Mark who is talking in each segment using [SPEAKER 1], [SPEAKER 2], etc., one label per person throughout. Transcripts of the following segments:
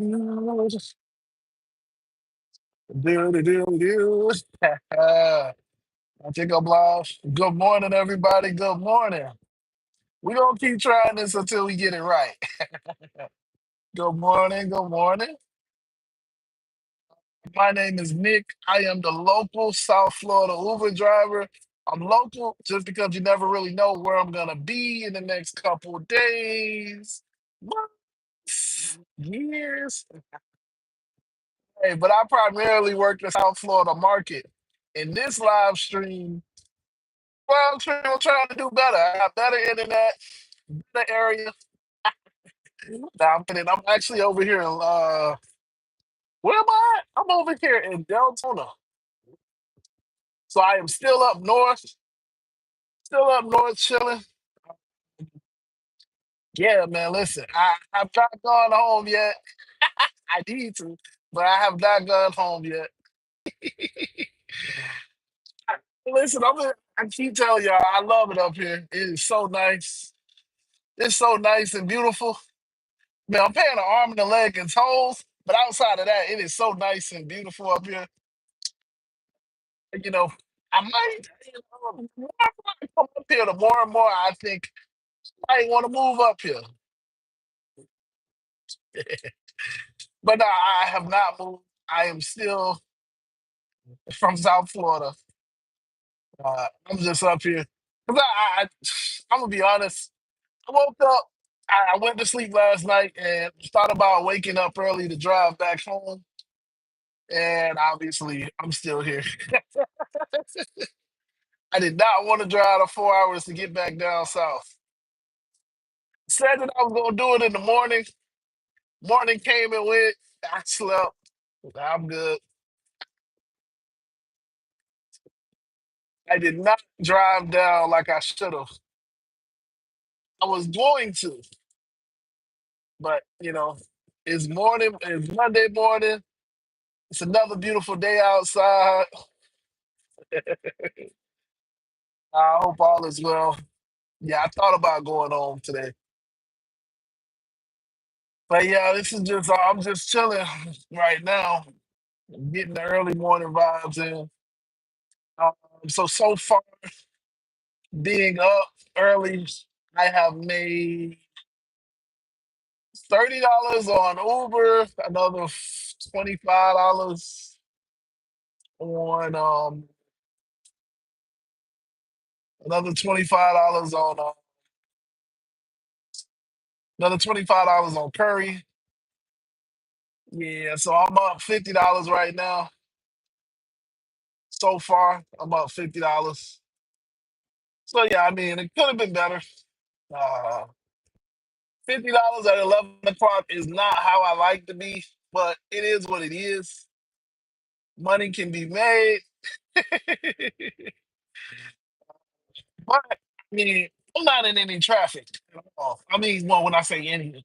[SPEAKER 1] Do, do, do, do. I think I'm live. Good morning, everybody. Good morning. We're going to keep trying this until we get it right. Good morning. Good morning. My name is Nick. I am the local South Florida Uber driver. I'm local just because you never really know where I'm going to be in the next couple of days, months, years. Hey, but I primarily work the South Florida market. In this live stream, well, I'm trying to do better. I got better internet, better area. Now I'm kidding. I'm actually over here in where am I at? I'm over here in Deltona. So I am still up north chilling. Yeah, man, listen, I have not gone home yet. I need to, but I have not gone home yet. Listen, I keep telling y'all, I love it up here. It is so nice. It's so nice and beautiful. Man, I'm paying an arm and a leg and toes, but outside of that, it is so nice and beautiful up here. You know, I might, the more I come up here, the more and more I think I want to move up here. But no, I have not moved. I am still from South Florida. I'm just up here. 'Cause I'm gonna be honest. I woke up. I went to sleep last night and thought about waking up early to drive back home. And obviously, I'm still here. I did not want to drive the 4 hours to get back down south. Said that I was gonna do it in the morning. Morning came and went. I slept. I'm good. I did not drive down like I should have. I was going to, but it's morning. It's Monday morning. It's another beautiful day outside. I hope all is well. Yeah, I thought about going home today, but yeah, this is just I'm just chilling right now, getting the early morning vibes in. Um, so far, being up early, I have made $30 on Uber, on um another $25 on another $25 on Curry. Yeah, so I'm up $50 right now. So far, I'm up $50. So yeah, I mean it could have been better. Uh, $50 at 11 o'clock is not how I like to be, but it is what it is. Money can be made. But I mean, I'm not in any traffic at all. I mean, well, when I say any,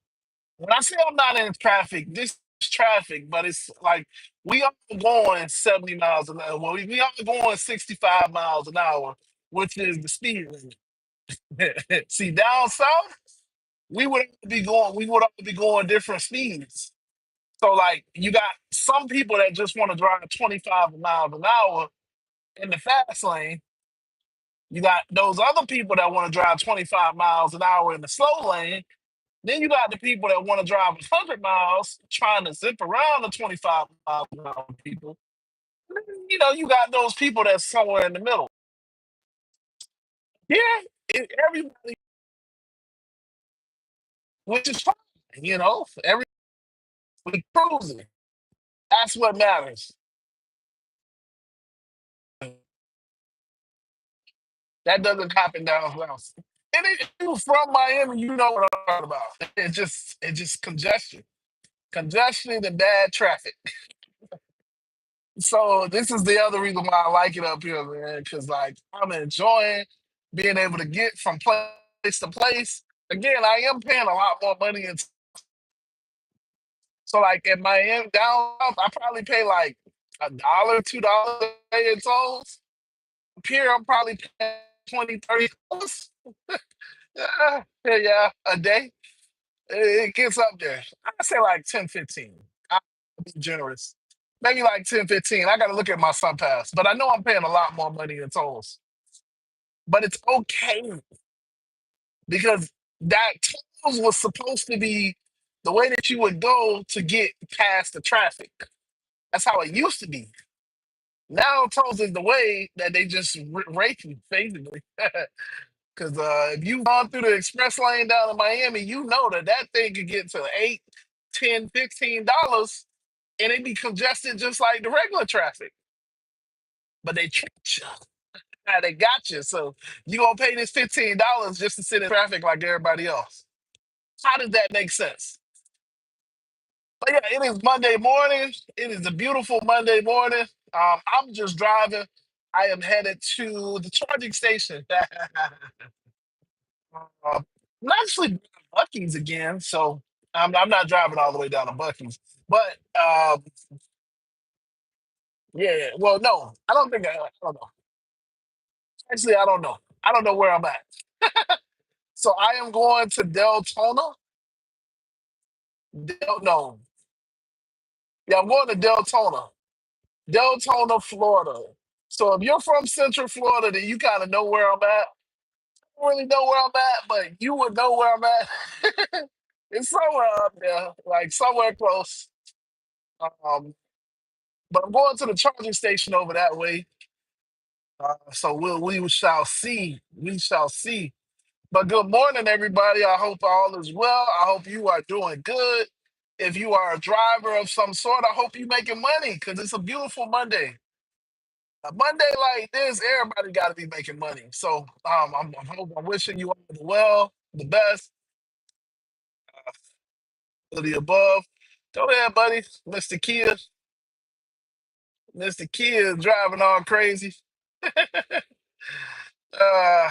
[SPEAKER 1] when I say I'm not in traffic, this is traffic, but it's like we are going 70 miles an hour. Well, we are going 65 miles an hour, which is the speed limit. See, down south, we would have to be going different speeds. So like you got some people that just want to drive 25 miles an hour in the fast lane. You got those other people that want to drive 25 miles an hour in the slow lane. Then you got the people that want to drive 100 miles trying to zip around the 25 mile an hour people. And then, you got those people that's somewhere in the middle. Yeah, everybody, which is fine. Everybody cruising. That's what matters. That doesn't happen down south. And if you're from Miami, you know what I'm talking about. It's just congestion and bad traffic. So this is the other reason why I like it up here, man. Because like I'm enjoying being able to get from place to place. Again, I am paying a lot more money, and so like in Miami down south, I probably pay like $1, $2 a day in tolls. Up here, I'm probably paying 20, $30. Yeah, yeah, a day. It gets up there. I say like 10, 15. I'll be generous. Maybe like 10, 15. I got to look at my sun pass, but I know I'm paying a lot more money in tolls. But it's okay because that tolls was supposed to be the way that you would go to get past the traffic. That's how it used to be. Now tolls is the way that they just rape you, basically. Because if you've gone through the express lane down in Miami, you know that that thing could get to 8, 10, $15, and it be congested just like the regular traffic. But they tricked you. They got you. So you gonna pay this $15 just to sit in traffic like everybody else. How does that make sense? But yeah, it is Monday morning. It is a beautiful Monday morning. I'm just driving. I am headed to the charging station. I'm actually Bucky's again, so I'm not driving all the way down to Bucky's. But yeah, well, no, I don't know. Actually, I don't know. I don't know where I'm at. So I am going to Deltona. No, yeah, I'm going to Deltona, Deltona, Florida. So if you're from Central Florida, then you kind of know where I'm at. I don't really know where I'm at, but you would know where I'm at. It's somewhere up there, like somewhere close. Um, but I'm going to the charging station over that way. So we shall see. We shall see. But good morning, everybody. I hope all is well. I hope you are doing good. If you are a driver of some sort, I hope you're making money because it's a beautiful Monday. A Monday like this, everybody got to be making money. So I'm wishing you all the well, the best, of the above. Go ahead, buddy, Mr. Kia. Mr. Kia driving all crazy. Uh,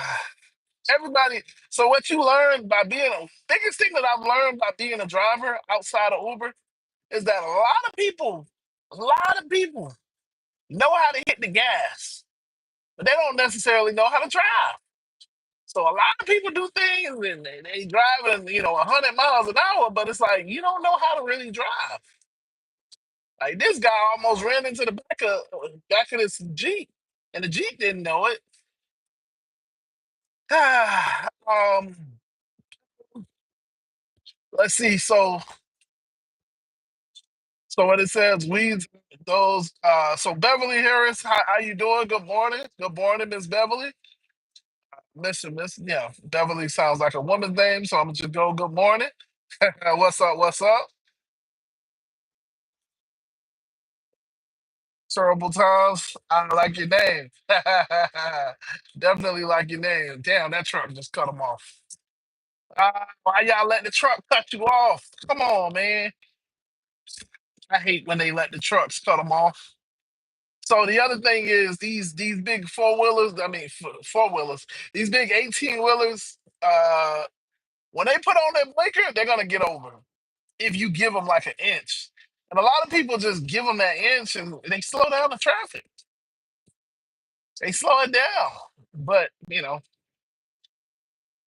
[SPEAKER 1] everybody. So what you learn by being a biggest thing that I've learned by being a driver outside of Uber is that a lot of people know how to hit the gas, but they don't necessarily know how to drive. So a lot of people do things and they driving, 100 miles an hour, but it's like you don't know how to really drive. Like this guy almost ran into the back of this Jeep, and the Jeep didn't know it. um, let's see. So what it says, weeds those. So Beverly Harris, how you doing? Good morning. Good morning, Miss Beverly. Miss. Yeah, Beverly sounds like a woman's name, so I'm gonna just go. Good morning. What's up? What's up? Terrible times. I like your name. Definitely like your name. Damn, that truck just cut him off. Why y'all let the truck cut you off? Come on, man. I hate when they let the trucks cut them off. So the other thing is these big four wheelers. I mean four wheelers. These big 18 wheelers. When they put on that blinker, they're gonna get over if you give them like an inch. And a lot of people just give them that inch and they slow down the traffic. They slow it down. But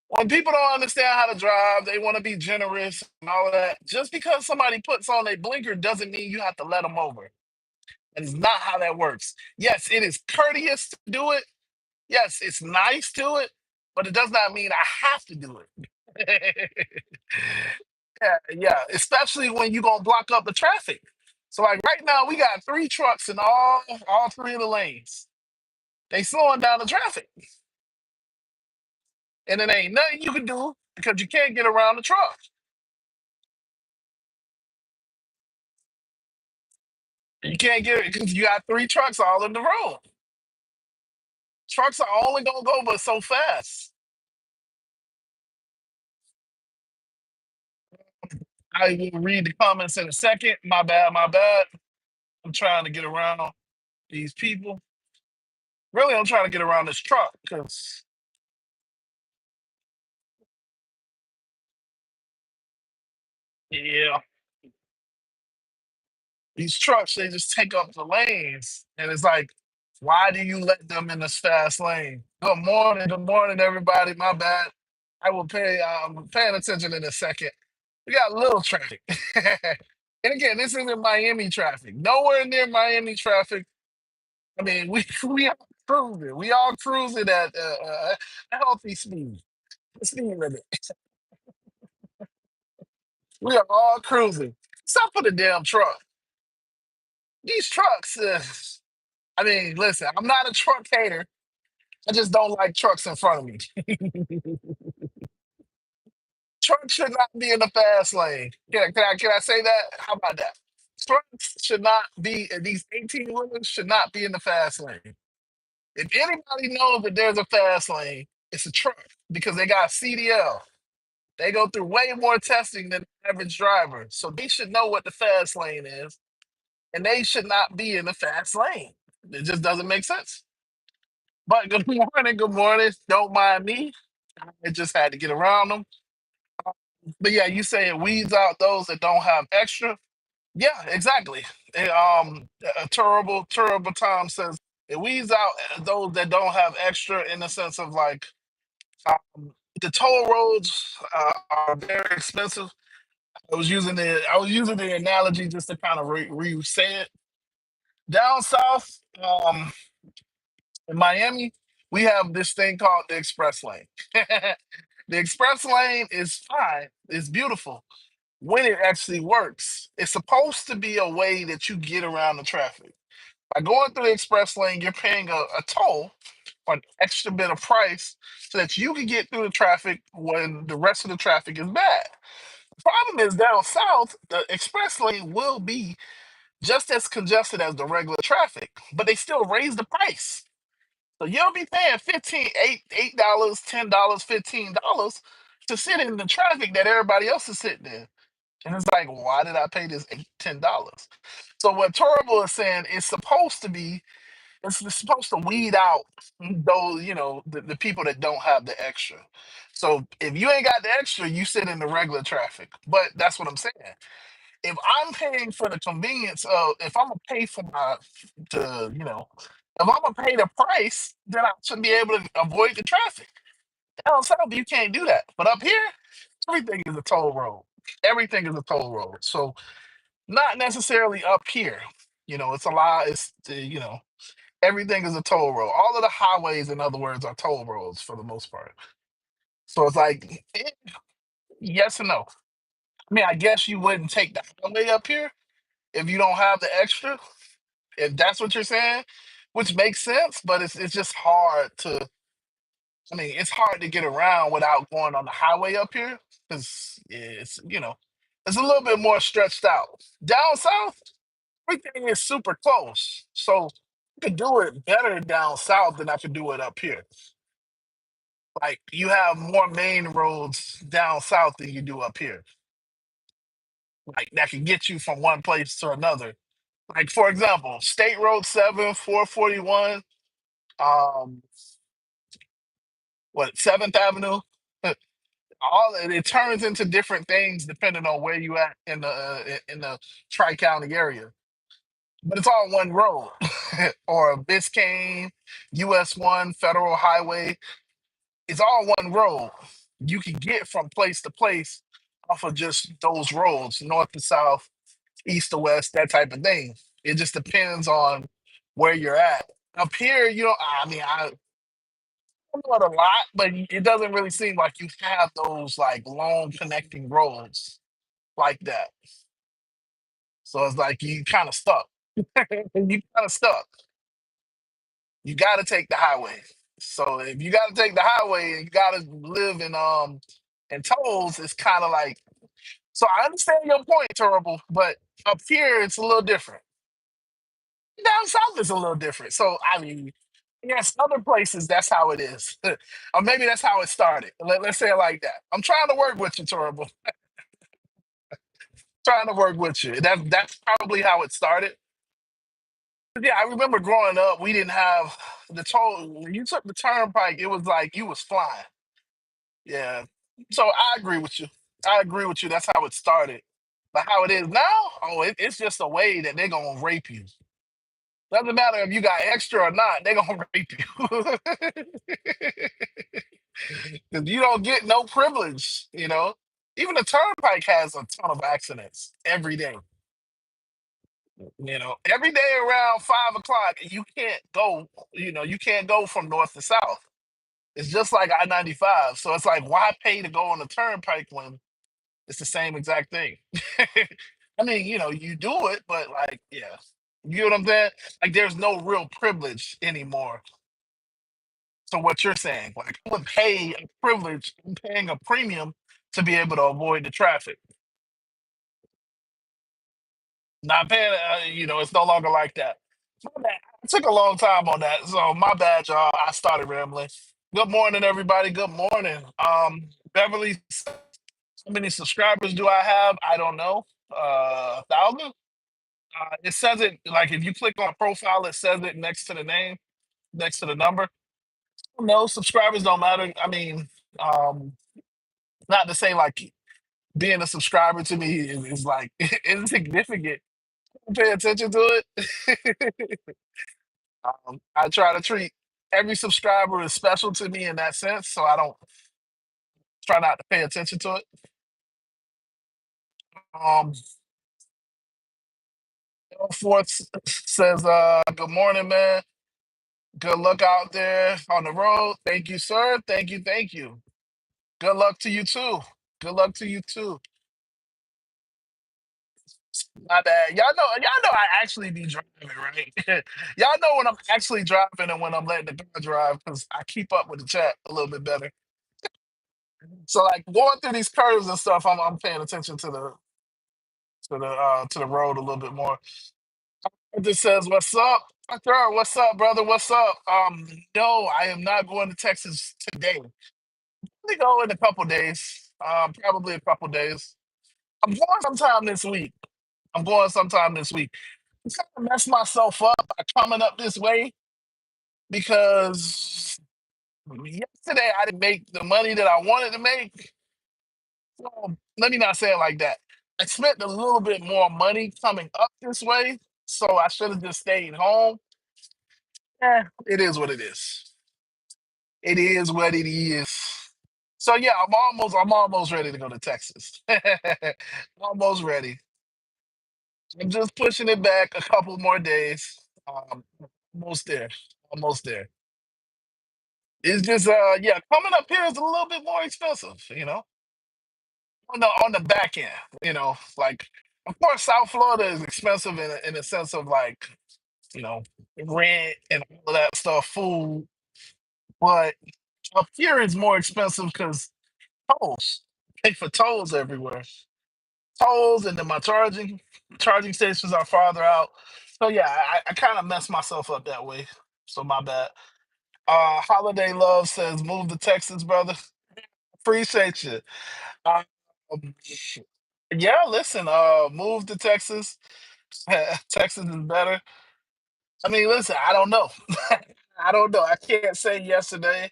[SPEAKER 1] when people don't understand how to drive, they want to be generous and all of that. Just because somebody puts on a blinker doesn't mean you have to let them over. And it's not how that works. Yes, it is courteous to do it. Yes, it's nice to it, but it does not mean I have to do it. Yeah, yeah, especially when you're gonna block up the traffic. So like right now, we got three trucks in all three of the lanes. They slowing down the traffic, and it ain't nothing you can do because you can't get around the truck. You can't get it because you got three trucks all in the road. Trucks are only gonna go but so fast. I will read the comments in a second. My bad, my bad. I'm trying to get around these people. Really, I'm trying to get around this truck because yeah, these trucks they just take up the lanes, and it's like, why do you let them in this fast lane? Good morning, everybody. My bad. I will pay. I'm paying attention in a second. We got little traffic. And again, this isn't Miami traffic. Nowhere near Miami traffic. I mean, we all cruising. We all cruising at a healthy speed. Speed limit. We are all cruising. Except for the damn truck. These trucks. I mean, listen. I'm not a truck hater. I just don't like trucks in front of me. Trucks should not be in the fast lane. Can I say that? How about that? Trucks should not be. These 18 wheelers should not be in the fast lane. If anybody knows that there's a fast lane, it's a truck because they got CDL. They go through way more testing than the average driver. So they should know what the fast lane is, and they should not be in the fast lane. It just doesn't make sense. But good morning, good morning. Don't mind me. I just had to get around them. But yeah, you say it weeds out those that don't have extra. Yeah, exactly. A terrible Tom says it weeds out those that don't have extra in the sense of like the toll roads are very expensive. I was using the analogy just to kind of say it. Down south, in Miami, we have this thing called the express lane. The express lane is fine. It's beautiful when it actually works. It's supposed to be a way that you get around the traffic. By going through the express lane, you're paying a toll or an extra bit of price so that you can get through the traffic when the rest of the traffic is bad. The problem is down south, the express lane will be just as congested as the regular traffic, but they still raise the price. So you'll be paying 15, $8, $10, $15 to sit in the traffic that everybody else is sitting in. And it's like, why did I pay this $8, $10? So what Torable is saying is supposed to be, it's supposed to weed out those, the people that don't have the extra. So if you ain't got the extra, you sit in the regular traffic. But that's what I'm saying. If I'm paying for the convenience of, if I'm gonna pay for if I'm gonna pay the price, then I should be able to avoid the traffic. Down south, you can't do that. But up here, everything is a toll road. Everything is a toll road. So not necessarily up here. It's a lot. Everything is a toll road. All of the highways, in other words, are toll roads for the most part. So it's like, yes and no. I mean, I guess you wouldn't take the highway up here if you don't have the extra, if that's what you're saying, which makes sense, but it's just hard to. I mean, it's hard to get around without going on the highway up here because it's a little bit more stretched out. Down south, everything is super close, so I could do it better down south than I could do it up here. Like you have more main roads down south than you do up here. Like that can get you from one place to another. Like for example, State Road 7, 441, um, what 7th Avenue. All it turns into different things depending on where you at in the Tri County area. But it's all one road, or Biscayne, US 1, Federal Highway. It's all one road. You can get from place to place off of just those roads, north to south, east to west, that type of thing. It just depends on where you're at. Up here, I mean, I know it a lot, but it doesn't really seem like you have those like long connecting roads like that. So it's like you kind of stuck. You kind of stuck. You got to take the highway. So if you got to take the highway and you got to live in tolls, it's kind of like. So I understand your point, terrible, but up here it's a little different. Down south is a little different. So I mean, yes, other places that's how it is, or maybe that's how it started. Let's say it like that. I'm trying to work with you, terrible. Trying to work with you. That's probably how it started. Yeah, I remember growing up, we didn't have the toll. When you took the turnpike, it was like you was flying. Yeah. So I agree with you. I agree with you. That's how it started. But how it is now, oh, it's just a way that they're gonna rape you. Doesn't matter if you got extra or not, they're gonna rape you. Because you don't get no privilege. Even the turnpike has a ton of accidents every day. Every day around 5 o'clock, you can't go. You can't go from north to south. It's just like I-95. So it's like, why pay to go on the turnpike when it's the same exact thing? I mean, you do it, but like, yeah, you know what I'm saying? Like, there's no real privilege anymore. So what you're saying, like, I would pay a privilege, I'm paying a premium to be able to avoid the traffic. Not paying, it's no longer like that. My bad. I took a long time on that, so my bad, y'all. I started rambling. Good morning, everybody. Good morning. Beverly, how many subscribers do I have? I don't know. 1,000. It says it like if you click on profile, it says it next to the name, next to the number. No, subscribers don't matter. I mean, um, not to say like being a subscriber to me is like insignificant. Pay attention to it. I try to treat every subscriber as special to me in that sense, so I don't try not to pay attention to it. Um, Fourth says, "Good morning, man. Good luck out there on the road. Thank you, sir. Thank you, thank you. Good luck to you too. Good luck to you too. My bad. Y'all know I actually be driving, right? Y'all know when I'm actually driving and when I'm letting the car drive because I keep up with the chat a little bit better. So like going through these curves and stuff, I'm paying attention to the road a little bit more. It just says, "What's up, Tucker? What's up, brother? What's up?" No, I am not going to Texas today. We go in a couple days. Probably a couple days. I'm going sometime this week. I'm going sometime this week. I'm trying to mess myself up by coming up this way because yesterday I didn't make the money that I wanted to make. Well, let me not say it like that. I spent a little bit more money coming up this way, so I should have just stayed home. It is what it is. It is what it is. So yeah, I'm almost ready to go to Texas. Almost ready. I'm just pushing it back a couple more days. Almost there. Almost there. It's just yeah, coming up here is a little bit more expensive. On the back end, like of course South Florida is expensive in a sense of like, you know, rent and all of that stuff, food, but up here is more expensive because tolls. Pay for tolls everywhere. Tolls and then my charging stations are farther out. So yeah, I kind of messed myself up that way. So my bad. Holiday Love says move to Texas, brother. Appreciate you. Um, yeah, listen, move to Texas. Texas is better. I mean, listen, I don't know. I don't know. I can't say yesterday,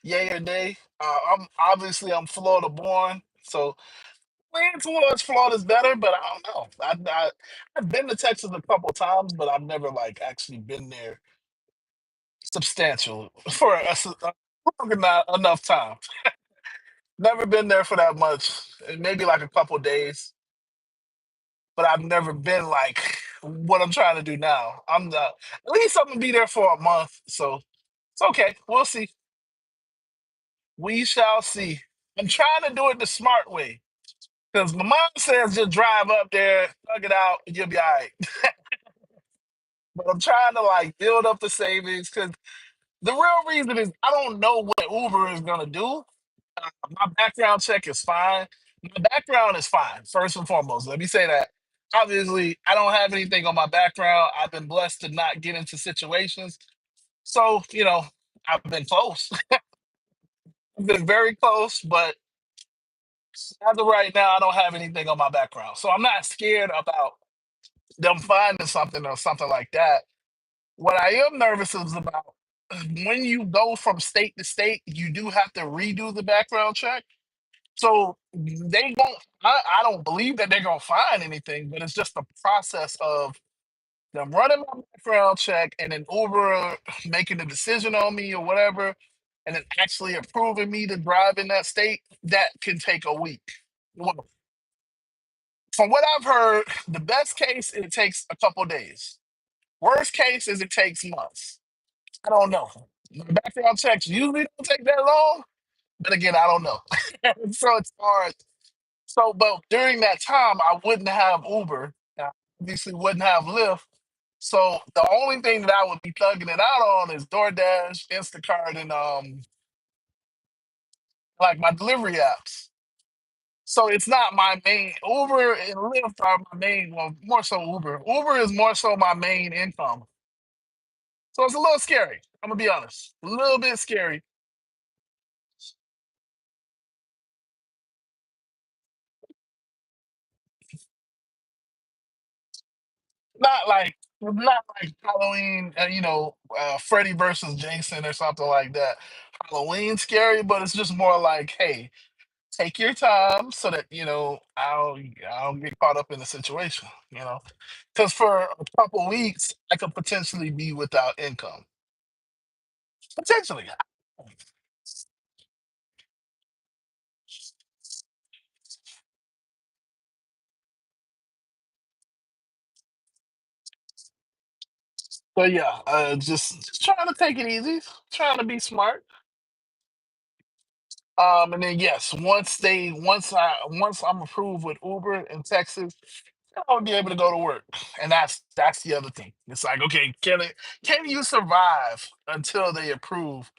[SPEAKER 1] yay or nay. I'm Florida born, so leaning towards Florida's better, but I don't know. I've been to Texas a couple times, but I've never like actually been there substantial for a long enough time. Never been there for that much, maybe like a couple days, but I've never been like what I'm trying to do now. I'm not. At least I'm gonna be there for a month, so it's okay. We'll see. We shall see. I'm trying to do it the smart way because my mom says just drive up there, thug it out, and you'll be all right. But I'm trying to like build up the savings because the real reason is I don't know what Uber is gonna do. My background check is fine. My background is fine, first and foremost. Let me say that. Obviously, I don't have anything on my background. I've been blessed to not get into situations. So, I've been close. I've been very close, but as of right now, I don't have anything on my background. So I'm not scared about them finding something or something like that. What I am nervous is about when you go from state to state, you do have to redo the background check. So they won't. I don't believe that they're gonna find anything, but it's just the process of them running my background check and then Uber making a decision on me or whatever, and then actually approving me to drive in that state. That can take a week. Well, from what I've heard, the best case it takes a couple days. Worst case is it takes months. I don't know. Background checks usually don't take that long, but again, I don't know. So it's hard. So, but during that time, I wouldn't have Uber. I obviously wouldn't have Lyft. So the only thing that I would be thugging it out on is DoorDash, Instacart, and like my delivery apps. So it's not my main. Uber and Lyft are my main. Well, more so Uber. Uber is more so my main income. So it's a little scary. I'm gonna be honest. A little bit scary. Not like Halloween. Freddy versus Jason or something like that. Halloween scary, but it's just more like, hey, take your time so that I'll get caught up in the situation. Because for a couple weeks I could potentially be without income. Potentially. So yeah, just trying to take it easy, trying to be smart. And then yes, once I'm approved with Uber in Texas, I'll be able to go to work. And that's the other thing. It's like, okay, can you survive until they approve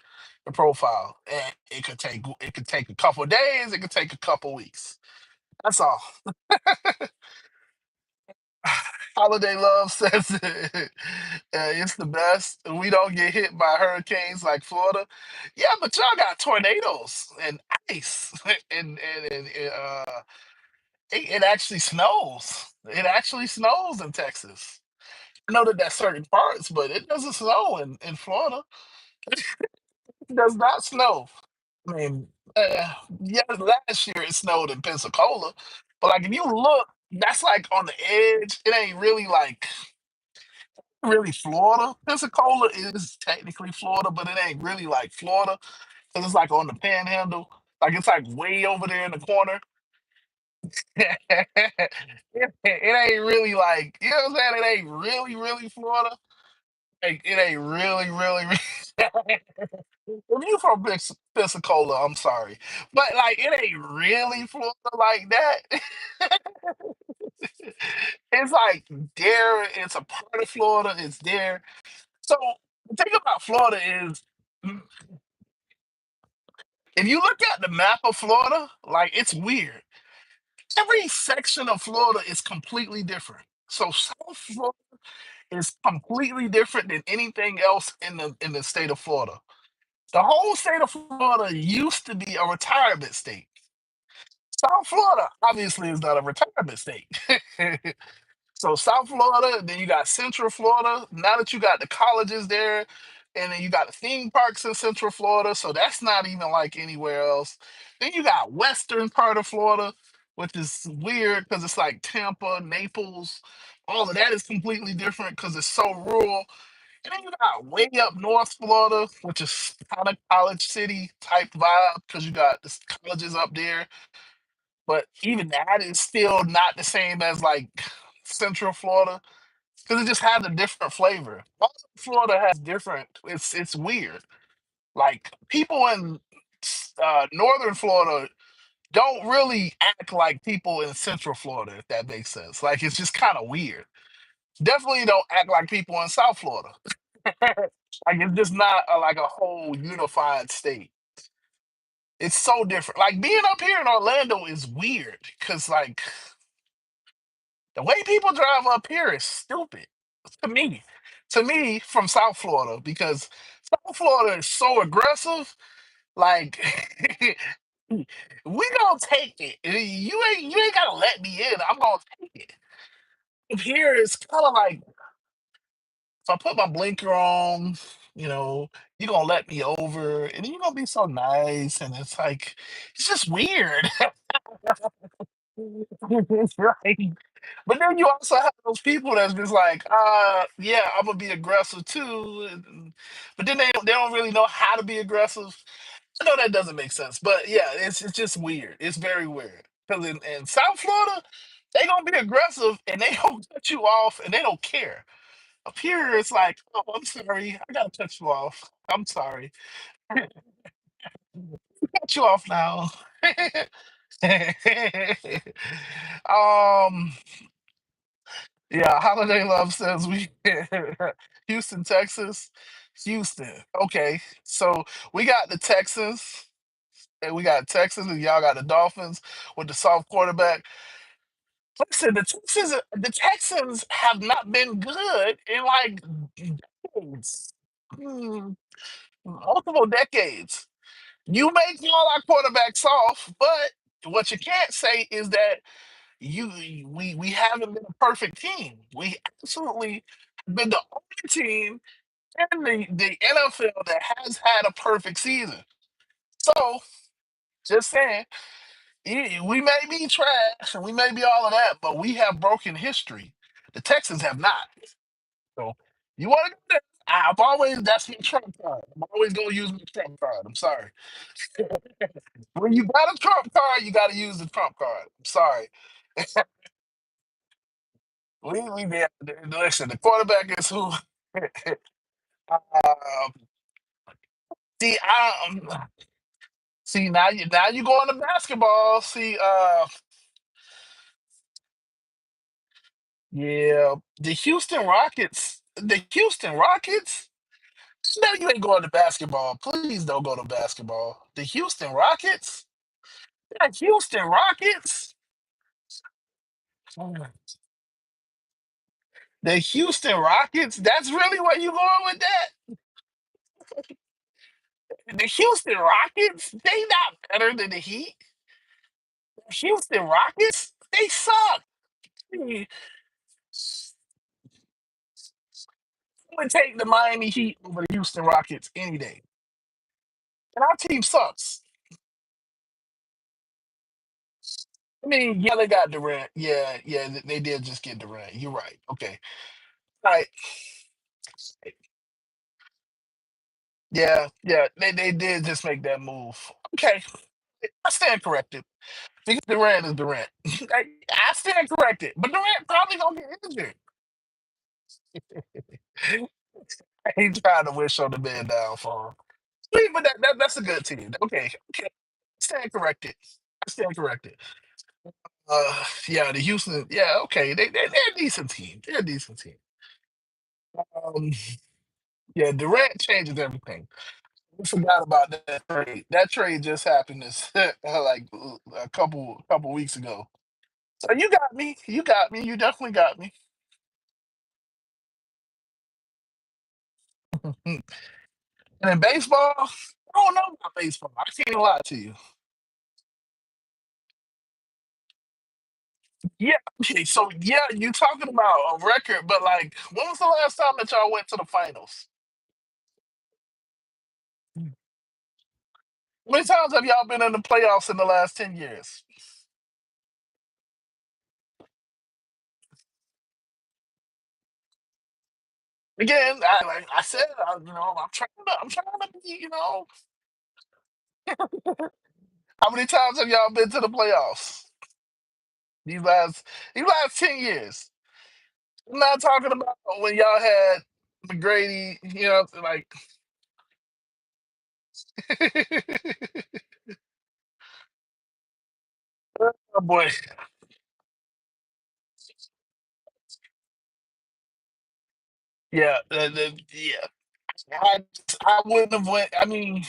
[SPEAKER 1] the profile? And it could take a couple of days, it could take a couple weeks. That's all. Holiday Love says it's the best. We don't get hit by hurricanes like Florida. Yeah, but y'all got tornadoes and ice, and it actually snows. It actually snows in Texas. I know that that's certain parts, but it doesn't snow in Florida. It does not snow. I mean, yeah, last year it snowed in Pensacola, but like if you look, that's like on the edge. It ain't really Florida. Pensacola is technically Florida, but it ain't really like Florida because it's like on the panhandle. Like it's like way over there in the corner. It ain't really like, you know what I'm saying? It ain't really, really Florida. Like, it ain't really, really, really. If you from Pensacola, I'm sorry. But like it ain't really Florida like that. It's like there, it's a part of Florida, it's there. So the thing about Florida is, if you look at the map of Florida, like it's weird. Every section of Florida is completely different. So South Florida is completely different than anything else in the state of Florida. The whole state of Florida used to be a retirement state. South Florida obviously is not a retirement state. So South Florida, then you got Central Florida. Now that you got the colleges there, and then you got the theme parks in Central Florida, so that's not even like anywhere else. Then you got Western part of Florida, which is weird because it's like Tampa, Naples. All of that is completely different because it's so rural. And then you got way up North Florida, which is kind of college city type vibe because you got the colleges up there. But even that is still not the same as like Central Florida because it just has a different flavor. All of Florida has different. It's weird. Like people in Northern Florida don't really act like people in Central Florida, if that makes sense. Like it's just kind of weird. Definitely don't act like people in South Florida. Like it's just not like a whole unified state. It's so different. Like being up here in Orlando is weird because like the way people drive up here is stupid to me. To me, from South Florida, because South Florida is so aggressive. Like we gonna take it. You ain't gotta let me in. I'm gonna take it. Up here it's kind of like if I put my blinker on, you know, you're gonna let me over, and you're gonna be so nice, and it's like it's just weird. Right. But then you also have those people that's just like, yeah, I'm gonna be aggressive too, but then they don't really know how to be aggressive. I know that doesn't make sense, but yeah, it's just weird. It's very weird. Because in South Florida, they gonna be aggressive and they don't cut you off and they don't care. Up here, it's like, oh, I'm sorry, I gotta cut you off. I'm sorry, cut you off now. um, yeah, Holiday Love says we Houston, Texas. Houston. Okay, so we got the Texans and we got Texans and y'all got the Dolphins with the soft quarterback. Listen, the Texans have not been good in like decades. Hmm, multiple decades. You may call our quarterback soft, but what you can't say is that we haven't been a perfect team. We absolutely have been the only team in the NFL that has had a perfect season. So just saying, we may be trash and we may be all of that, but we have broken history. The Texans have not. So you want to go there? I've always that's my trump card. I'm always gonna use my trump card. I'm sorry. When you got a trump card, you got to use the trump card. I'm sorry. We listen. The quarterback is who. um, see, see now you going to basketball. See, yeah, the Houston Rockets. The Houston Rockets. No, you ain't going to basketball. Please don't go to basketball. The Houston Rockets. The Houston Rockets. The Houston Rockets. That's really where you going with that? The Houston Rockets. They not better than the Heat. Houston Rockets. They suck. I would take the Miami Heat over the Houston Rockets any day. And our team sucks. I mean, yeah, they got Durant. Yeah, yeah, they did just get Durant. You're right. Okay. All right. Yeah, yeah, they did just make that move. Okay. I stand corrected. Because Durant is Durant. I stand corrected. But Durant probably gonna get injured. He trying to wish on the man downfall. But that's a good team. Okay, okay. Stand corrected. I stand corrected. Yeah, the Houston. Yeah, okay. They're a decent team. They're a decent team. Um, yeah, Durant changes everything. We forgot about that trade. That trade just happened this like a couple weeks ago. So you got me. You got me. You definitely got me. And in baseball, I don't know about baseball. I can't lie to you. Yeah. Okay. So yeah, you talking about a record, but like, when was the last time that y'all went to the finals? How many times have y'all been in the playoffs in the last 10 years? Again, like I said, I'm trying to be, how many times have y'all been to the playoffs? These last 10 years. I'm not talking about when y'all had McGrady, like oh boy. Yeah, yeah. I wouldn't have went. I mean,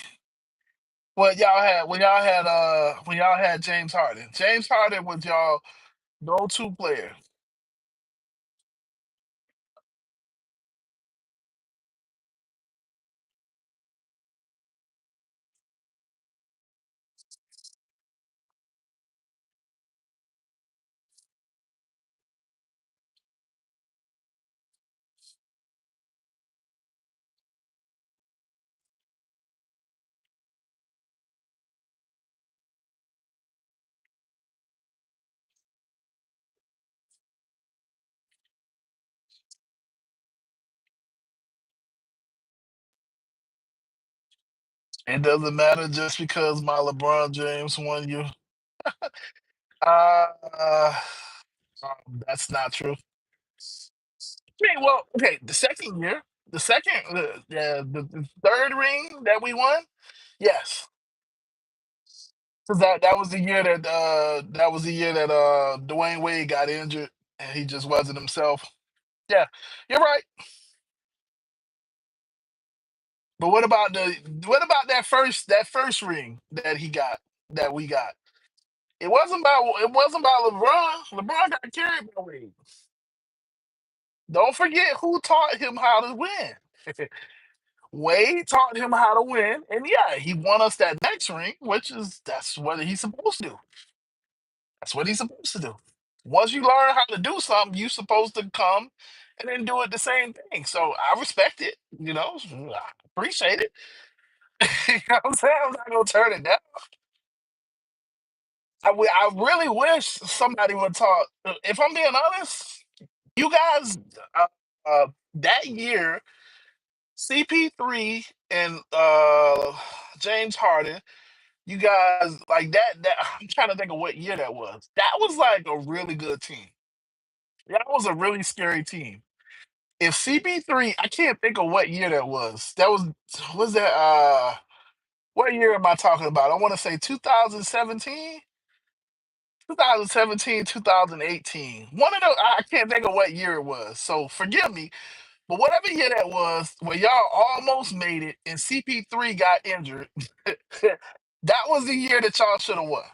[SPEAKER 1] when y'all had James Harden. James Harden was y'all go-to player. It doesn't matter just because my LeBron James won you. Uh, that's not true. Okay, well, okay, the second year, the third ring that we won, yes, because that was the year that Dwayne Wade got injured and he just wasn't himself. Yeah, you're right. But what about that first ring that he got that we got? It wasn't about LeBron. LeBron got carried by Wade. Don't forget who taught him how to win. Wade taught him how to win, and yeah, he won us that next ring, that's what he's supposed to do. That's what he's supposed to do. Once you learn how to do something, you're supposed to come and then do it the same thing. So I respect it, I appreciate it. You know what I'm saying? I'm not gonna turn it down. I really wish somebody would talk. If I'm being honest, you guys, uh, that year, CP3 and James Harden, you guys like that. That I'm trying to think of what year that was. That was like a really good team. That was a really scary team. If CP3, I can't think of what year that was. Was that what year am I talking about? I want to say 2017. 2017, 2018. One of those, I can't think of what year it was. So forgive me. But whatever year that was, where y'all almost made it and CP3 got injured, that was the year that y'all should have won.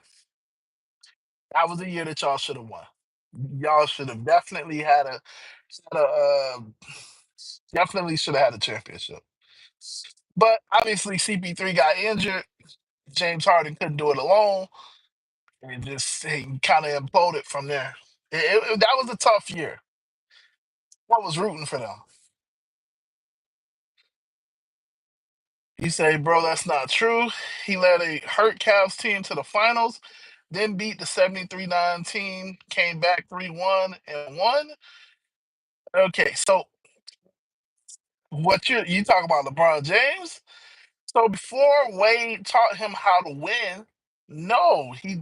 [SPEAKER 1] That was the year that y'all should have won. Y'all should have had a definitely should have had a championship. But obviously CP3 got injured. James Harden couldn't do it alone, and it just kind of imploded from there. That was a tough year. I was rooting for them. You say, bro, that's not true. He led a hurt Cavs team to the finals, then beat the 73-9 team, came back 3-1 and won. Okay, so what you talk about LeBron James? So before Wade taught him how to win, no, yeah,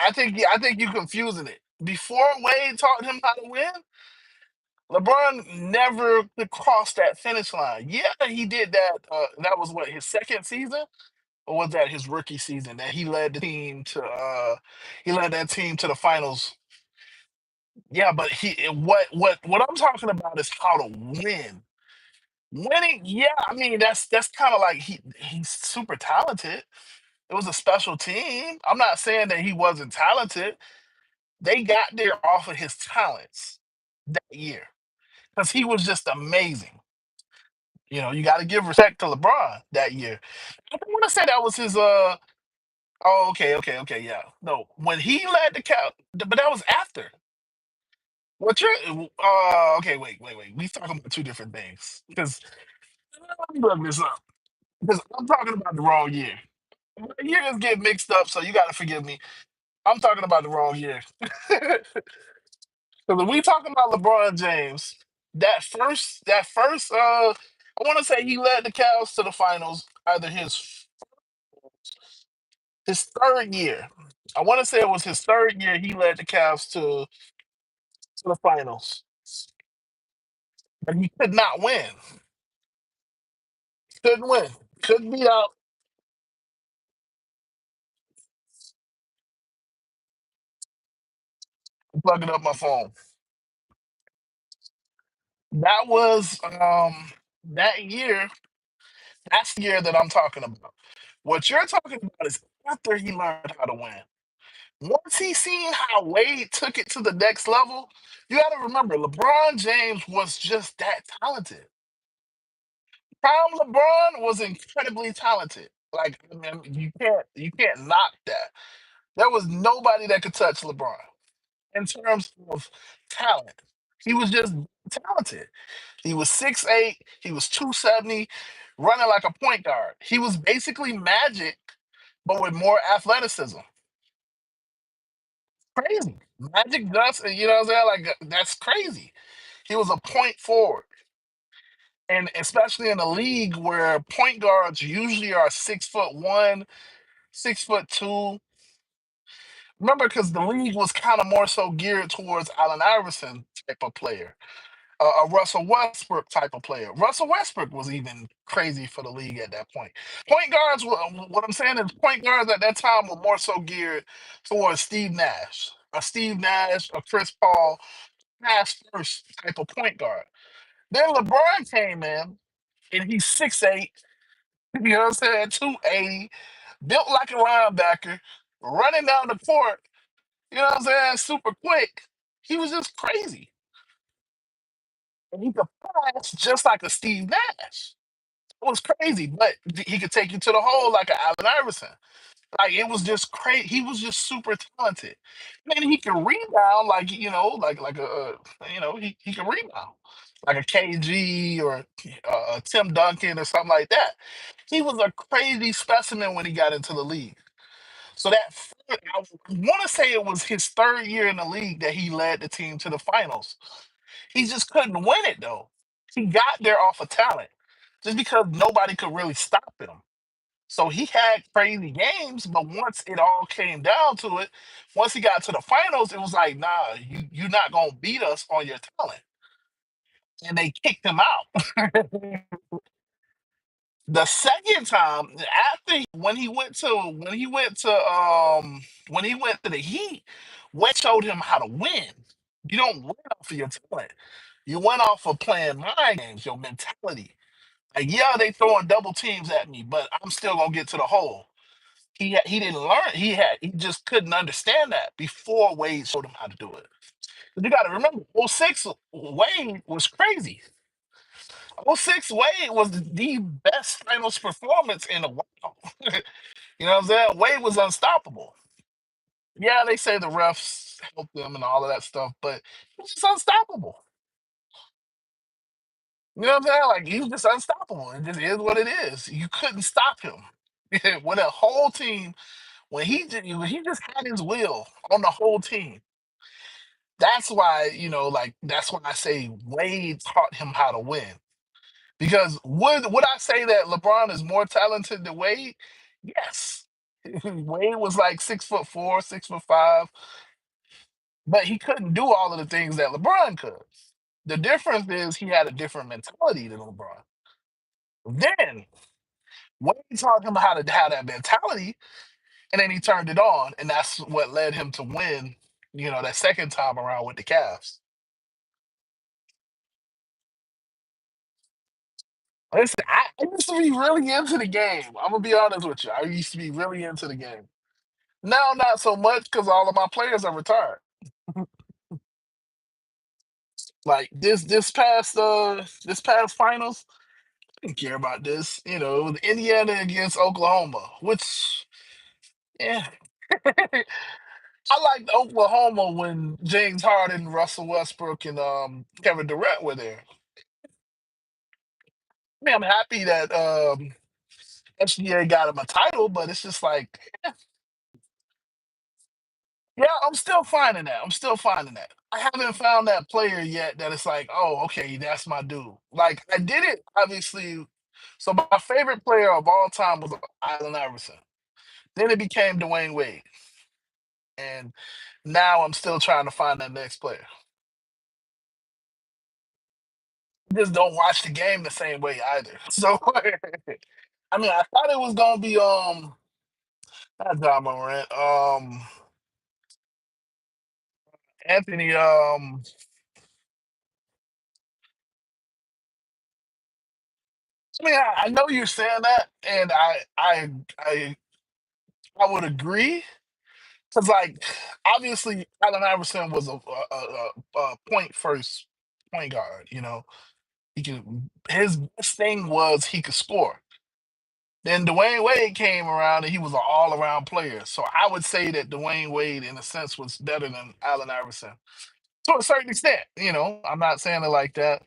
[SPEAKER 1] I think you're confusing it. Before Wade taught him how to win, LeBron never could cross that finish line. Yeah, he did that. That was what, his second season, or was that his rookie season that he led that team to the finals. Yeah, but what I'm talking about is how to win. Winning, yeah, I mean that's kind of like he's super talented. It was a special team. I'm not saying that he wasn't talented. They got there off of his talents that year because he was just amazing. You got to give respect to LeBron that year. I don't want to say that was his. Oh, okay, okay, okay. Yeah. No, when he led the Cal, but that was after. What you're? Okay. Wait. We talking about two different things because let me look this up because I'm talking about the wrong year. My years get mixed up, so you got to forgive me. I'm talking about the wrong year. Because when we talking about LeBron James, I want to say he led the Cavs to the finals either his third year. I want to say it was his third year he led the Cavs to the finals, but he could not win. Couldn't win. Couldn't beat out. I'm plugging up my phone. That was that year. That's the year that I'm talking about. What you're talking about is after he learned how to win. Once he seen how Wade took it to the next level, you got to remember LeBron James was just that talented. Prime LeBron was incredibly talented. Like, I mean, you can't knock that. There was nobody that could touch LeBron in terms of talent. He was just talented. He was 6'8", he was 270, running like a point guard. He was basically Magic, but with more athleticism. Crazy. Magic Johnson, you know what I'm saying? Like that's crazy. He was a point forward. And especially in a league where point guards usually are 6'1", 6'2". Remember, because the league was kind of more so geared towards Allen Iverson type of player, a Russell Westbrook type of player. Russell Westbrook was even crazy for the league at that point. Point guards, what I'm saying is, point guards at that time were more so geared towards Steve Nash, a Chris Paul, pass first type of point guard. Then LeBron came in, and he's 6'8", you know what I'm saying, 280, built like a linebacker, running down the court, you know what I'm saying, super quick. He was just crazy. And he could pass just like a Steve Nash. It was crazy, but he could take you to the hole like an Allen Iverson. Like it was just crazy. He was just super talented. And he can rebound, like like a he can rebound like a KG or Tim Duncan or something like that. He was a crazy specimen when he got into the league. So I want to say it was his third year in the league that he led the team to the finals. He just couldn't win it though. He got there off of talent, just because nobody could really stop him. So he had crazy games, but once it all came down to it, once he got to the finals, it was like, nah, you're not gonna beat us on your talent. And they kicked him out. The second time, when he went to the Heat, West showed him how to win. You don't win off of your talent. You went off of playing mind games, your mentality. Like, yeah, they throwing double teams at me, but I'm still gonna get to the hole. He didn't learn. He just couldn't understand that before Wade showed him how to do it. But you got to remember, '06 Wade was crazy. '06 Wade was the best finals performance in a while. You know what I'm saying? Wade was unstoppable. Yeah, they say the refs helped them and all of that stuff, but he was just unstoppable. You know what I'm saying? Like he was just unstoppable. It just is what it is. You couldn't stop him. With a whole team, when he just had his will on the whole team. That's why, that's why I say Wade taught him how to win. Because would I say that LeBron is more talented than Wade? Yes. Wade was like 6'4", 6'5", but he couldn't do all of the things that LeBron could. The difference is he had a different mentality than LeBron. Then Wade taught him how to have that mentality, and then he turned it on, and that's what led him to win, that second time around with the Cavs. Listen, I used to be really into the game. I'm gonna be honest with you. I used to be really into the game. Now, not so much because all of my players are retired. Like this past finals, I didn't care about this. It was Indiana against Oklahoma, which yeah. I liked Oklahoma when James Harden, Russell Westbrook, and Kevin Durant were there. I mean, I'm happy that SGA got him a title, but it's just like, yeah, I'm still finding that. I'm still finding that. I haven't found that player yet that it's like, oh, okay, that's my dude. Like I did it, obviously. So my favorite player of all time was Allen Iverson. Then it became Dwayne Wade, and now I'm still trying to find that next player. Just don't watch the game the same way either. So, I mean, I thought it was gonna be not John Morant, Anthony. I mean, I know you're saying that, and I I would agree because, like, obviously, Allen Iverson was a point first point guard. He can. His best thing was he could score. Then Dwayne Wade came around and he was an all around player. So I would say that Dwayne Wade, in a sense, was better than Allen Iverson to a certain extent. I'm not saying it like that.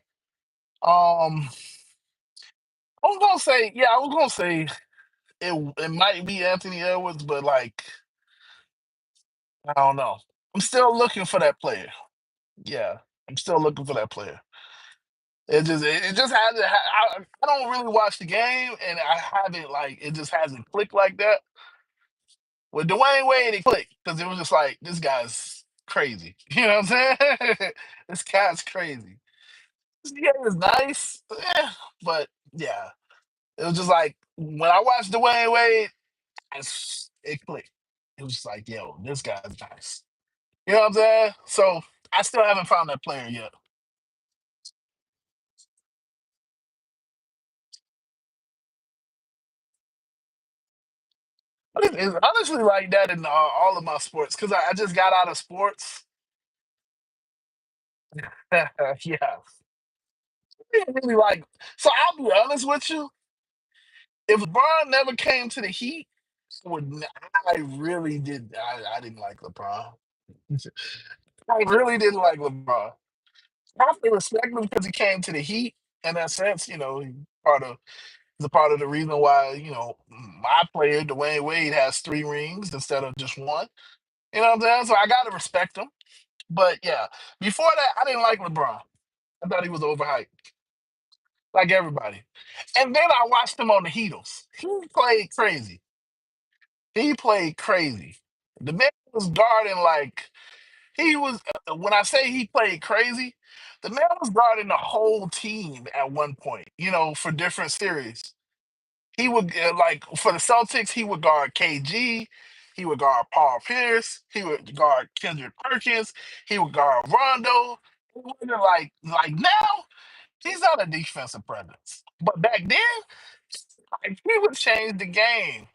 [SPEAKER 1] Um, I was gonna say, yeah, I was gonna say it might be Anthony Edwards, but like I don't know. I'm still looking for that player. Yeah, I'm still looking for that player. It just hasn't. I don't really watch the game, and I haven't like it just hasn't clicked like that. With Dwayne Wade, it clicked because it was just like this guy's crazy. You know what I'm saying? This guy's crazy. This game is nice, but yeah, it was just like when I watched Dwayne Wade, it clicked. It was just like, yo, this guy's nice. You know what I'm saying? So I still haven't found that player yet. But it's honestly like that in all of my sports because I just got out of sports. Yeah, didn't really like. So I'll be honest with you. If LeBron never came to the Heat, would n- I really did. I didn't like LeBron. I really didn't like LeBron. I have to respect him because he came to the Heat. In that sense, part of he's a part of the reason why my player Dwayne Wade has 3 rings instead of just one. You know what I'm saying? So I gotta respect him. But yeah, before that, I didn't like LeBron. I thought he was overhyped, like everybody. And then I watched him on the Heatles. He played crazy. He played crazy. The man was guarding like he was. When I say he played crazy, the man was guarding the whole team at one point. For different series. He would like for the Celtics. He would guard KG. He would guard Paul Pierce. He would guard Kendrick Perkins. He would guard Rondo. It wasn't like now. He's not a defensive presence, but back then, like, he would change the game.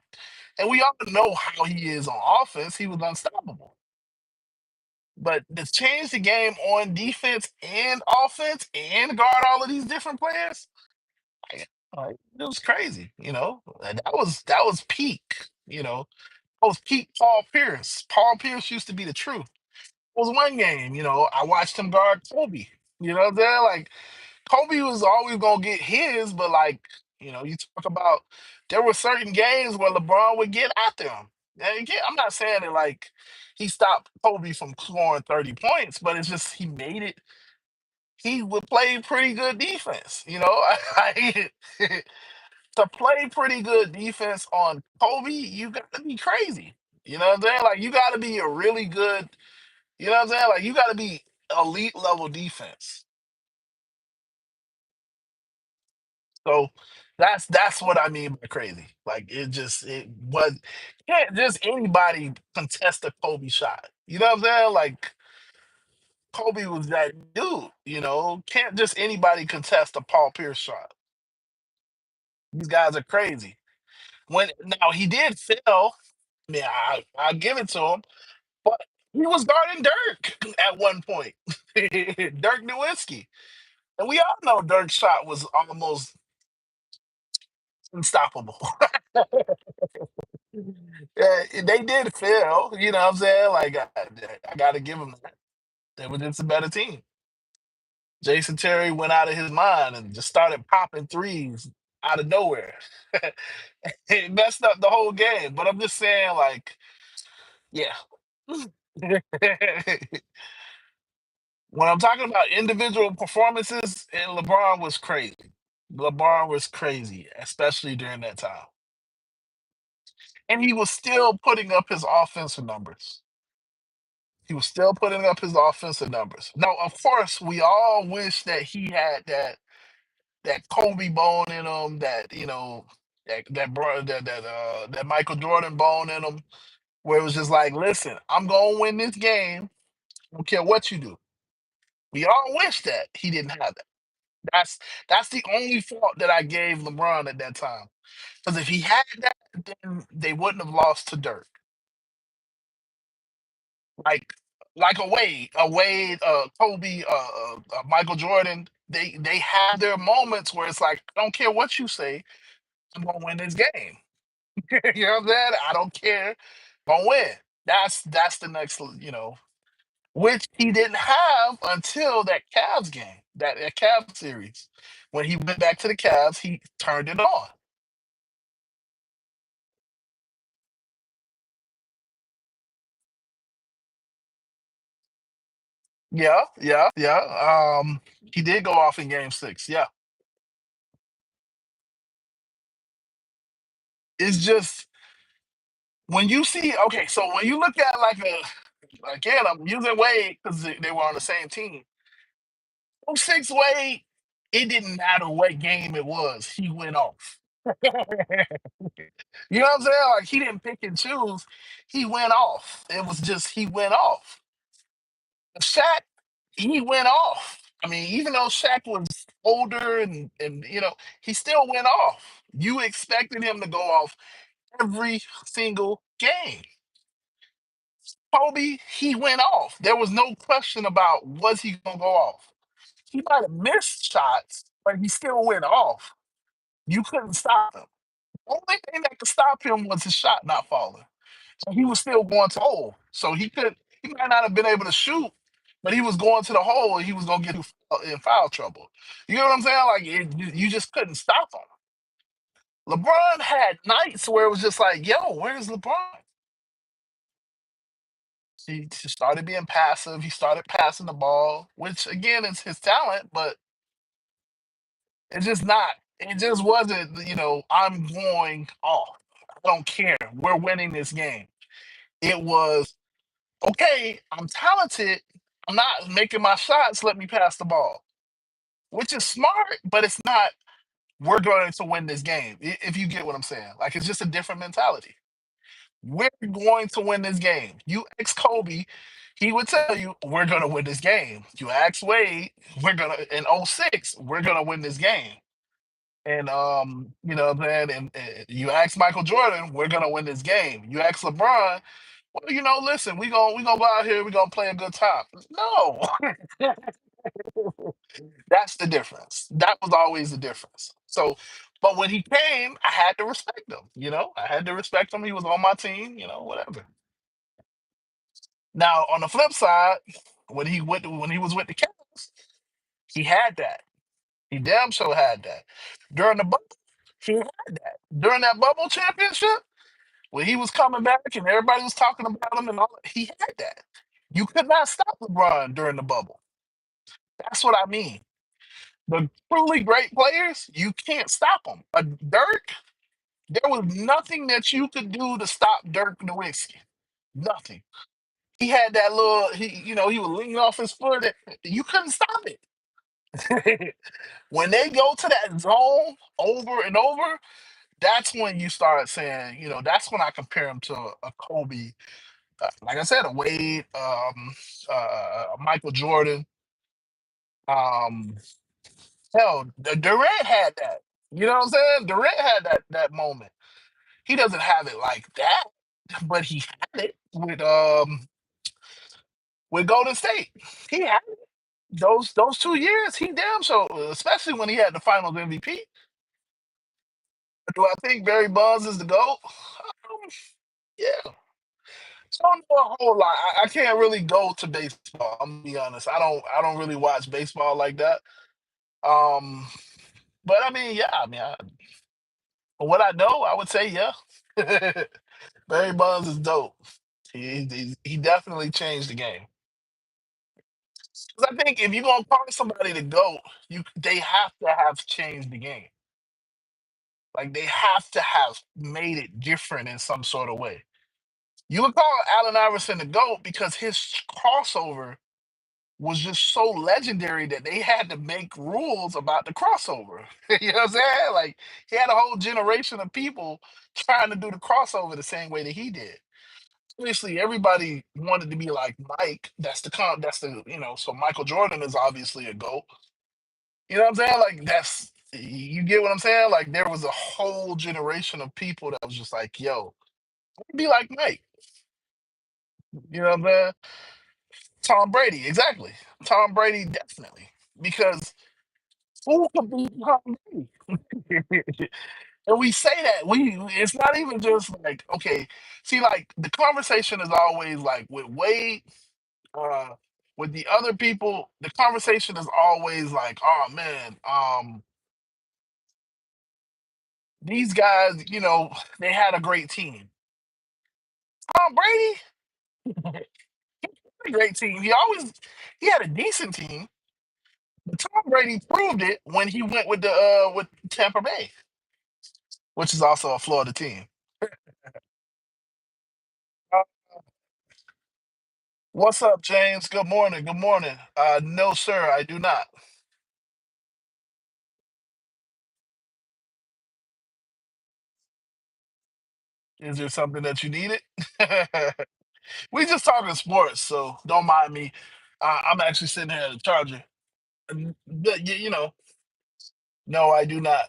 [SPEAKER 1] And we all know how he is on offense. He was unstoppable. But to change the game on defense and offense and guard all of these different players, it was crazy. And that was peak. That was peak Paul Pierce. Paul Pierce used to be the truth. It was one game. I watched him guard Kobe. You know what I'm saying? Like Kobe was always gonna get his, but like, you talk about there were certain games where LeBron would get after him. And again, I'm not saying that like he stopped Kobe from scoring 30 points, but it's just he made it. He would play pretty good defense. To play pretty good defense on Kobe, you got to be crazy. You know what I'm saying? Like you got to be a really good. You know what I'm saying? Like you got to be elite level defense. So that's what I mean by crazy. Like it was can't just anybody contest a Kobe shot. You know what I'm saying? Like Kobe was that dude. Can't just anybody contest a Paul Pierce shot. These guys are crazy. When now he did fail. Yeah, I give it to him, but he was guarding Dirk at one point. Dirk Nowitzki, and we all know Dirk's shot was almost unstoppable. Yeah, they did fail. You know what I'm saying? Like, I got to give them that. They were just a better team. Jason Terry went out of his mind and just started popping threes out of nowhere. It messed up the whole game. But I'm just saying, like, yeah. When I'm talking about individual performances, and LeBron was crazy. LeBron was crazy, especially during that time. And he was still putting up his offensive numbers. He was still putting up his offensive numbers. Now, of course, we all wish that he had that Kobe bone in him, that that Michael Jordan bone in him, where it was just like, listen, I'm gonna win this game. I don't care what you do. We all wish that he didn't have that. That's the only fault that I gave LeBron at that time. Because if he had that, then they wouldn't have lost to Dirk. Like like a Wade, Kobe, Michael Jordan. They have their moments where it's like, I don't care what you say, I'm gonna win this game. You know what I'm saying? I don't care, I'm gonna win. That's the next, which he didn't have until that Cavs game, that Cavs series. When he went back to the Cavs, he turned it on. Yeah, yeah, yeah. He did go off in Game 6. Yeah, it's just when you see, okay, so when you look at like a, again, I'm using Wade because they were on the same team. '06 Wade, it didn't matter what game it was, he went off. You know what I'm saying? Like he didn't pick and choose, he went off. It was just he went off. Shaq, he went off. I mean, even though Shaq was older and he still went off. You expected him to go off every single game. Kobe, he went off. There was no question about was he gonna go off. He might have missed shots, but he still went off. You couldn't stop him. Only thing that could stop him was his shot not falling. So he was still going to the hole. So he might not have been able to shoot, but he was going to the hole and he was gonna get in foul trouble. You know what I'm saying? Like you just couldn't stop him. LeBron had nights where it was just like, yo, where's LeBron? He just started being passive. He started passing the ball, which again is his talent, but it's just not. It just wasn't, I'm going off. I don't care. We're winning this game. It was, okay, I'm talented. I'm not making my shots. Let me pass the ball, which is smart, but it's not, we're going to win this game. If you get what I'm saying. Like, it's just a different mentality. We're going to win this game. You ex Kobe, he would tell you, we're going to win this game. You ask Wade, we're going to, in '06, we're going to win this game. And then and you ask Michael Jordan, we're gonna win this game. You ask LeBron, well, listen, we gonna go out here, we're gonna play a good time. No, that's the difference. That was always the difference. So, but when he came, I had to respect him. I had to respect him. He was on my team. Whatever. Now, on the flip side, when he was with the Cavs, he had that. He damn sure had that. During the bubble, he had that. During that bubble championship, when he was coming back and everybody was talking about him and all, he had that. You could not stop LeBron during the bubble. That's what I mean. The truly great players, you can't stop them. Dirk, there was nothing that you could do to stop Dirk Nowitzki. Nothing. He had that little, he would lean off his foot. You couldn't stop it. When they go to that zone over and over, that's when you start saying, that's when I compare him to a Kobe, like I said, a Wade, Michael Jordan. Um, hell, Durant had that. You know what I'm saying? Durant had that moment. He doesn't have it like that, but he had it with Golden State. He had it. Those 2 years. He damn so, especially when he had the Finals MVP. Do I think Barry Bonds is the GOAT? Yeah. So I don't know a whole lot. I can't really go to baseball. I'm gonna be honest. I don't really watch baseball like that. Um, but I mean, yeah. I mean, from what I know, I would say yeah. Barry Bonds is dope. He definitely changed the game. 'Cause I think if you're gonna call somebody the GOAT, they have to have changed the game. Like they have to have made it different in some sort of way. You would call Allen Iverson the GOAT because his crossover was just so legendary that they had to make rules about the crossover. You know what I'm saying? Like he had a whole generation of people trying to do the crossover the same way that he did. Obviously, everybody wanted to be like Mike. So Michael Jordan is obviously a GOAT. You know what I'm saying? Like that's you get what I'm saying? Like there was a whole generation of people that was just like, yo, be like Mike. You know what I'm saying? Tom Brady, exactly. Tom Brady, definitely. Because who could be Tom Brady? And we say that it's not even just like, okay, see, like the conversation is always like with Wade, uh, with the other people, the conversation is always like, oh man, these guys, they had a great team. Tom Brady, a great team. He had a decent team, but Tom Brady proved it when he went with Tampa Bay, which is also a Florida team. What's up, James? Good morning. Good morning. No, sir, I do not. Is there something that you needed? We just talking sports, so don't mind me. I'm actually sitting here at the charger. No, I do not.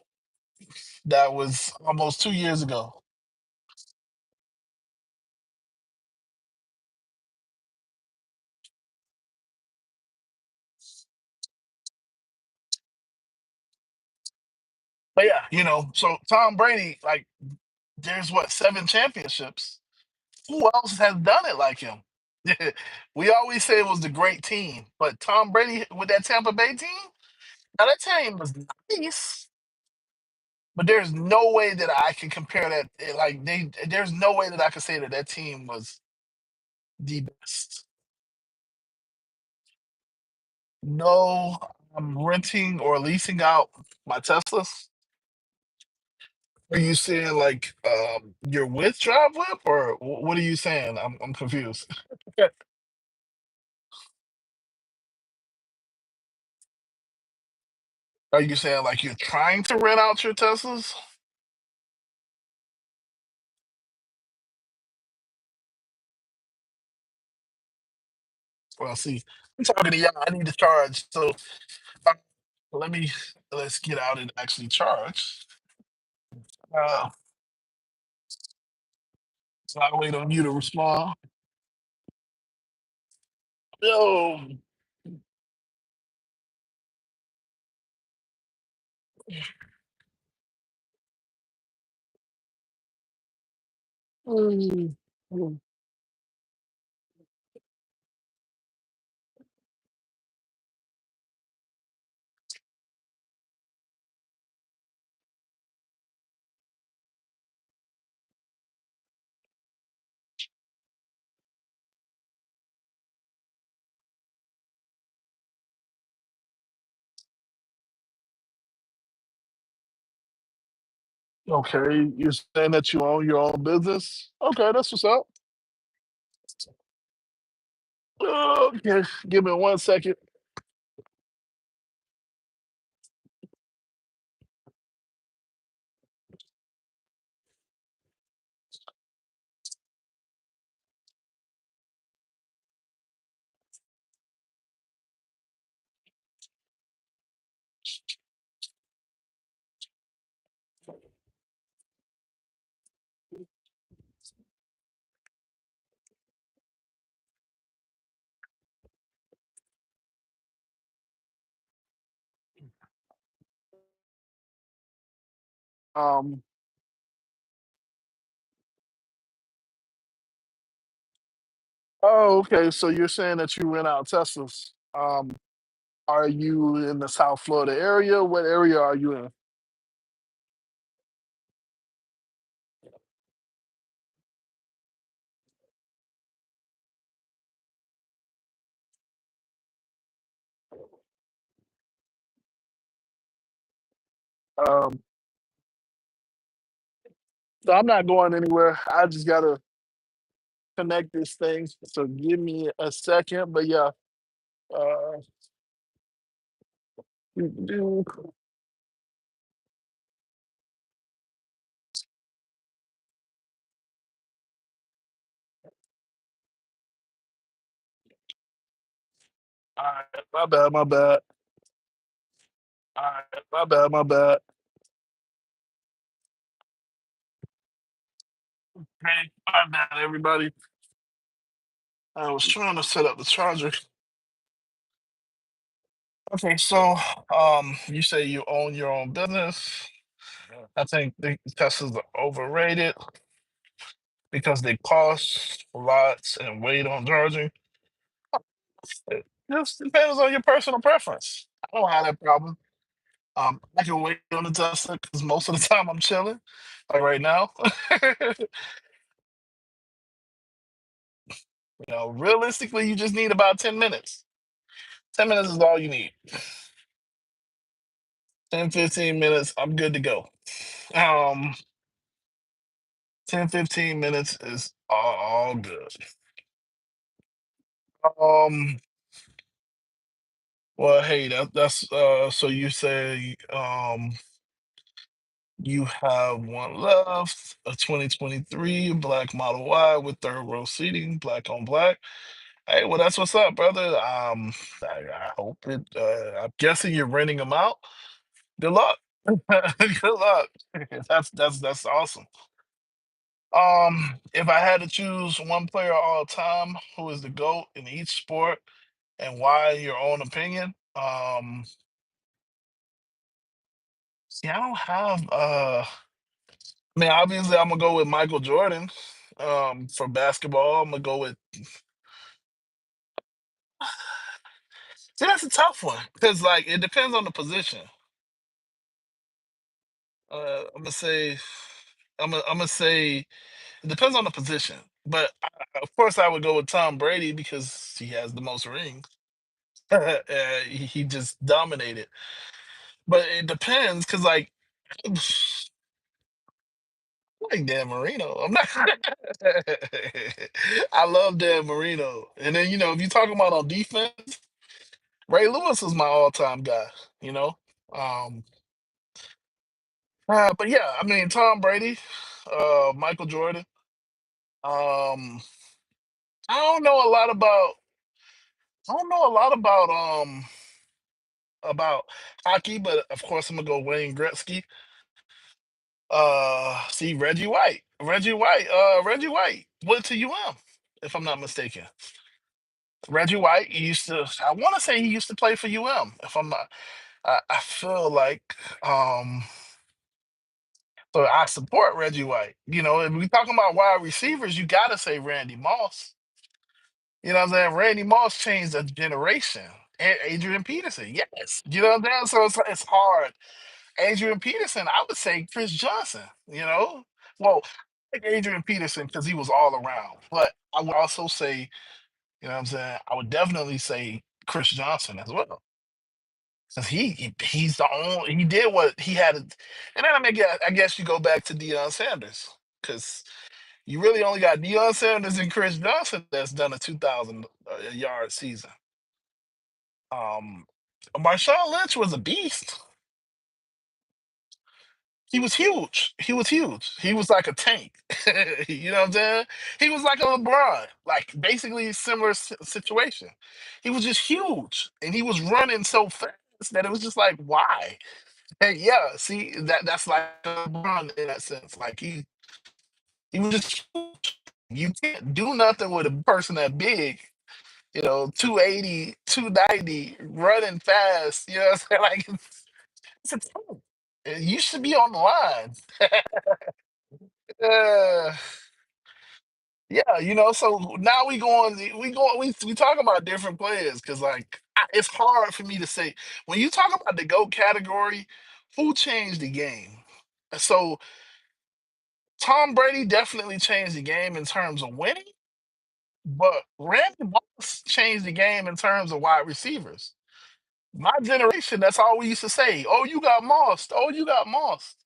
[SPEAKER 1] That was almost 2 years ago. But yeah, so Tom Brady, like, there's what, 7 championships? Who else has done it like him? We always say it was the great team, but Tom Brady with that Tampa Bay team, now that team was nice, but there's no way that I can compare that. There's no way that I could say that that team was the best. No, I'm renting or leasing out my Teslas. Are you saying like you're with Drive Whip, or what are you saying? I'm confused. Are you saying like you're trying to rent out your Teslas? Well, see, I'm talking to y'all. I need to charge, so uh, let me let's get out and actually charge. Uh, so I wait on you to respond. Yo, mm, mm. Okay, you're saying that you own your own business? Okay, that's what's up. Okay, give me 1 second. Um, oh, okay. So you're saying that you rent out Teslas. Are you in the South Florida area? What area are you in? Um, so I'm not going anywhere. I just gotta connect this thing. So give me a second. But yeah, uh, all right, my bad, my bad. All right, my bad, my bad. Hey, my bad, everybody. I was trying to set up the charger. Okay, so you say you own your own business. I think the Teslas are overrated because they cost lots and wait on charging. It just depends on your personal preference. I don't have that problem. I can wait on the Tesla because most of the time I'm chilling, like right now. Realistically, you just need about 10 minutes. 10 minutes is all you need. 10, 15 minutes, I'm good to go. Um, 10, 15 minutes is all good. Um. Well, hey, that's so you say you have one left, a 2023 black Model Y with third row seating, black on black. Hey, well, that's what's up, brother. I hope it. I'm guessing you're renting them out. Good luck. Good luck. That's awesome. If I had to choose one player all time who is the GOAT in each sport and why, in your own opinion. See, I don't have I mean, obviously I'm gonna go with Michael Jordan. For basketball, I'm gonna go with see that's a tough one because like it depends on the position. I'm gonna say I'm gonna say it depends on the position. But of course I would go with Tom Brady because he has the most rings. He just dominated. But it depends because like Dan Marino. I'm not. I love Dan Marino. And then if you're talking about on defense, Ray Lewis is my all-time guy. You know. Um, but yeah, I mean Tom Brady, Michael Jordan. Um, I don't know a lot about. I don't know a lot about hockey, but of course I'm gonna go Wayne Gretzky. See Reggie White went to UM, if I'm not mistaken. Reggie White he used to. I want to say he used to play for UM. If I'm not, I feel like so I support Reggie White. If we talking about wide receivers, you gotta say Randy Moss. You know what I'm saying? Randy Moss changed a generation. And Adrian Peterson, yes. You know what I'm saying? So it's hard. Adrian Peterson, I would say Chris Johnson. Well, I like Adrian Peterson because he was all around. But I would also say, what I'm saying, I would definitely say Chris Johnson as well. Since he's the only he did what he had to, and then I guess you go back to Deion Sanders because you really only got Deion Sanders and Chris Johnson that's done a 2,000 yard season. Um, Marshawn Lynch was a beast. He was huge. He was huge. He was like a tank. You know what I'm saying? He was like a LeBron, like basically similar situation. He was just huge, and he was running so fast that it was just like, why? Hey, yeah, see that's like LeBron in that sense. Like he was just huge. You can't do nothing with a person that big. 280, 290, running fast. You know what I'm saying? Like it's a talent. You should be on the line. Uh, yeah, so now we talk about different players because it's hard for me to say when you talk about the GOAT category, who changed the game? So Tom Brady definitely changed the game in terms of winning, but Randy Moss changed the game in terms of wide receivers. My generation, that's all we used to say. Oh, you got Moss. Oh, you got Moss.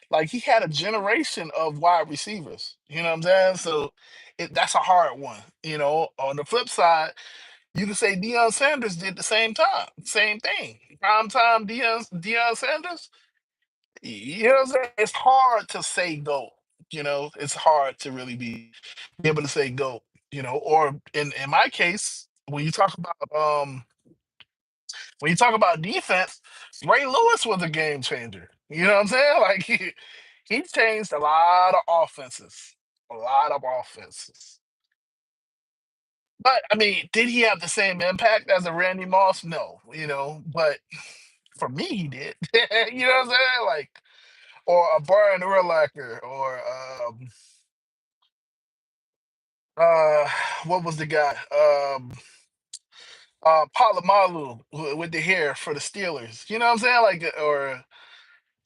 [SPEAKER 1] Like he had a generation of wide receivers. You know what I'm saying? So that's a hard one. On the flip side, you can say Deion Sanders did the same thing. Prime time Deion Sanders. You know what I'm saying? It's hard to say go. It's hard to really be able to say go. Or in my case, when you talk about defense, Ray Lewis was a game changer. You know what I'm saying? Like he changed a lot of offenses. A lot of offenses. But I mean, did he have the same impact as a Randy Moss? No, but for me he did. You know what I'm saying? Like or a Brian Urlacher or uh what was the guy? Palomalu with the hair for the Steelers. You know what I'm saying? Like or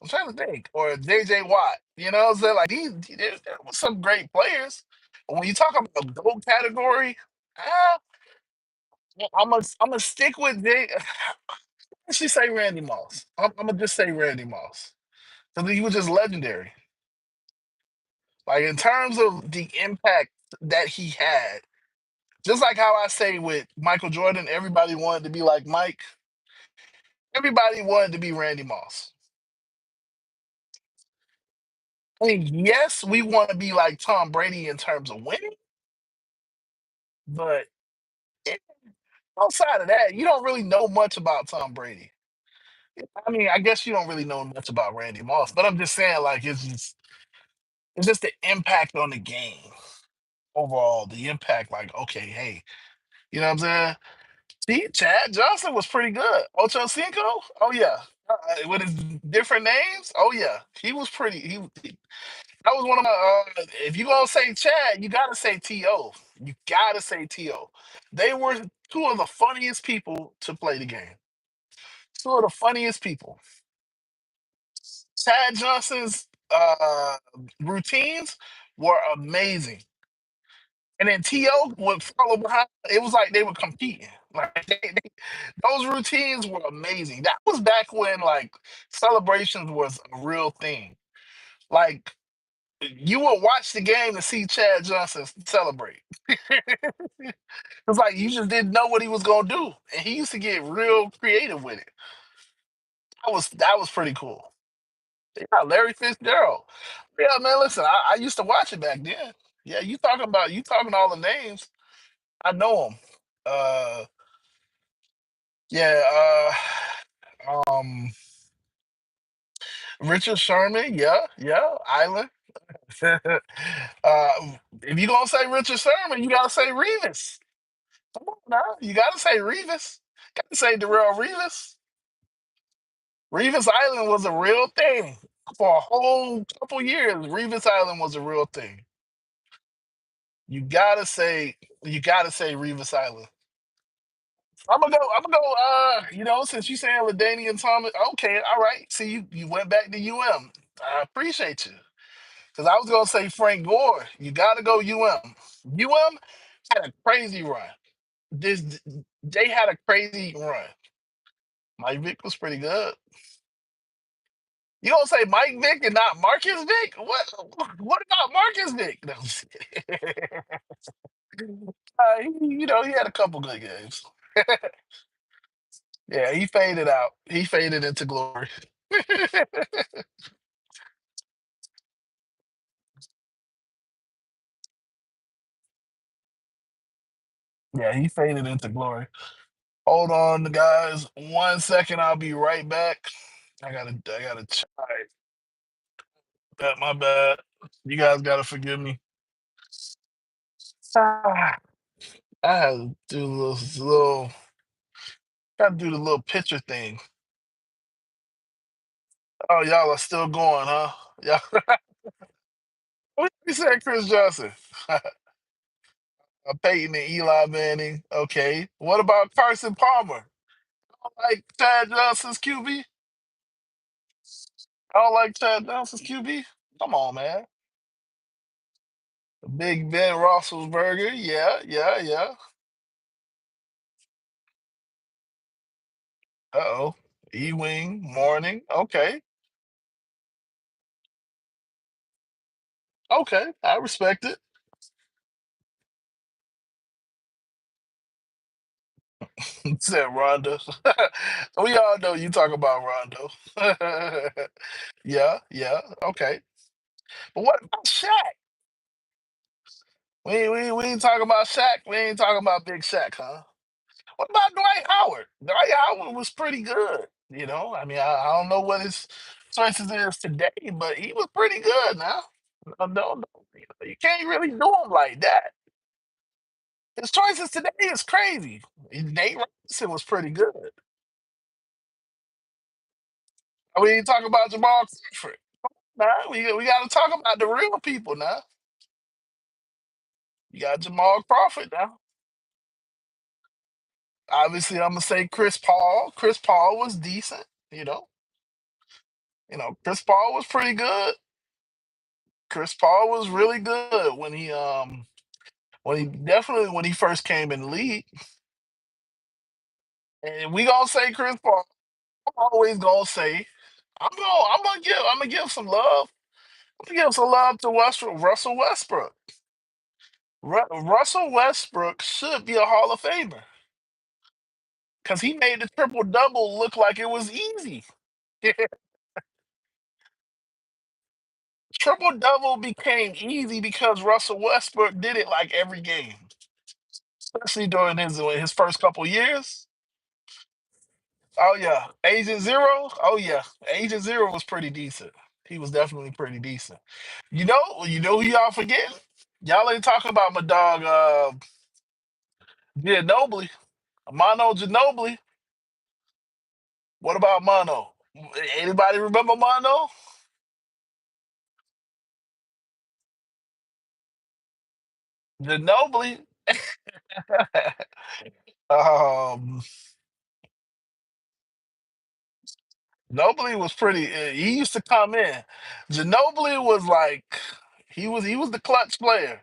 [SPEAKER 1] I'm trying to think. Or JJ Watt. You know what I'm saying? Like there was some great players. But when you talk about GOAT category, uh, I'm gonna stick with actually say Randy Moss. I'm gonna just say Randy Moss. Because he was just legendary. Like in terms of the impact that he had, Just like how I say with Michael Jordan, everybody wanted to be like Mike. Everybody wanted to be Randy Moss. I mean, yes, we want to be like Tom Brady in terms of winning, but eh, outside of that, you don't really know much about Tom Brady. I mean, I guess you don't really know much about Randy Moss, but I'm just saying, like, it's just the impact on the game overall. The impact, like, okay, hey, you know what I'm saying? See, Chad Johnson was pretty good. Ocho Cinco, oh yeah, with his different names, oh yeah, he was pretty. That was one of my. If you gonna say Chad, you gotta say To. You gotta say To. They were two of the funniest people to play the game. Two of the funniest people. Chad Johnson's routines were amazing. And then To would follow behind. It was like they were competing. Like those routines were amazing. That was back when like celebrations was a real thing. Like you would watch the game to see Chad Johnson celebrate. It's like you just didn't know what he was gonna do, and he used to get real creative with it. That was pretty cool. Yeah, Larry Fitzgerald. Yeah, man. Listen, I used to watch it back then. Yeah, you talking all the names. I know them. Uh, yeah. Richard Sherman. Yeah, yeah. Island. If you gonna say Richard Sherman, you gotta say Revis. Come on now, you gotta say Revis. Gotta say Darrell Revis. Revis Island was a real thing for a whole couple years. Revis Island was a real thing. You gotta say, you gotta say Revis Island. I'm gonna go. I'm gonna go. Since you saying Ladainian Thomas, okay, all right. See, you went back to UM. I appreciate you because I was gonna say Frank Gore. You gotta go UM. UM had a crazy run. This they had a crazy run. Mike Vick was pretty good. You gonna say Mike Vick and not Marcus Vick? What about Marcus Vick? No, I'm just kidding. He had a couple good games. Yeah, he faded out. He faded into glory. Yeah, he faded into glory. Hold on, guys. 1 second. I'll be right back. I gotta check. All right, my bad. You guys gotta forgive me. Ah, I had to do gotta do the little picture thing. Oh, y'all are still going, huh? Yeah. What you said, Chris Johnson? Peyton and Eli Manning. Okay. What about Carson Palmer? I don't like Chad Johnson's QB. I don't like Chad Johnson's QB. Come on, man. Big Ben Roethlisberger. Yeah, yeah, yeah. Uh-oh. E-wing morning. Okay. Okay. I respect it. Said Rondo. We all know you talk about Rondo. Yeah, yeah. Okay. But what about Shaq? We ain't talking about Shaq. We ain't talking about Big Shaq, huh? What about Dwight Howard? Dwight Howard was pretty good. I mean, I don't know what his choices is today, but he was pretty good now. No, no, no, you can't really do him like that. His choices today is crazy. Nate Robinson was pretty good. We ain't talking about Jamal Crawford. Nah, we got to talk about the real people now. You got Jamal Crawford now. Obviously, I'm gonna say Chris Paul. Chris Paul was decent. You know, Chris Paul was pretty good. Chris Paul was really good when he first came in the league. And we gonna say Chris Paul. I'm always gonna say I'm gonna give some love. I'm gonna give some love to Russell Westbrook. Russell Westbrook should be a Hall of Famer because he made the triple double look like it was easy. Triple double became easy because Russell Westbrook did it like every game, especially during his first couple years. Oh yeah, Agent Zero. Oh yeah, Agent Zero was pretty decent. He was definitely pretty decent. Who y'all forgetting? Y'all ain't talking about my dog, Ginobili, Mono Ginobili. What about Mono? Anybody remember Mono? Ginobili. um, Ginobili was pretty. He used to come in. Ginobili was like he was the clutch player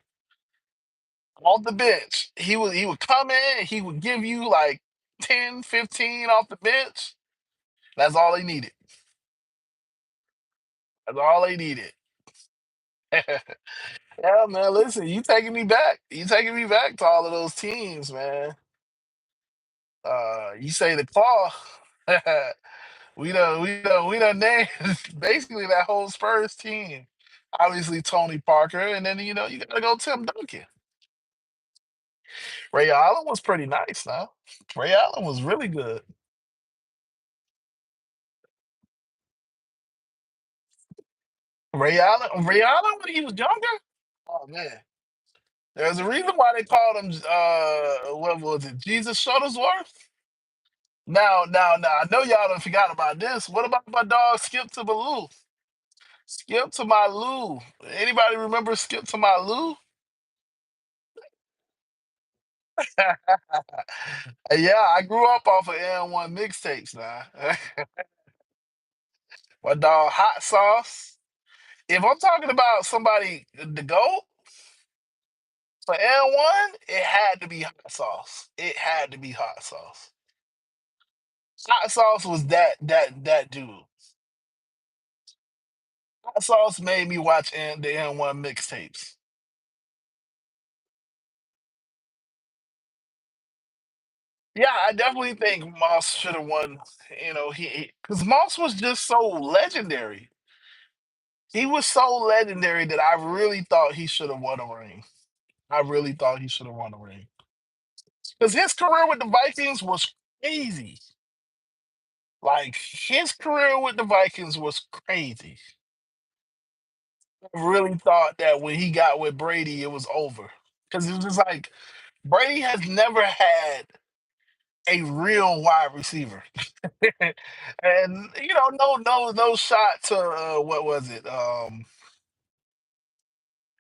[SPEAKER 1] off the bench. He would come in. He would give you like 10, 15 off the bench. That's all they needed. That's all they needed. Yeah, man. Listen, you taking me back. You taking me back to all of those teams, man. You say the claw. We done named basically that whole Spurs team. Obviously Tony Parker, and then you gotta go Tim Duncan. Ray Allen was pretty nice, now. Ray Allen was really good. Ray Allen when he was younger. Oh man, there's a reason why they called him. What was it? Jesus Shuttlesworth. Now, I know y'all done forgot about this. What about my dog Skip to Malou? Skip to my Lou. Anybody remember Skip to my Lou? Yeah, I grew up off of N1 mixtapes now. My dog Hot Sauce. If I'm talking about somebody the GOAT for N1, it had to be Hot Sauce. It had to be Hot Sauce. Hot Sauce was that dude. Hot Sauce made me watch the N1 mixtapes. Yeah, I definitely think Moss should have won. He because Moss was just so legendary. He was so legendary that I really thought he should have won a ring. I really thought he should have won a ring because his career with the Vikings was crazy. Like his career with the Vikings was crazy. I really thought that when he got with Brady, it was over because it was just like Brady has never had a real wide receiver, and no shot to what was it?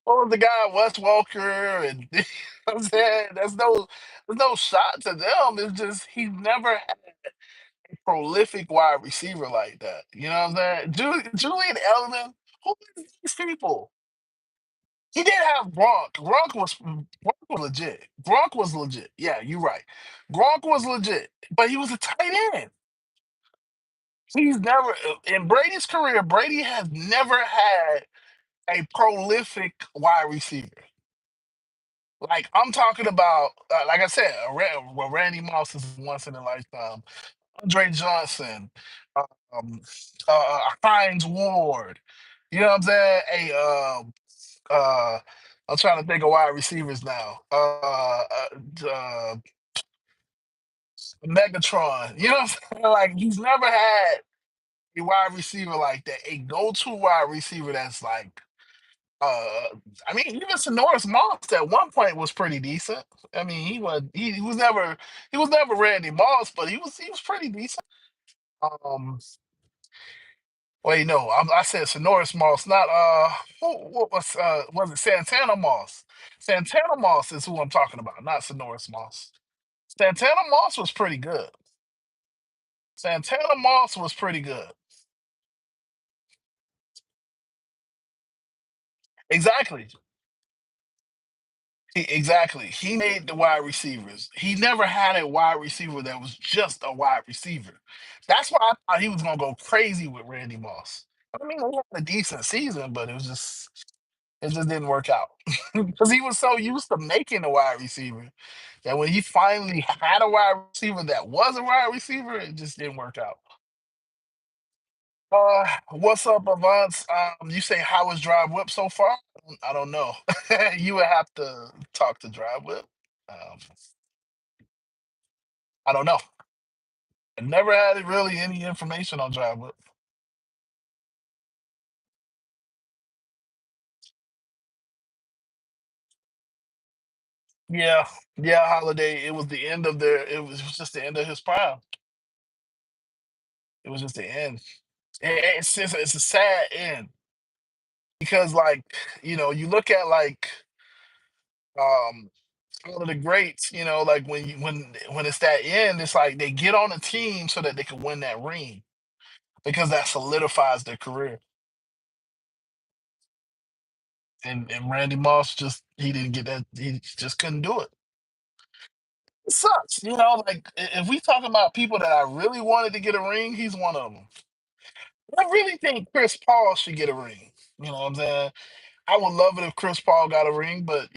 [SPEAKER 1] What was the guy Wes Welker and you know what I'm saying? There's no shot to them. It's just he's never had a prolific wide receiver like that. You know what I'm saying? Julian Edelman, who are these people? He did have Gronk. Gronk was legit. Gronk was legit. Yeah, you're right. Gronk was legit, but he was a tight end. He's never in Brady's career. Brady has never had a prolific wide receiver. Like I'm talking about, like I said, well, Randy Moss is once in a lifetime. Andre Johnson, um, Hines Ward. You know what I'm saying? I'm trying to think of wide receivers now. Megatron. You know what I'm saying? Like he's never had a wide receiver like that, a go-to wide receiver that's like Uh, I mean, even Sonoris Moss at one point was pretty decent. I mean, he was never Randy Moss, but he was pretty decent. Um, wait, no, I said Sonoris Moss, not what was it Santana Moss? Santana Moss is who I'm talking about, not Sonoris Moss. Santana Moss was pretty good. Santana Moss was pretty good. Exactly. Exactly. He made the wide receivers. He never had a wide receiver that was just a wide receiver. That's why I thought he was gonna go crazy with Randy Moss. I mean, he had a decent season, but it was just It just didn't work out because he was so used to making a wide receiver that when he finally had a wide receiver that was a wide receiver, it just didn't work out. What's up, Avance? You say how was Drive Whip so far? I don't know. You would have to talk to Drive Whip. Um, I don't know. I never had really any information on Drive Whip. Yeah, yeah, Holiday. It was the end of their. It was just the end of his prime. It was just the end. It's a sad end because, like, you look at like um all of the greats. Like when it's that end, it's like they get on a team so that they can win that ring because that solidifies their career. And Randy Moss just he didn't get that. He just couldn't do it. It sucks. Like if we talk about people that I really wanted to get a ring, he's one of them. I really think Chris Paul should get a ring. You know what I'm saying? I would love it if Chris Paul got a ring, but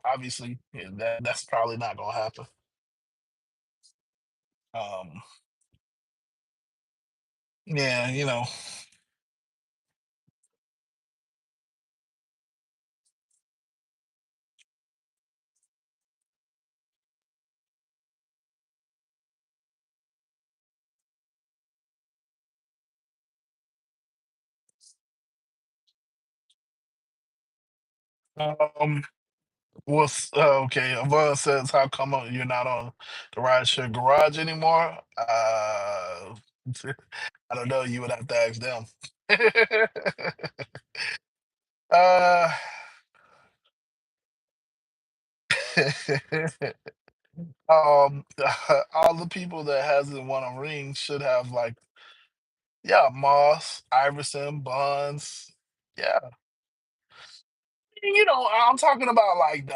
[SPEAKER 1] obviously, yeah, that's probably not gonna happen. Um, yeah, um, okay? Avon says, "How come you're not on the rideshare garage anymore?" I don't know. You would have to ask them. uh, all the people that hasn't won a ring should have like, yeah, Moss, Iverson, Bonds. Yeah, I'm talking about like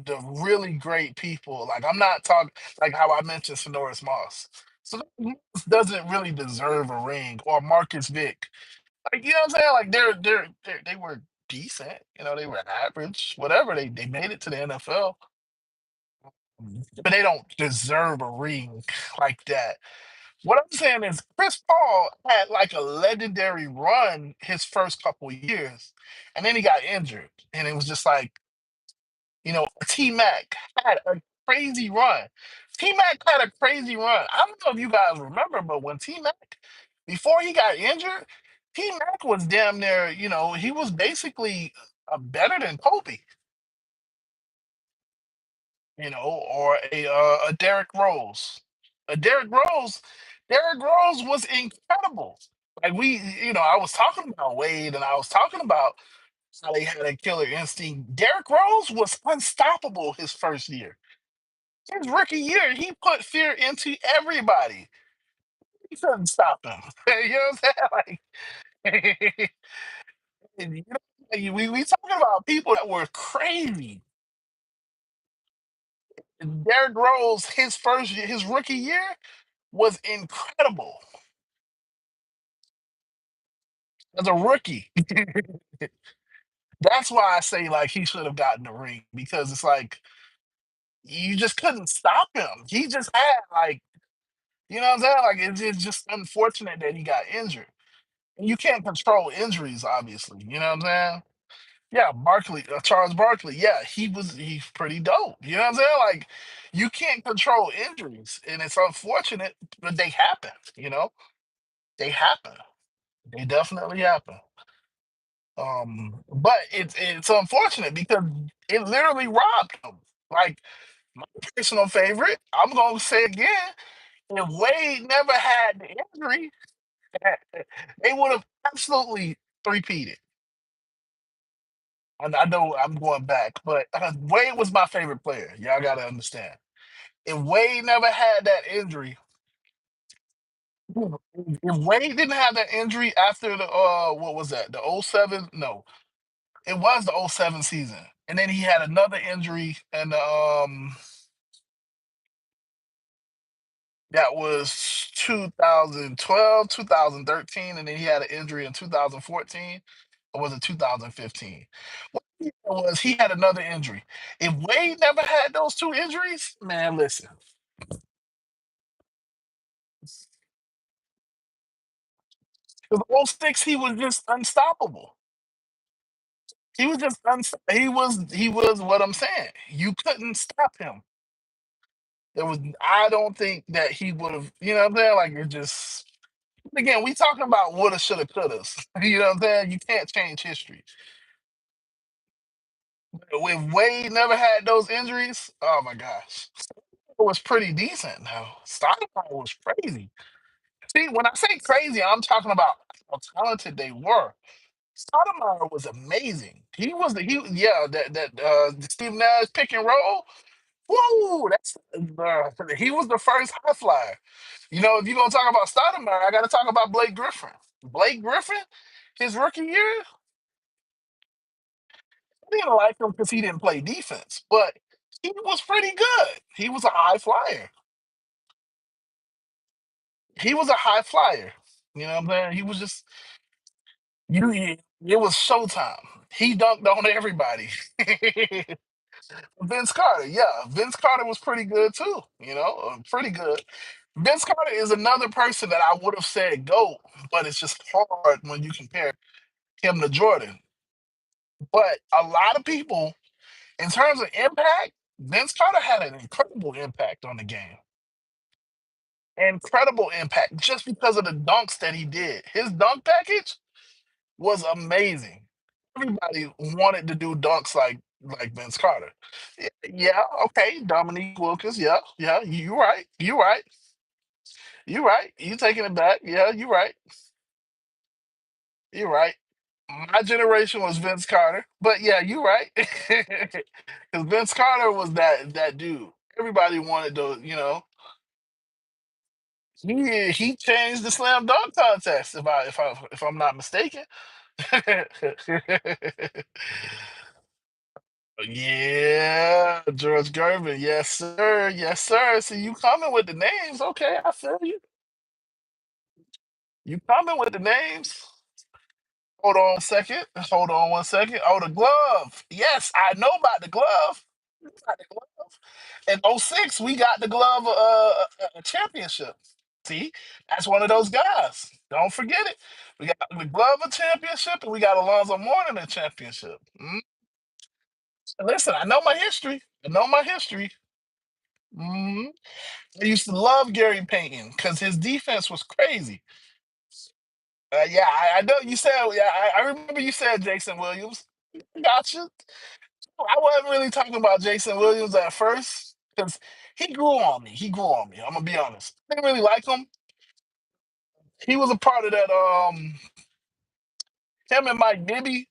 [SPEAKER 1] the really great people. Like I'm not talking like how I mentioned Sonoris Moss. So Moss doesn't really deserve a ring or Marcus Vick. Like you know what I'm saying? Like they were decent. They were average. Whatever they made it to the NFL, but they don't deserve a ring like that. What I'm saying is Chris Paul had like a legendary run his first couple years, and then he got injured, and it was just like T Mac had a crazy run. T Mac had a crazy run. I don't know if you guys remember, but when T Mac, before he got injured, T Mac was damn near, he was basically better than Kobe, or a Derrick Rose. A Derrick Rose was incredible. Like I was talking about Wade and I was talking about how they had a killer instinct. Derrick Rose was unstoppable his first year. His rookie year, he put fear into everybody. He couldn't stop him. You know what I'm saying? Like, we talking about people that were crazy. Derrick Rose, his first year, his rookie year was incredible as a rookie. That's why I say like he should have gotten the ring because it's like you just couldn't stop him. He just had like what I'm saying? Like it's just unfortunate that he got injured. And you can't control injuries, obviously. You know what I'm saying? Yeah, Barkley, Charles Barkley. Yeah, he's pretty dope. You know what I'm saying? Like you can't control injuries, and it's unfortunate, but they happen. They happen. They definitely happen. But it's unfortunate because it literally robbed him. Like my personal favorite, I'm gonna say again, if Wade never had the injury, they would have absolutely three-peated. And I know I'm going back, but Wade was my favorite player. Y'all got to understand. If Wade never had that injury, if Wade didn't have that injury after the what was that? The '07? No, it was the '07 season. And then he had another injury and that was 2012, 2013, and then he had an injury in 2014. or was it 2015? What year was he had another injury? If Wade never had those two injuries, man, listen. Because '06, he was just unstoppable. He was just he was what I'm saying. You couldn't stop him. There was I don't think that he would have, you know what I'm saying? Like it just again, we talking about woulda, shoulda, couldas. You know what I'm saying? You can't change history. If Wade never had those injuries, oh my gosh. It was pretty decent now. Stoudemire was crazy. See, when I say crazy, I'm talking about how talented they were. Stoudemire was amazing. Yeah, that Steve Nash pick and roll. Whoa, he was the first high flyer. You know, if you're gonna talk about Stoudemire, I gotta talk about Blake Griffin. Blake Griffin, his rookie year, I didn't like him because he didn't play defense, but he was pretty good. He was a high flyer. He was a high flyer. You know what I'm saying? He was just it was showtime. He dunked on everybody. Vince Carter, yeah. Vince Carter was pretty good too, pretty good. Vince Carter is another person that I would have said GOAT, but it's just hard when you compare him to Jordan. But a lot of people, in terms of impact, Vince Carter had an incredible impact on the game. Incredible impact just because of the dunks that he did. His dunk package was amazing. Everybody wanted to do dunks like Vince Carter. Yeah, okay, Dominique Wilkins. Yeah, yeah, you right. You right. You right. You taking it back. Yeah, you right. You right. My generation was Vince Carter, but yeah, you right. Because Vince Carter was that dude. Everybody wanted to, he changed the slam dunk contest if I'm not mistaken. Yeah, George Gervin. Yes, sir. Yes, sir. See, you coming with the names. Okay, I feel you. You coming with the names. Hold on 1 second. Hold on 1 second. Oh, the glove. Yes, I know about the glove. Got the glove. In '06, we got the glove a championship. See, that's one of those guys. Don't forget it. We got the glove a championship and we got Alonzo Mourning a championship. Listen, I know my history. I know my history. Mhm. I used to love Gary Payton because his defense was crazy. Yeah, I know you said. Yeah, I remember you said Jason Williams. Gotcha. I wasn't really talking about Jason Williams at first because he grew on me. He grew on me. I'm gonna be honest. I didn't really like him. He was a part of that. Him and Mike Bibby.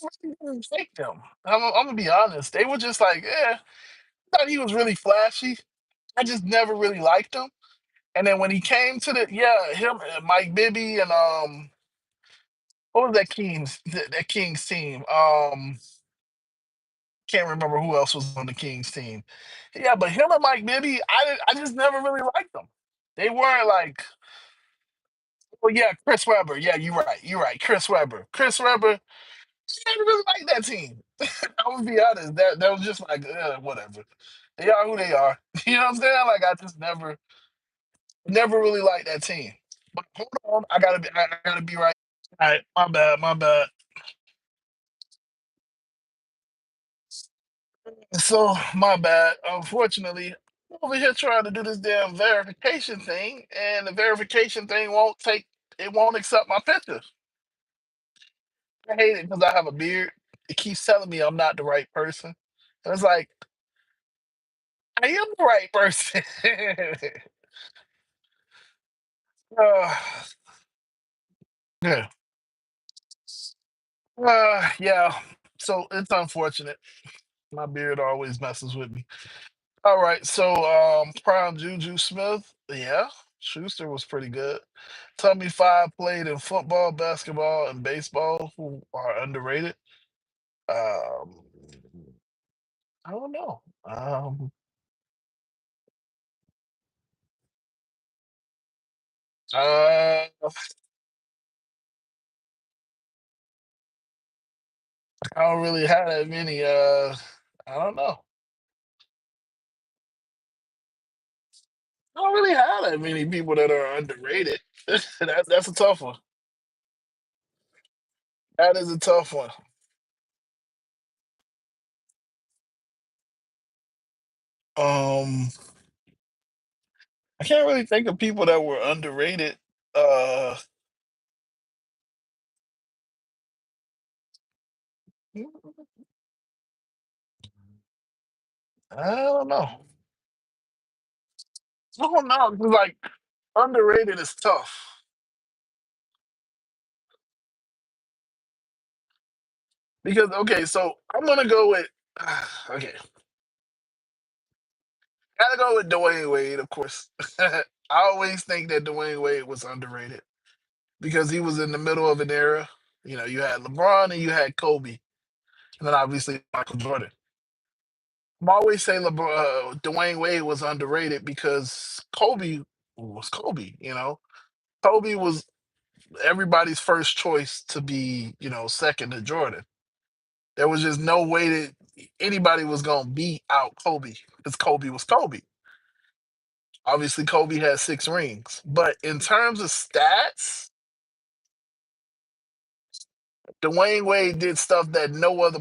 [SPEAKER 1] I really didn't like them. I'm gonna be honest. They were just like, yeah. I thought he was really flashy. I just never really liked him. And then when he came to him and Mike Bibby and what was that Kings team? Can't remember who else was on the Kings team. Yeah, but him and Mike Bibby, I just never really liked them. They weren't like, oh yeah, Chris Webber. Yeah, you're right. You're right. Chris Webber. Chris Webber. I never really liked that team. I'm gonna be honest. That was just like whatever. They are who they are. You know what I'm saying? Like I just never really liked that team. But hold on, I gotta be right. All right, my bad, my bad. So my bad. Unfortunately, I'm over here trying to do this damn verification thing, and the verification thing won't accept my picture. I hate it because I have a beard. It keeps telling me I'm not the right person. And it's like, I am the right person. uh, yeah. Yeah. So it's unfortunate. My beard always messes with me. All right, so Prime Juju Smith, yeah, Schuster was pretty good. Tell me five played in football, basketball, and baseball who are underrated. Um, I don't know. Uh, I don't really have that many. I don't know. I don't really have that many people that are underrated. That's a tough one. That is a tough one. Um, I can't really think of people that were underrated. Uh, I don't know. I don't know. 'Cause, like, underrated is tough because okay, so I'm gonna go with okay. Gotta go with Dwayne Wade, of course. I always think that Dwayne Wade was underrated because he was in the middle of an era. You know, you had LeBron and you had Kobe, and then obviously Michael Jordan. I'm always saying Dwayne Wade was underrated because Kobe was Kobe. You know, Kobe was everybody's first choice to be, second to Jordan. There was just no way that anybody was gonna beat out Kobe because Kobe was Kobe. Obviously, Kobe had 6 rings, but in terms of stats, Dwayne Wade did stuff that no other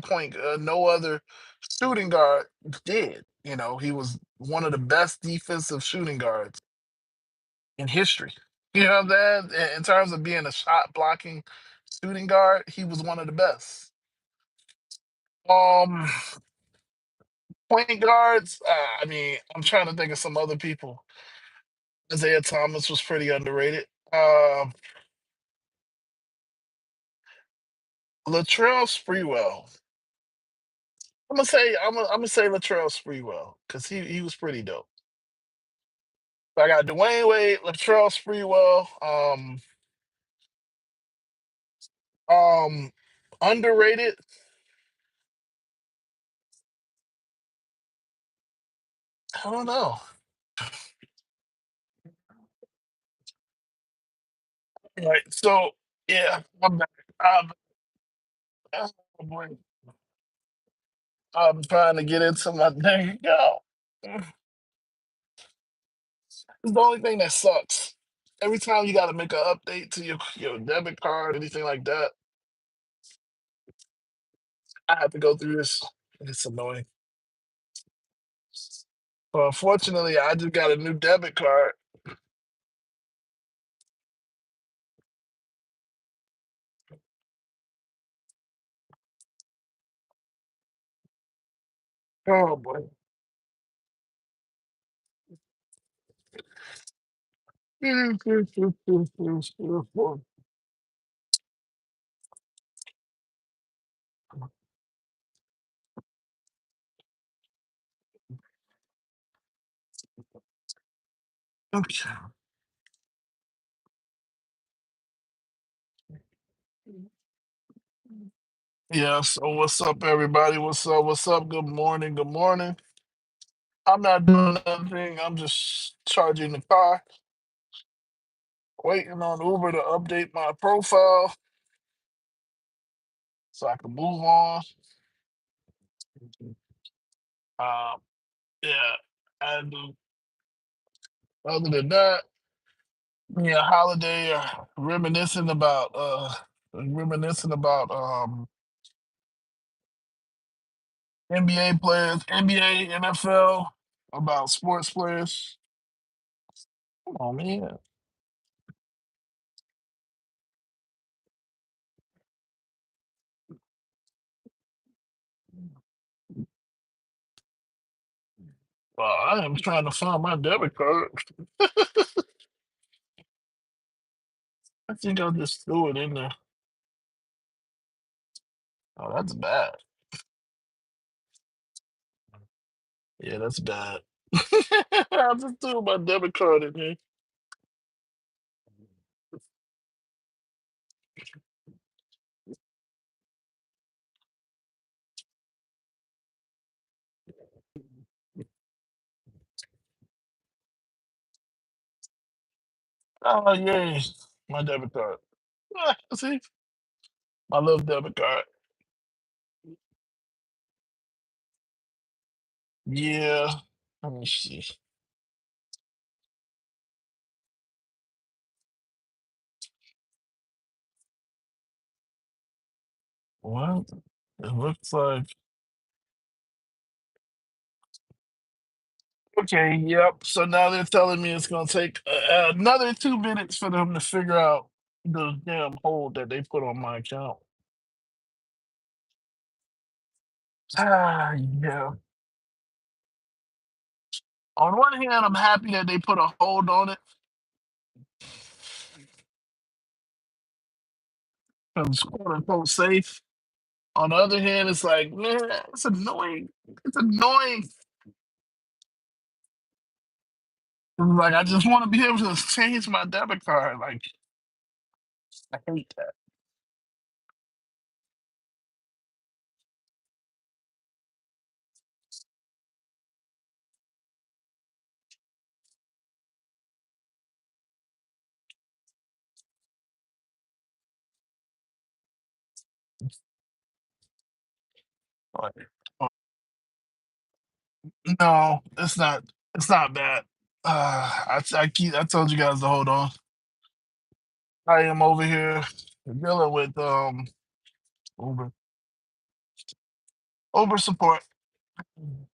[SPEAKER 1] shooting guard did. You know, he was one of the best defensive shooting guards in history. You know what I'm saying? In terms of being a shot blocking shooting guard, he was one of the best. Um, Point guards. I mean, I'm trying to think of some other people. Isaiah Thomas was pretty underrated. Latrell Sprewell. I'm gonna say Latrell Sprewell because he was pretty dope. So I got Dwayne Wade, Latrell Sprewell. Um, Underrated. I don't know. Right. So yeah, I'm back. Oh boy, I'm trying to get into my. There you go. It's the only thing that sucks. Every time you got to make an update to your debit card, anything like that, I have to go through this. It's annoying. But unfortunately, I just got a new debit card. Oh boy. Okay. Yeah, so what's up, everybody? What's up? What's up? Good morning. Good morning. I'm not doing nothing. I'm just charging the car, waiting on Uber to update my profile so I can move on. Um, yeah, and other than that, yeah, holiday reminiscing about NBA players, NBA, NFL, about sports players. Come on, man. Well, I am trying to find my debit card. I think I just threw it in there. Oh, that's bad. Yeah, that's bad. I just threw my debit card in here. Oh, yay. My debit card. Ah, see? My little debit card. Yeah. Let me see. What? It looks like. Okay, yep. So now they're telling me it's gonna take another 2 minutes for them to figure out the damn hold that they put on my account. Yeah. On one hand, I'm happy that they put a hold on it because it's quote unquote safe. On the other hand, it's like, man, it's annoying. It's annoying. It's like I just want to be able to change my debit card. Like I hate that. Like, no, it's not. It's not bad. I told you guys to hold on. I am over here dealing with Uber Uber support.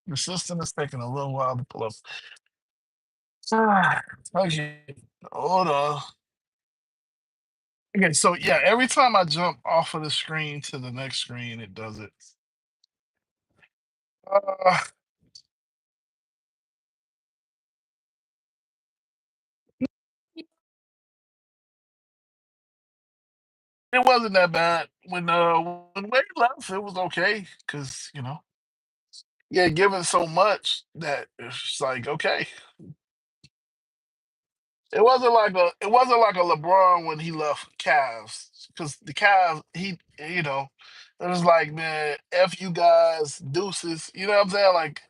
[SPEAKER 1] The system is taking a little while to pull up. Okay, hold on. Okay, so yeah, every time I jump off of the screen to the next screen, it does it. Uh, it wasn't that bad when Wade left. It was okay because yeah, given so much that it's like okay. It wasn't like a LeBron when he left Cavs because the Cavs it was like man f you guys deuces, you know what I'm saying? Like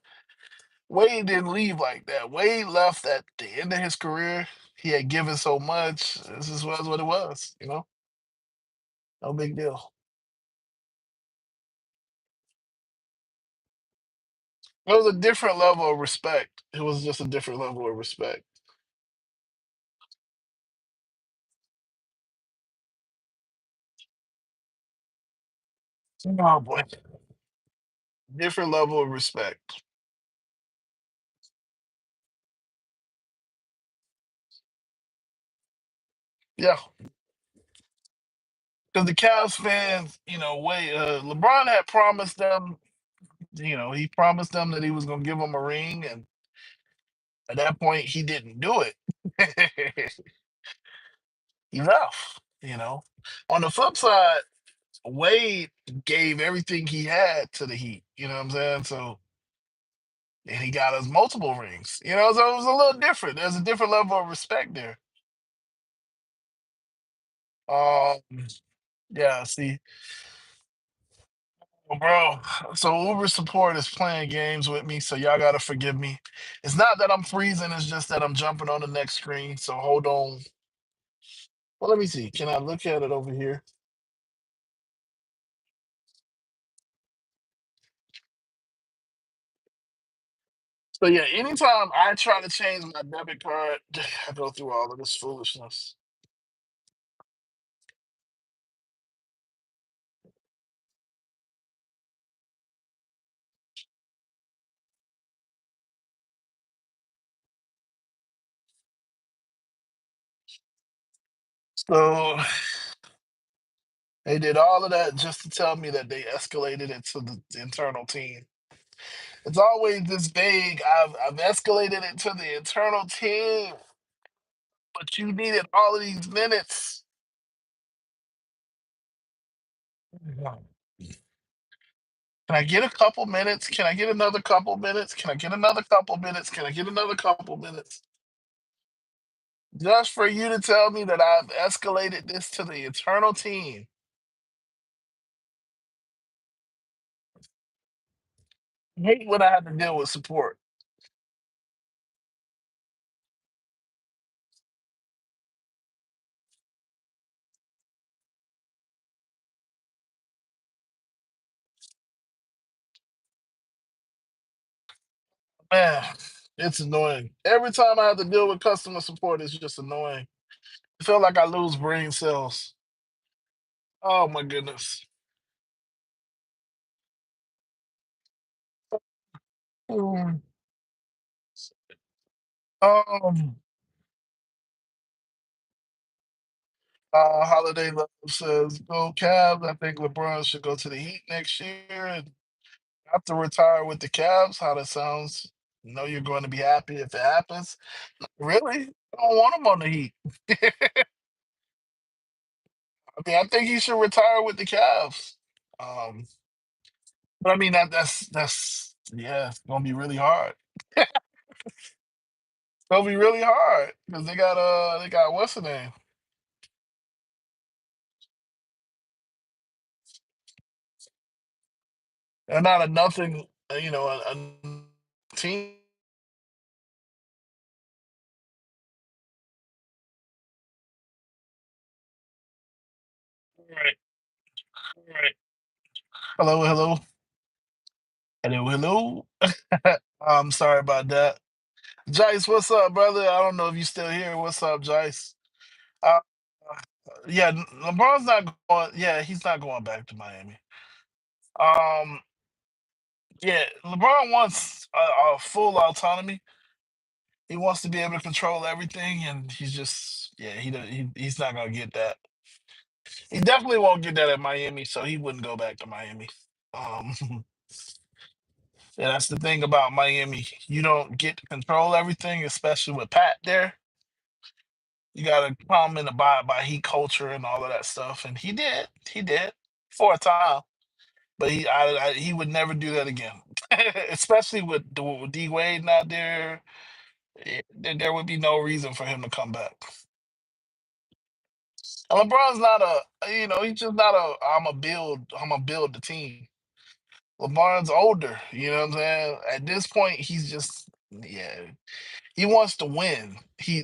[SPEAKER 1] Wade didn't leave like that. Wade left at the end of his career. He had given so much. This is was what it was, no big deal. It was a different level of respect. It was just a different level of respect. Oh boy, different level of respect. Yeah, because the Cavs fans, LeBron had promised them. He promised them that he was going to give them a ring, and at that point, he didn't do it. He left. On the flip side, Wade gave everything he had to the Heat. You know what I'm saying? So, and he got us multiple rings. So it was a little different. There's a different level of respect there. Um, yeah. See, well, bro. So Uber support is playing games with me. So y'all gotta forgive me. It's not that I'm freezing. It's just that I'm jumping on the next screen. So hold on. Well, let me see. Can I look at it over here? So yeah, anytime I try to change my debit card, I go through all of this foolishness. So they did all of that just to tell me that they escalated it to the internal team. It's always this vague. I've escalated it to the internal team, but you needed all of these minutes. Can I get a couple minutes? Can I get another couple minutes? Can I get another couple minutes? Can I get another couple minutes? Just for you to tell me that I've escalated this to the internal team. I hate when I have to deal with support. Man, it's annoying. Every time I have to deal with customer support, it's just annoying. I feel like I lose brain cells. Oh my goodness. Mm. Um, Holiday Love says, "Go Cavs." I think LeBron should go to the Heat next year and have to retire with the Cavs. How that sounds? Know you're going to be happy if it happens. Really? I don't want him on the Heat. I mean, I think he should retire with the Cavs. Um, but I mean that's yeah, it's gonna be really hard. It's gonna be really hard because they got what's the name? They're not a nothing, a team. Right, right. Hello, hello, hello, hello. Sorry about that. Jice, what's up, brother? I don't know if you still here. What's up, Jice? Uh, yeah, LeBron's not going. Yeah, he's not going back to Miami. Um, yeah, LeBron wants a full autonomy. He wants to be able to control everything, and he's just yeah, he's not gonna get that. He definitely won't get that at Miami, so he wouldn't go back to Miami. Um, yeah, that's the thing about Miami. You don't get to control everything, especially with Pat there. You gotta come and abide by Heat culture and all of that stuff, and he did for a time, but he would never do that again, especially with D Wade not there. There would be no reason for him to come back. And LeBron's not he's just not I'm a build the team. LeBron's older, you know what I'm saying? At this point, he's just yeah, he wants to win.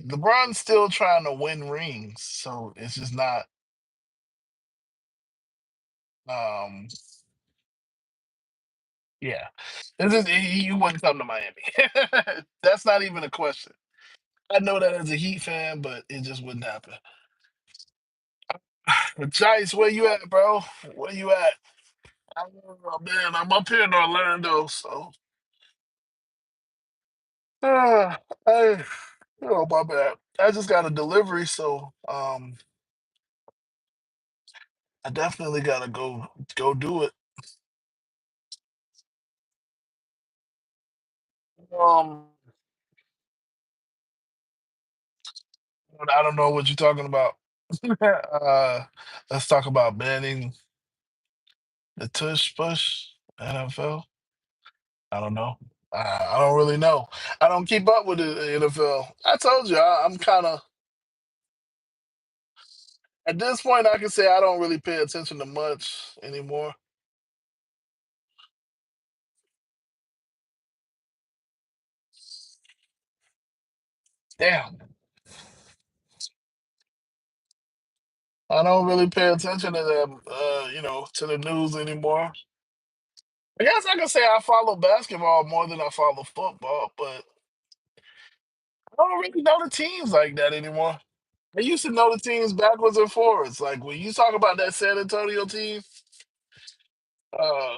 [SPEAKER 1] LeBron's still trying to win rings, so it's just not um yeah. He wouldn't come to Miami. That's not even a question. I know that as a Heat fan, but it just wouldn't happen. But Jice, where you at, bro? Where you at? Oh man, I'm up here in Orlando, so uh, I my bad. I just got a delivery, so I definitely gotta go do it. Um, I don't know what you're talking about. Let's talk about banning the tush push NFL. I don't know. I don't really know. I don't keep up with the NFL. I told you I'm kind of at this point. I can say I don't really pay attention to much anymore. Damn, I don't really pay attention to them. To the news anymore. I guess I can say I follow basketball more than I follow football, but I don't really know the teams like that anymore. I used to know the teams backwards and forwards. Like when you talk about that San Antonio team, uh,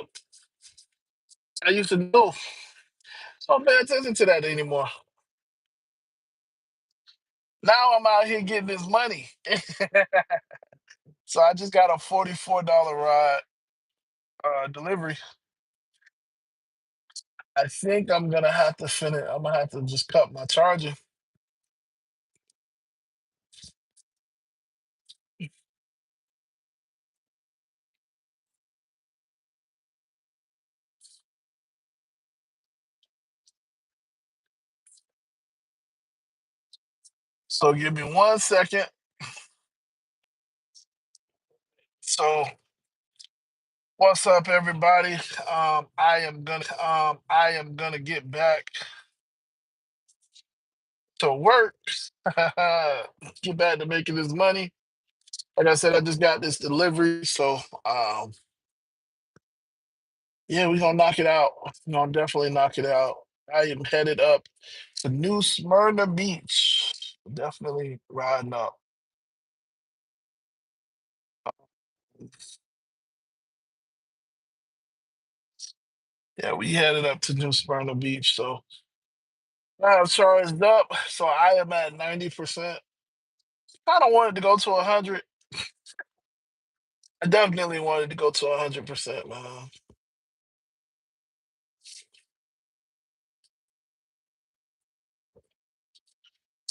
[SPEAKER 1] I used to know. I don't pay attention to that anymore. Now I'm out here getting this money. So I just got a $44 ride delivery. I think I'm gonna have to finish. I'm gonna have to just cut my charger. So give me 1 second. So what's up, everybody? I am gonna get back to work. Get back to making this money. Like I said, I just got this delivery, so yeah, we're gonna knock it out. We're gonna definitely knock it out. I am headed up to New Smyrna Beach. Definitely riding up. Yeah, we headed up to New Smyrna Beach. So I have charged up. So I am at 90%. Kind of wanted to go to 100. I definitely wanted to go to 100%, man.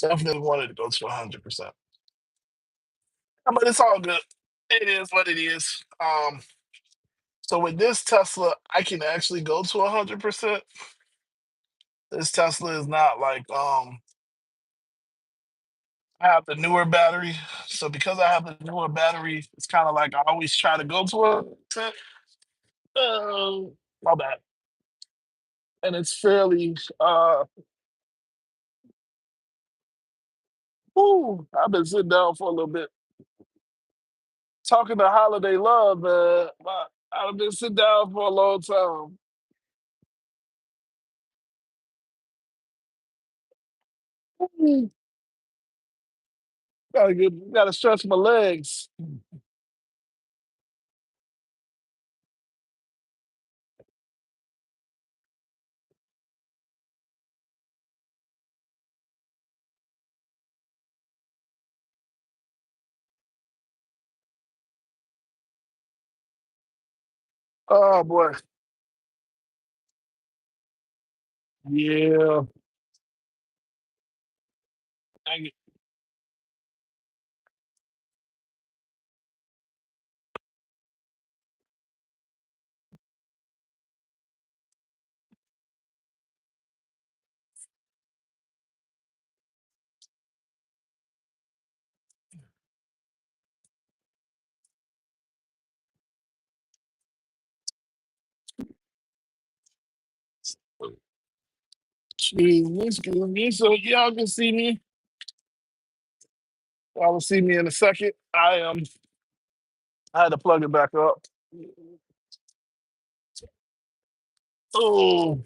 [SPEAKER 1] Definitely wanted to go to 100%. But it's all good. It is what it is. So with this Tesla, I can actually go to 100%. This Tesla is not like I have the newer battery. So because I have the newer battery, it's kind of like I always try to go to 100%. My bad. And it's fairly I've been sitting down for a little bit. Talking to Holiday Love, man. I've been sitting down for a long time. Ooh, gotta stretch my legs. Oh boy. Yeah. Dang it. Excuse me. So y'all can see me. Y'all will see me in a second. I had to plug it back up. Oh,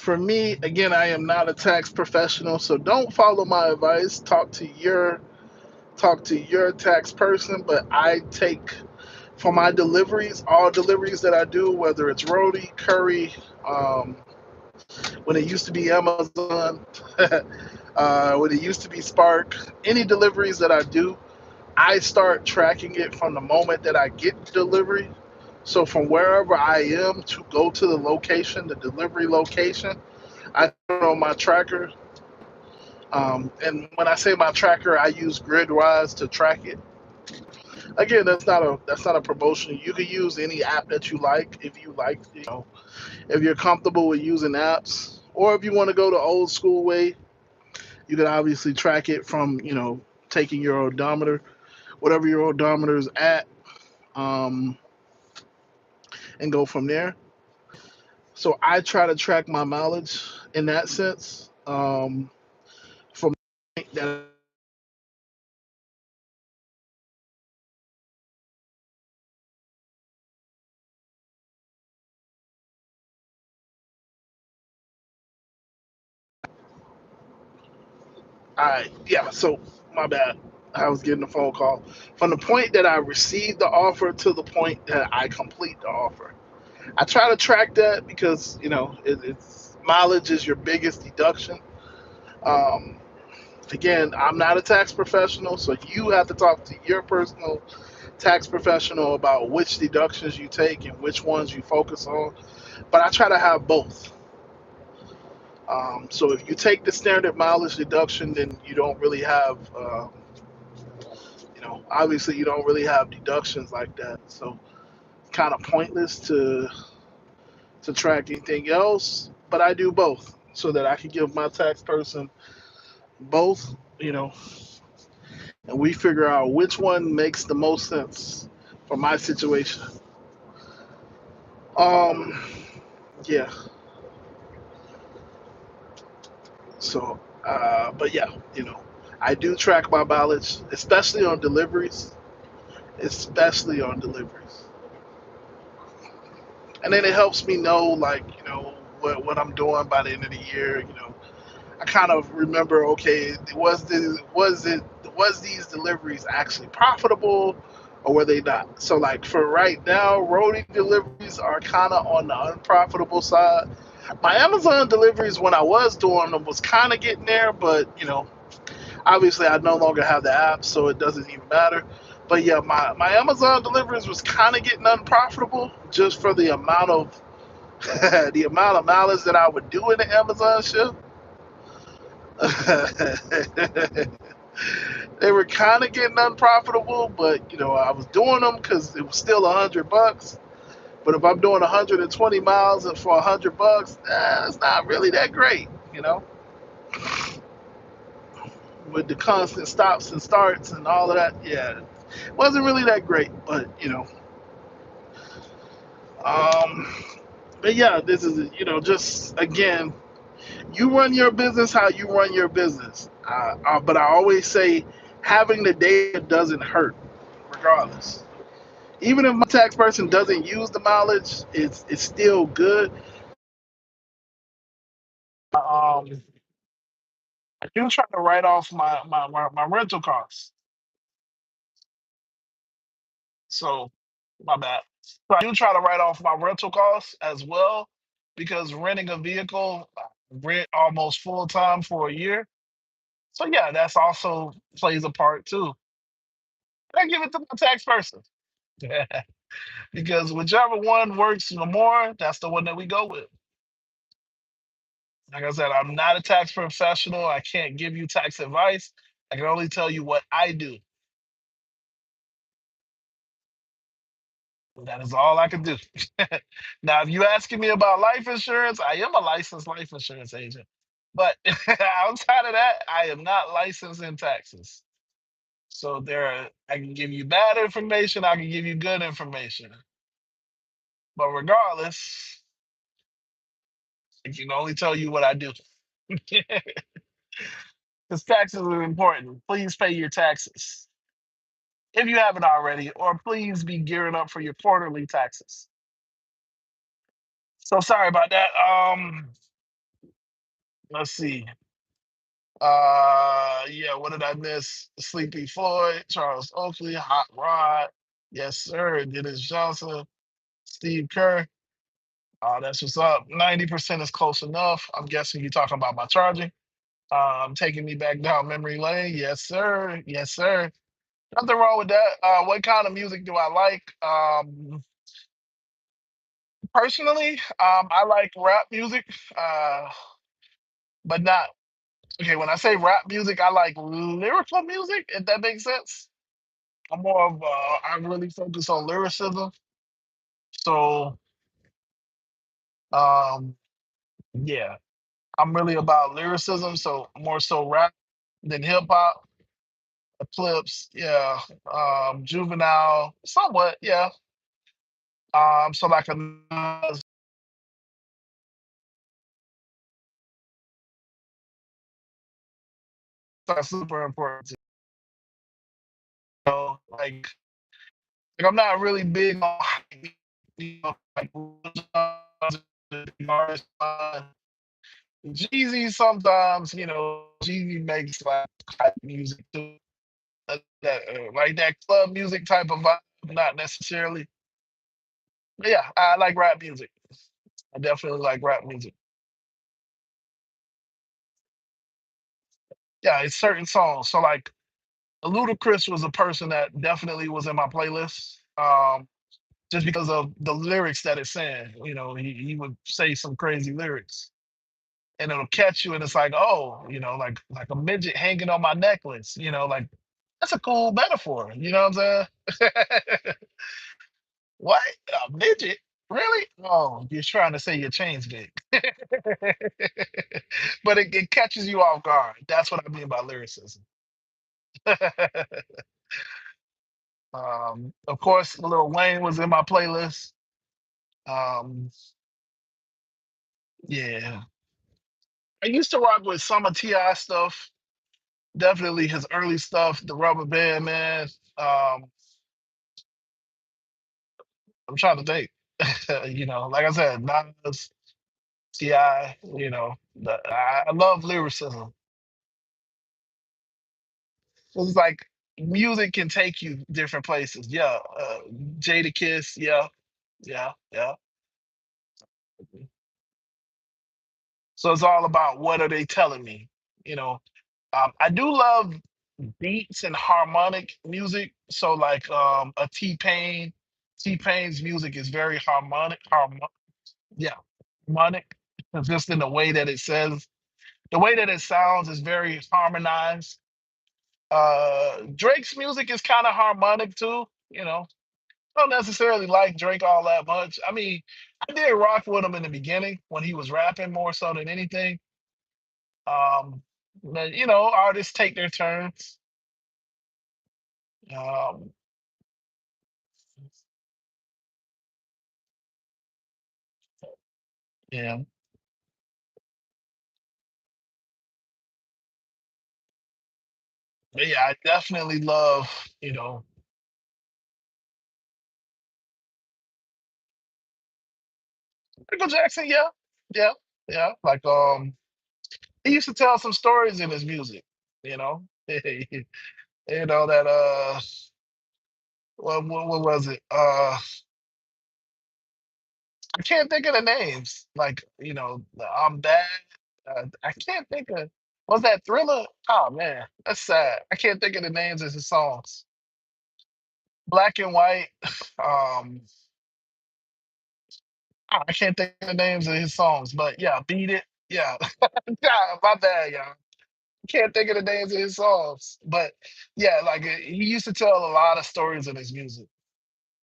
[SPEAKER 2] For me, again, I am not a tax professional, so don't follow my advice. Talk to your tax person. But I take for my deliveries, all deliveries that I do, whether it's Rody, Curry, um, when it used to be Amazon, when it used to be Spark, any deliveries that I do, I start tracking it from the moment that I get the delivery. So from wherever I am to go to the location, the delivery location, I turn on my tracker. And when I say my tracker, I use GridWise to track it. Again, that's not a promotion. You can use any app that you like if you like, if you're comfortable with using apps, or if you want to go the old school way, you can obviously track it from taking your odometer, whatever your odometer is at, um, and go from there. So I try to track my mileage in that sense. From that yeah, so my bad. I was getting a phone call. From the point that I received the offer to the point that I complete the offer, I try to track that because it's mileage is your biggest deduction. Um, Again, I'm not a tax professional, so you have to talk to your personal tax professional about which deductions you take and which ones you focus on. But I try to have both. So if you take the standard mileage deduction, then you don't really have, obviously you don't really have deductions like that. So it's kind of pointless to track anything else. But I do both so that I can give my tax person both, and we figure out which one makes the most sense for my situation. Um, yeah. So, but yeah, I do track my mileage, especially on deliveries, especially on deliveries, and then it helps me know, like, what I'm doing by the end of the year. I kind of remember, okay, was these deliveries actually profitable, or were they not? So, like, for right now, roadie deliveries are kind of on the unprofitable side. My Amazon deliveries, when I was doing them, was kind of getting there, but obviously I no longer have the app, so it doesn't even matter. But yeah, my Amazon deliveries was kind of getting unprofitable just for the amount of the amount of mileage that I would do in the Amazon ship. They were kind of getting unprofitable, but I was doing them because it was still $100. But if I'm doing 120 miles and for $100, it's not really that great, with the constant stops and starts and all of that. Yeah, it wasn't really that great, but um, but yeah, this is just again, you run your business how you run your business. But I always say having the data doesn't hurt, regardless. Even if my tax person doesn't use the mileage, it's still good. Um, I do try to write off my rental costs. So my bad. So I do try to write off my rental costs as well because renting a vehicle, rent almost full time for a year. So yeah, that's also plays a part too. I give it to my tax person because whichever one works the more, that's the one that we go with. Like I said, I'm not a tax professional. I can't give you tax advice. I can only tell you what I do. That is all I can do. Now, if you asking me about life insurance, I am a licensed life insurance agent. But outside of that, I am not licensed in taxes. So I can give you bad information, I can give you good information. But regardless, I can only tell you what I do. Because taxes are important. Please pay your taxes if you haven't already, or please be gearing up for your quarterly taxes. So sorry about that.
[SPEAKER 1] Let's see. Yeah, what did I miss? Sleepy Floyd, Charles Oakley, Hot Rod. Yes, sir. Dennis Johnson, Steve Kerr. That's what's up. 90% is close enough. I'm guessing you're talking about my charging. Taking me back down memory lane. Yes, sir. Yes, sir. Nothing wrong with that. What kind of music do I like? Personally, I like rap music, but not okay. When I say rap music, I like lyrical music. If that makes sense. I'm more of I really focus on lyricism. So um, yeah, I'm really about lyricism. So more so rap than hip hop. Clips, yeah. Juvenile, somewhat, yeah. So like a that's super important. Like I'm not really big on like artists. Jeezy sometimes, Jeezy makes like hype music too. Like that club music type of vibe, not necessarily. But yeah, I like rap music. I definitely like rap music. Yeah, it's certain songs. So like Ludacris was a person that definitely was in my playlist. Just because of the lyrics that it's saying. He would say some crazy lyrics. And it'll catch you and it's like, oh, like a midget hanging on my necklace, like that's a cool metaphor, you know what I'm saying? What? A midget? Really? Oh, you're trying to say your chain's big. But it catches you off guard. That's what I mean by lyricism. Of course, Lil Wayne was in my playlist. Um, yeah. I used to rock with some of T.I. stuff. Definitely his early stuff, the Rubber Band Man. Um, I'm trying to think. Like I said, Nas, Ti. I love lyricism. It's like music can take you different places. Yeah, Jada Kiss. Yeah, yeah, yeah. So it's all about what are they telling me. You know, I do love beats and harmonic music. So like a T Pain. T Pain's music is very harmonic. Yeah, harmonic. Just in the way that it says, the way that it sounds is very harmonized. Drake's music is kind of harmonic too. I don't necessarily like Drake all that much. I mean, I did rock with him in the beginning when he was rapping more so than anything. But artists take their turns. Um, yeah, but yeah, I definitely love Michael Jackson. Yeah, yeah, yeah. Like he used to tell some stories in his music. You know, that what was it? I can't think of the names. Like I'm bad. I can't think of. Was that Thriller? Oh man, that's sad. I can't think of the names of his songs. Black and White. Um, I can't think of the names of his songs, but yeah, Beat It. Yeah, yeah, my bad, y'all. Can't think of the names of his songs, but yeah, like he used to tell a lot of stories in his music.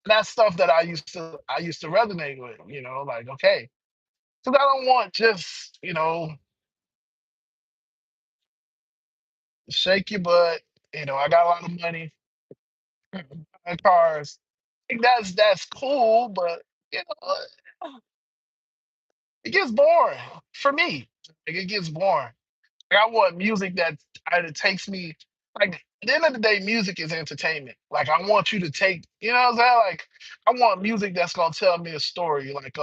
[SPEAKER 1] That's stuff that I used to resonate with. Like okay, because I don't want just shake your butt. I got a lot of money, cars. I think that's cool, but you know, it gets boring for me. Like, it gets boring. Like, I want music that either takes me. Like at the end of the day, music is entertainment. Like I want you to take. You know what I'm saying? Like I want music that's gonna tell me a story. Like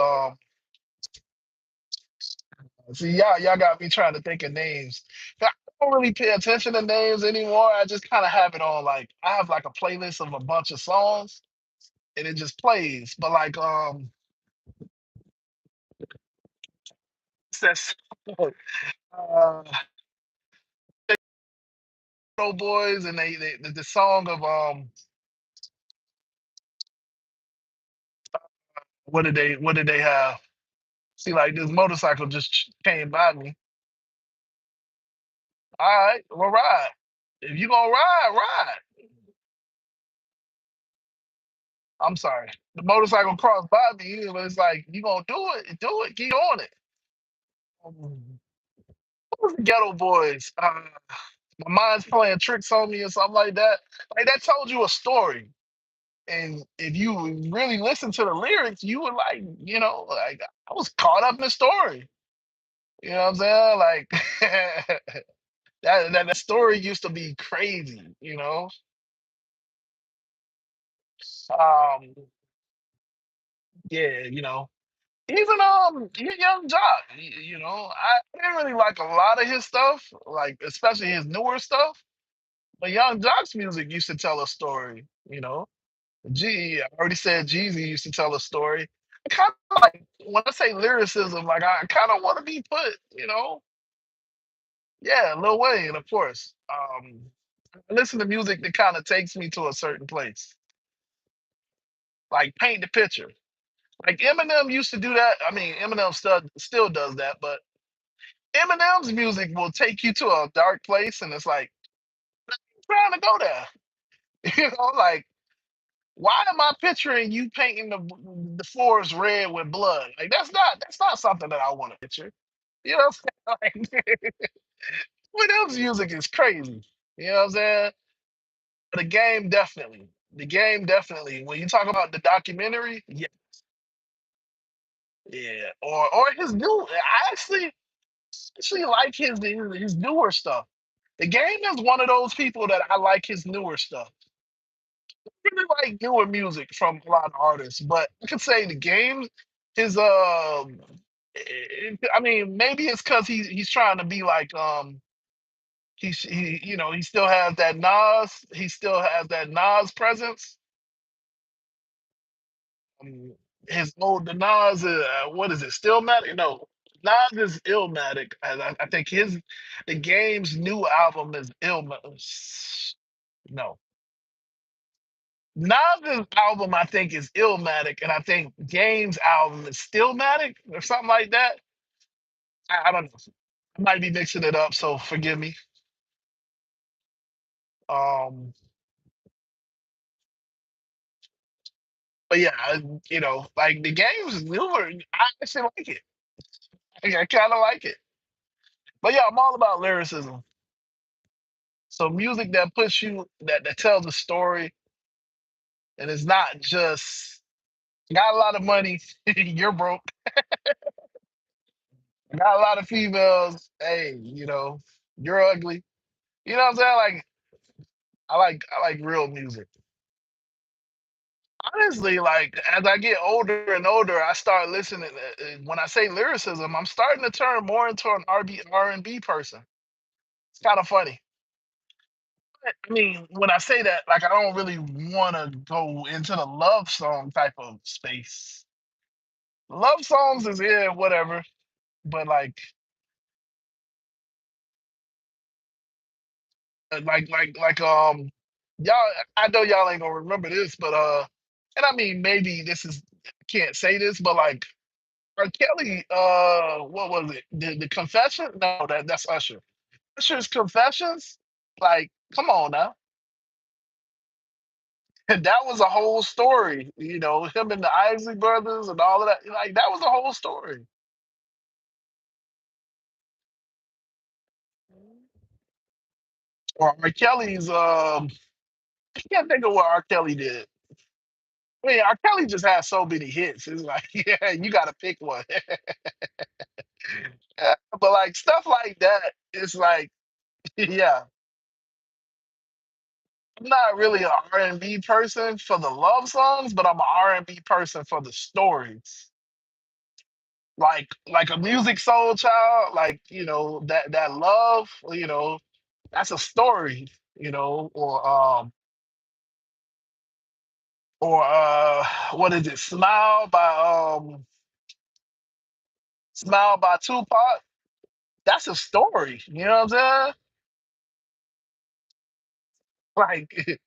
[SPEAKER 1] See, y'all got me trying to think of names. I don't really pay attention to names anymore. I just kind of have it on like I have like a playlist of a bunch of songs and it just plays. But like it's that uh Boys and they the song of what did they have? See, like this motorcycle just came by me. All right, we'll ride. If you gonna ride, ride. I'm sorry. The motorcycle crossed by me, but it's like you gonna do it, keep on it. What was the Ghetto Boys? My mind's playing tricks on me or something like that. Like that told you a story. And if you really listen to the lyrics, you were like, like I was caught up in the story. You know what I'm saying? Like that story used to be crazy, you know. Um, yeah, even Young Jock, I didn't really like a lot of his stuff, like especially his newer stuff. But Young Jock's music used to tell a story, I already said Jeezy used to tell a story. I kind of like when I say lyricism, like I kind of want to be put, yeah, Lil Wayne, of course. I listen to music that kind of takes me to a certain place, like paint the picture. Like Eminem used to do that. I mean, Eminem still does that, but Eminem's music will take you to a dark place, and it's like trying to go there. Like why am I picturing you painting the forest red with blood? Like that's not something that I want to picture. You know what I'm saying? Like, Eminem's music is crazy. You know what I'm saying? The game definitely. The game definitely. When you talk about the documentary, yeah, yeah. Or his new. I actually like his newer stuff. The game is one of those people that I like his newer stuff. I really like newer music from a lot of artists, but I could say the game, his I mean, maybe it's because he's trying to be like he still has that Nas presence. Um, his old the Nas what is it? Stillmatic? No, Nas is Illmatic. And I think the game's new album is Illmatic. No, Nas's album I think is Illmatic, and I think Game's album is Stillmatic or something like that. I don't know. I might be mixing it up, so forgive me. Um, but yeah, like the game's newer. I actually like it. I kind of like it. But yeah, I'm all about lyricism. So music that puts you that tells a story, and it's not just got a lot of money, you're broke. Got a lot of females, hey, you're ugly. You know what I'm saying? Like I like real music. Honestly, like as I get older and older, I start listening. When I say lyricism, I'm starting to turn more into an R&B person. It's kind of funny. I mean, when I say that, like I don't really want to go into the love song type of space. Love songs is yeah, whatever. But like y'all, I know y'all ain't gonna remember this, but and I mean maybe this is I can't say this, but like R. Kelly, what was it? The confession? No, that's Usher. Usher's confessions. Like, come on now. That was a whole story. Him and the Isley brothers and all of that. Like, that was a whole story. Or R. Kelly's. I can't think of what R. Kelly did. I mean, R. Kelly just has so many hits. It's like, yeah, you got to pick one. But like stuff like that, it's like, yeah, I'm not really an R&B person for the love songs, but I'm an R&B person for the stories. like a music soul child, like that love, that's a story, or what is it? Smile by Tupac. That's a story. You know what I'm saying? Like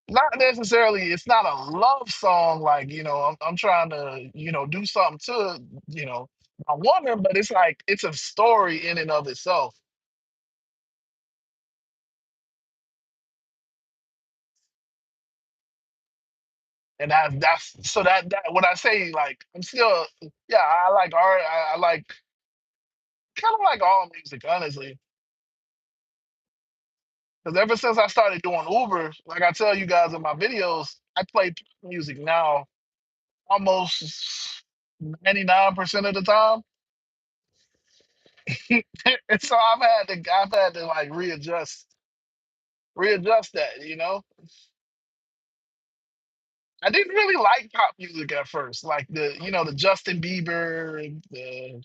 [SPEAKER 1] not necessarily. It's not a love song. Like I'm trying to do something to you know my woman, but it's like it's a story in and of itself. And that's so that when I say like I'm still, yeah, I like art. I like kind of like all music, honestly. Because ever since I started doing Uber, like I tell you guys in my videos, I play music now almost 99% of the time. And so I've had to like readjust that. I didn't really like pop music at first, like the Justin Bieber, the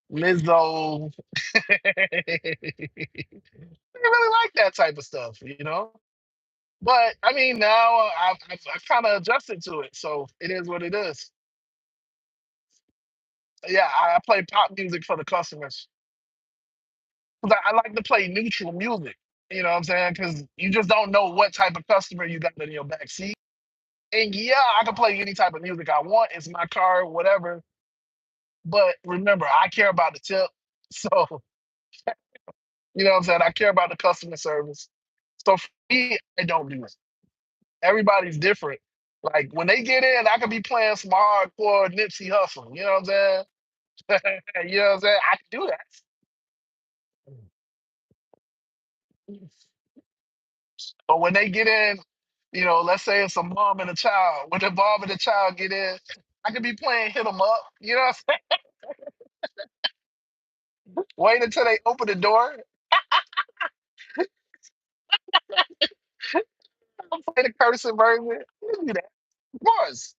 [SPEAKER 1] Lizzo. I really like that type of stuff. But I mean, now I've kind of adjusted to it, so it is what it is. Yeah, I play pop music for the customers because I like to play neutral music. You know what I'm saying? Because you just don't know what type of customer you got in your back seat. And yeah, I can play any type of music I want. It's my car, whatever. But remember, I care about the tip. So you know what I'm saying? I care about the customer service. So for me, I don't do it. Everybody's different. Like when they get in, I could be playing some hardcore Nipsey Hussle. You know what I'm saying? You know what I'm saying? I can do that. But when they get in, let's say it's a mom and a child. When the mom and the child get in, I could be playing hit 'em up. You know what I'm saying? Wait until they open the door. I'm playing the cursing version. You can do that. Of course.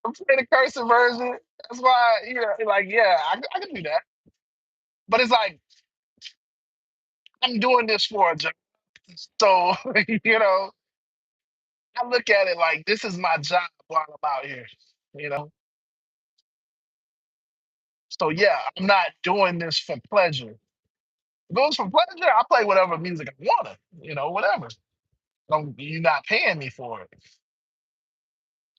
[SPEAKER 1] I'm playing the cursing version. That's why, like, yeah, I can do that. But it's like, I'm doing this for a job. So, you know, I look at it like this is my job while I'm out here, you know? So, yeah, I'm not doing this for pleasure. If it was for pleasure, I play whatever music I want to, whatever. You're not paying me for it.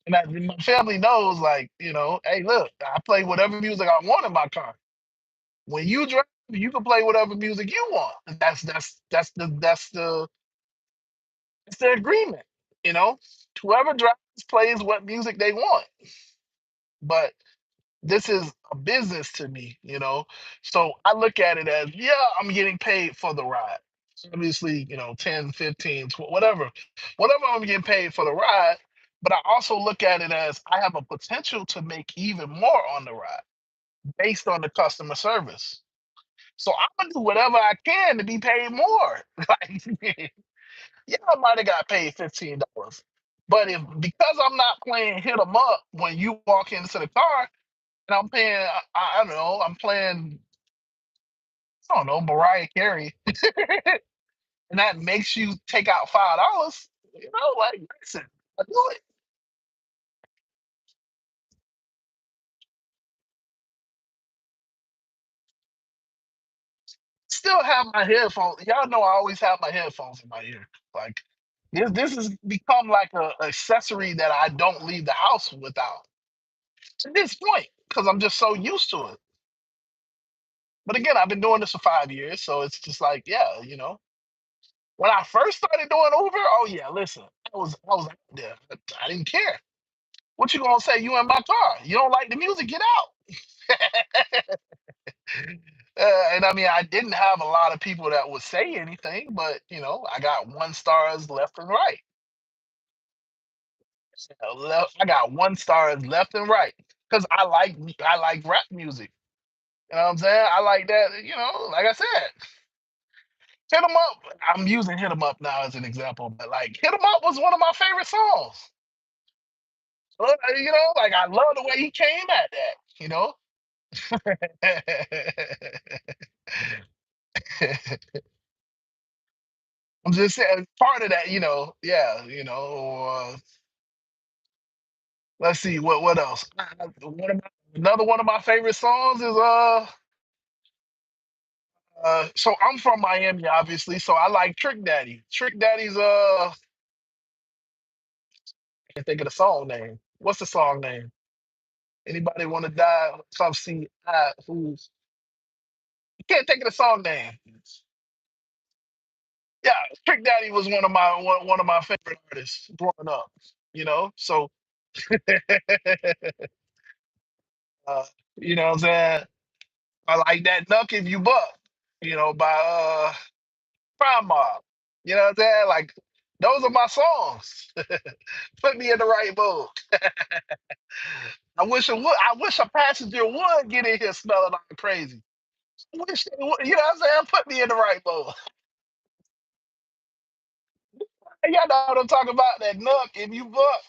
[SPEAKER 1] And my family knows, like, hey, look, I play whatever music I want in my car. When you drive, you can play whatever music you want. That's the agreement. You know, whoever drives plays what music they want. But this is a business to me. So I look at it as, yeah, I'm getting paid for the ride. Obviously, 10, 15, 12, whatever I'm getting paid for the ride. But I also look at it as I have a potential to make even more on the ride based on the customer service. So I'm gonna do whatever I can to be paid more. Like, yeah, I might have got paid $15. But if because I'm not playing hit 'em up when you walk into the car and I'm paying, I don't know, I'm playing, I don't know, Mariah Carey, and that makes you take out $5, like listen, I do it. Still have my headphones. Y'all know I always have my headphones in my ear. Like this has become like a accessory that I don't leave the house without. To this point, because I'm just so used to it. But again, I've been doing this for 5 years, so it's just like, yeah. When I first started doing Uber, oh yeah, listen, I was out there. But I didn't care. What you gonna say? You in my car? You don't like the music? Get out. And I mean, I didn't have a lot of people that would say anything, but I got one stars left and right. I got one stars left and right because I like rap music. You know what I'm saying? I like that. Like I said, Hit 'em up. I'm using Hit 'em up now as an example, but like Hit 'em up was one of my favorite songs. Like I love the way he came at that. I'm just saying part of that. Yeah. Let's see what else. Another one of my favorite songs is so I'm from Miami, obviously, so I like Trick Daddy. Trick Daddy's I can't think of the song name. What's the song name? Anybody want to die? Come see who's can't think of the song name. Yeah, Trick Daddy was one of my favorite artists growing up. So uh, you know what I'm saying? I like that Nuck If You Buck, by Prime Mob. You know what I'm saying? Like those are my songs. Put me in the right mood. I wish a passenger would get in here smelling like crazy. I wish they would, you know what I'm saying? Put me in the right mood. Y'all know what I'm talking about, that Nuck If You Buck.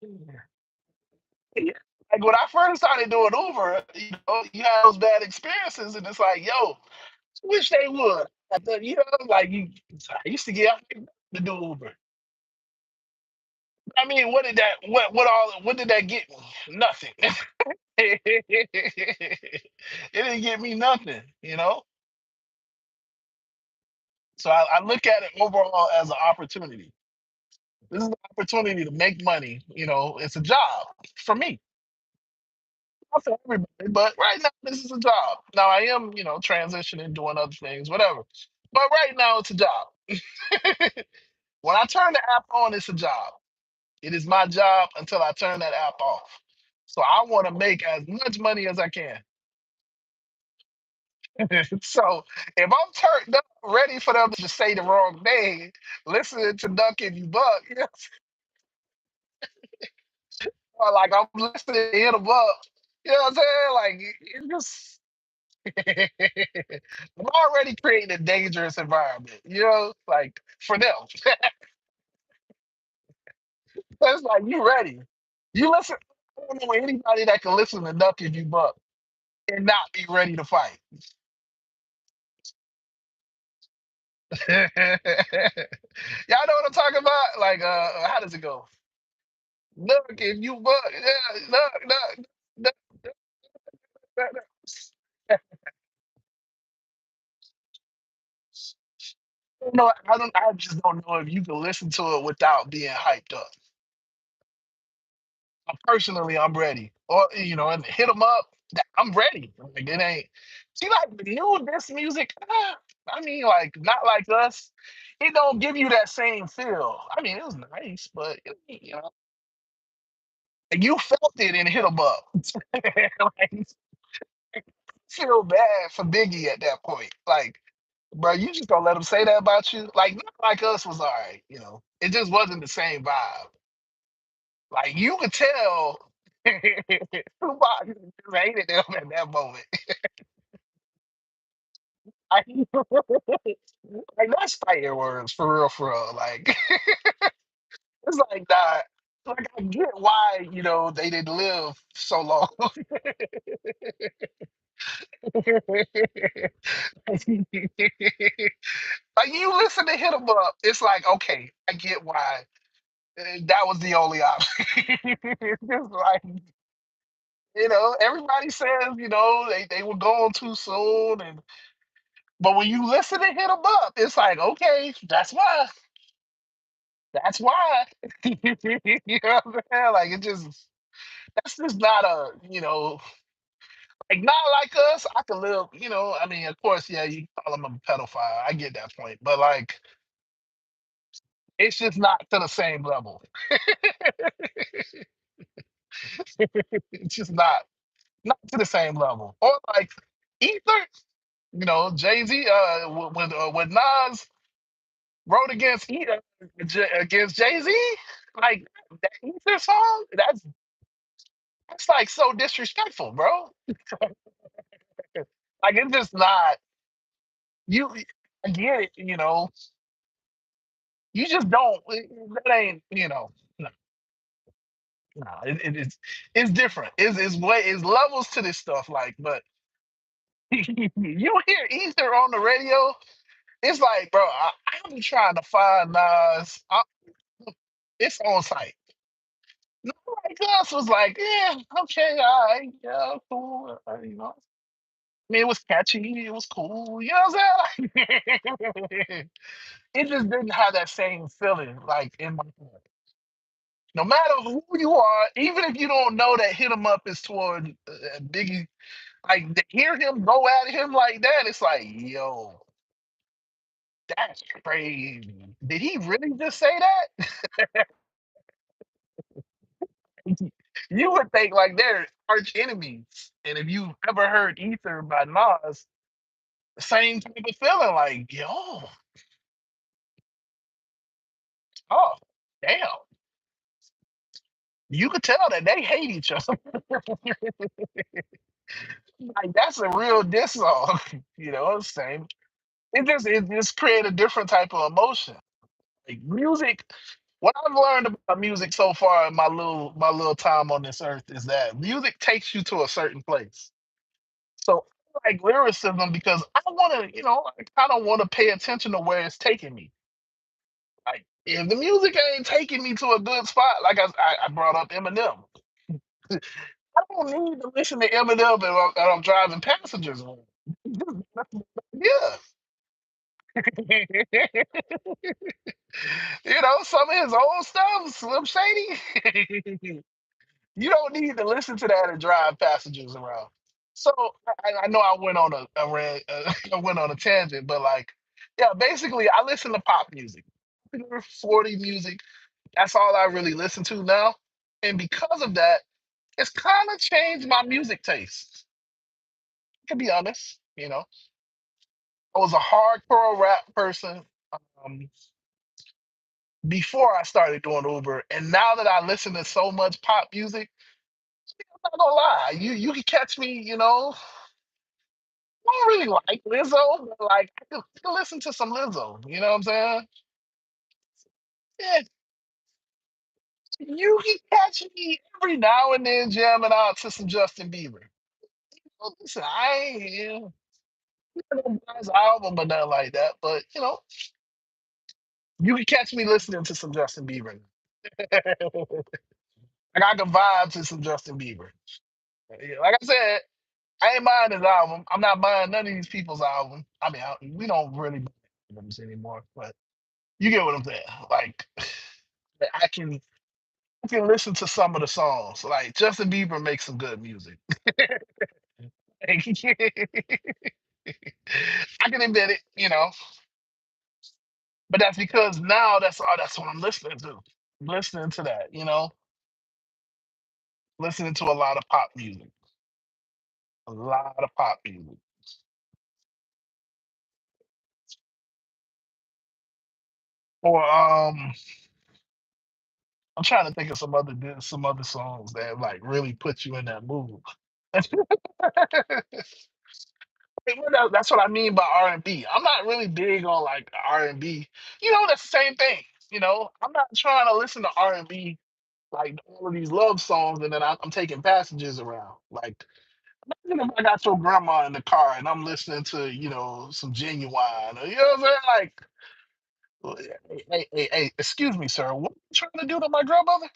[SPEAKER 1] Yeah. Like when I first started doing Uber, you have those bad experiences, and it's like, yo, wish they would. Like I used to get out to do Uber. I mean, what did that get me? Nothing. It didn't get me nothing. So I look at it overall as an opportunity. This is an opportunity to make money. It's a job for me, not for everybody, but right now this is a job. Now I am, transitioning, doing other things, whatever. But right now it's a job. When I turn the app on, it's a job. It is my job until I turn that app off. So I want to make as much money as I can. So if I'm turned up, ready for them to say the wrong name, listening to Duck If You Buck, or like I'm listening to Hit 'em Up, you know what I'm saying? Like it's just I'm already creating a dangerous environment, like for them. It's like you ready. You listen. I don't know anybody that can listen to Duck If You Buck and not be ready to fight. Y'all know what I'm talking about? Like, how does it go? Look, if you buck, yeah, look, look. No, I don't. I just don't know if you can listen to it without being hyped up. Personally, I'm ready. Or and hit them up. I'm ready. Like it ain't. See, like the new this music. I mean, like not like us. It don't give you that same feel. I mean, it was nice, but like, you felt it and hit them up. Like, feel bad for Biggie at that point. Like, bro, you just gonna let him say that about you? Like, not like us was all right. It just wasn't the same vibe. Like, you could tell Tupac just hated them at that moment. Like, like that's fighting words for real, for real. Like, it's like that. Like, I get why they didn't live so long. Like you listen to Hit 'em Up, it's like, okay, I get why that was the only option. It's just like, everybody says, they were going too soon. But when you listen to Hit 'em Up, it's like, okay, that's why. That's why. You know what I'm saying? Like that's just not like not like us. I can live, I mean, of course, yeah, you call them a pedophile. I get that point. But like it's just not to the same level. It's just not to the same level. Or like Ether, Jay Z, when Nas wrote against against Jay Z, like that Ether song, that's like so disrespectful, bro. Like it's just not you. I get it, you just don't. That ain't. No. Nah, it's different. It's levels to this stuff. Like, but you hear Ether on the radio, it's like, bro, I be trying to find Nas. It's on site. No, like us was like, yeah, okay, all right, yeah, cool. I mean, it was catchy, it was cool. You know what I'm saying? It just didn't have that same feeling, like in my heart. No matter who you are, even if you don't know that hit 'em up is toward Biggie, like to hear him go at him like that, it's like, yo, that's crazy. Did he really just say that? You would think like they're arch enemies. And if you've ever heard Ether by Nas, same type of feeling, like, yo, oh, damn. You could tell that they hate each other. Like that's a real diss song. You know, same. It just create a different type of emotion. Like music, what I've learned about music so far in my little time on this earth is that music takes you to a certain place. So I like lyricism because I want to, I kind of want to pay attention to where it's taking me. Like if the music ain't taking me to a good spot, like I brought up Eminem. I don't need to listen to Eminem and I'm driving passengers around. Yeah. Some of his old stuff, Slim Shady. You don't need to listen to that and drive passengers around. So I know I went on I went on a tangent, but like, yeah, basically I listen to pop music, 40 music. That's all I really listen to now, and because of that, it's kind of changed my music taste. To be honest, I was a hardcore rap person um, before I started doing Uber, and now that I listen to so much pop music, I'm not gonna lie, you can catch me, I don't really like Lizzo, but like I can listen to some Lizzo. You know what I'm saying? Yeah, you can catch me every now and then jamming out to some Justin Bieber. Well, listen, I ain't gonna buy his album or nothing like that, but you can catch me listening to some Justin Bieber. Like I can vibe to some Justin Bieber. Yeah, like I said, I ain't buying his album. I'm not buying none of these people's album. I mean, we don't really buy albums anymore, but you get what I'm saying. Like, I can I can listen to some of the songs. Like Justin Bieber makes some good music. I can admit it, but that's because now that's what I'm listening to. I'm listening to that, listening to a lot of pop music, a lot of pop music. Or I'm trying to think of some other songs that like really put you in that mood. Well, that's what I mean by R&B. I'm not really big on like R&B. That's the same thing. I'm not trying to listen to R&B like all of these love songs, and then I'm taking passengers around. Like, imagine if I got your grandma in the car and I'm listening to some Genuine, or, you know what I'm saying? Like, well, hey, excuse me, sir. What are you trying to do to my grandmother?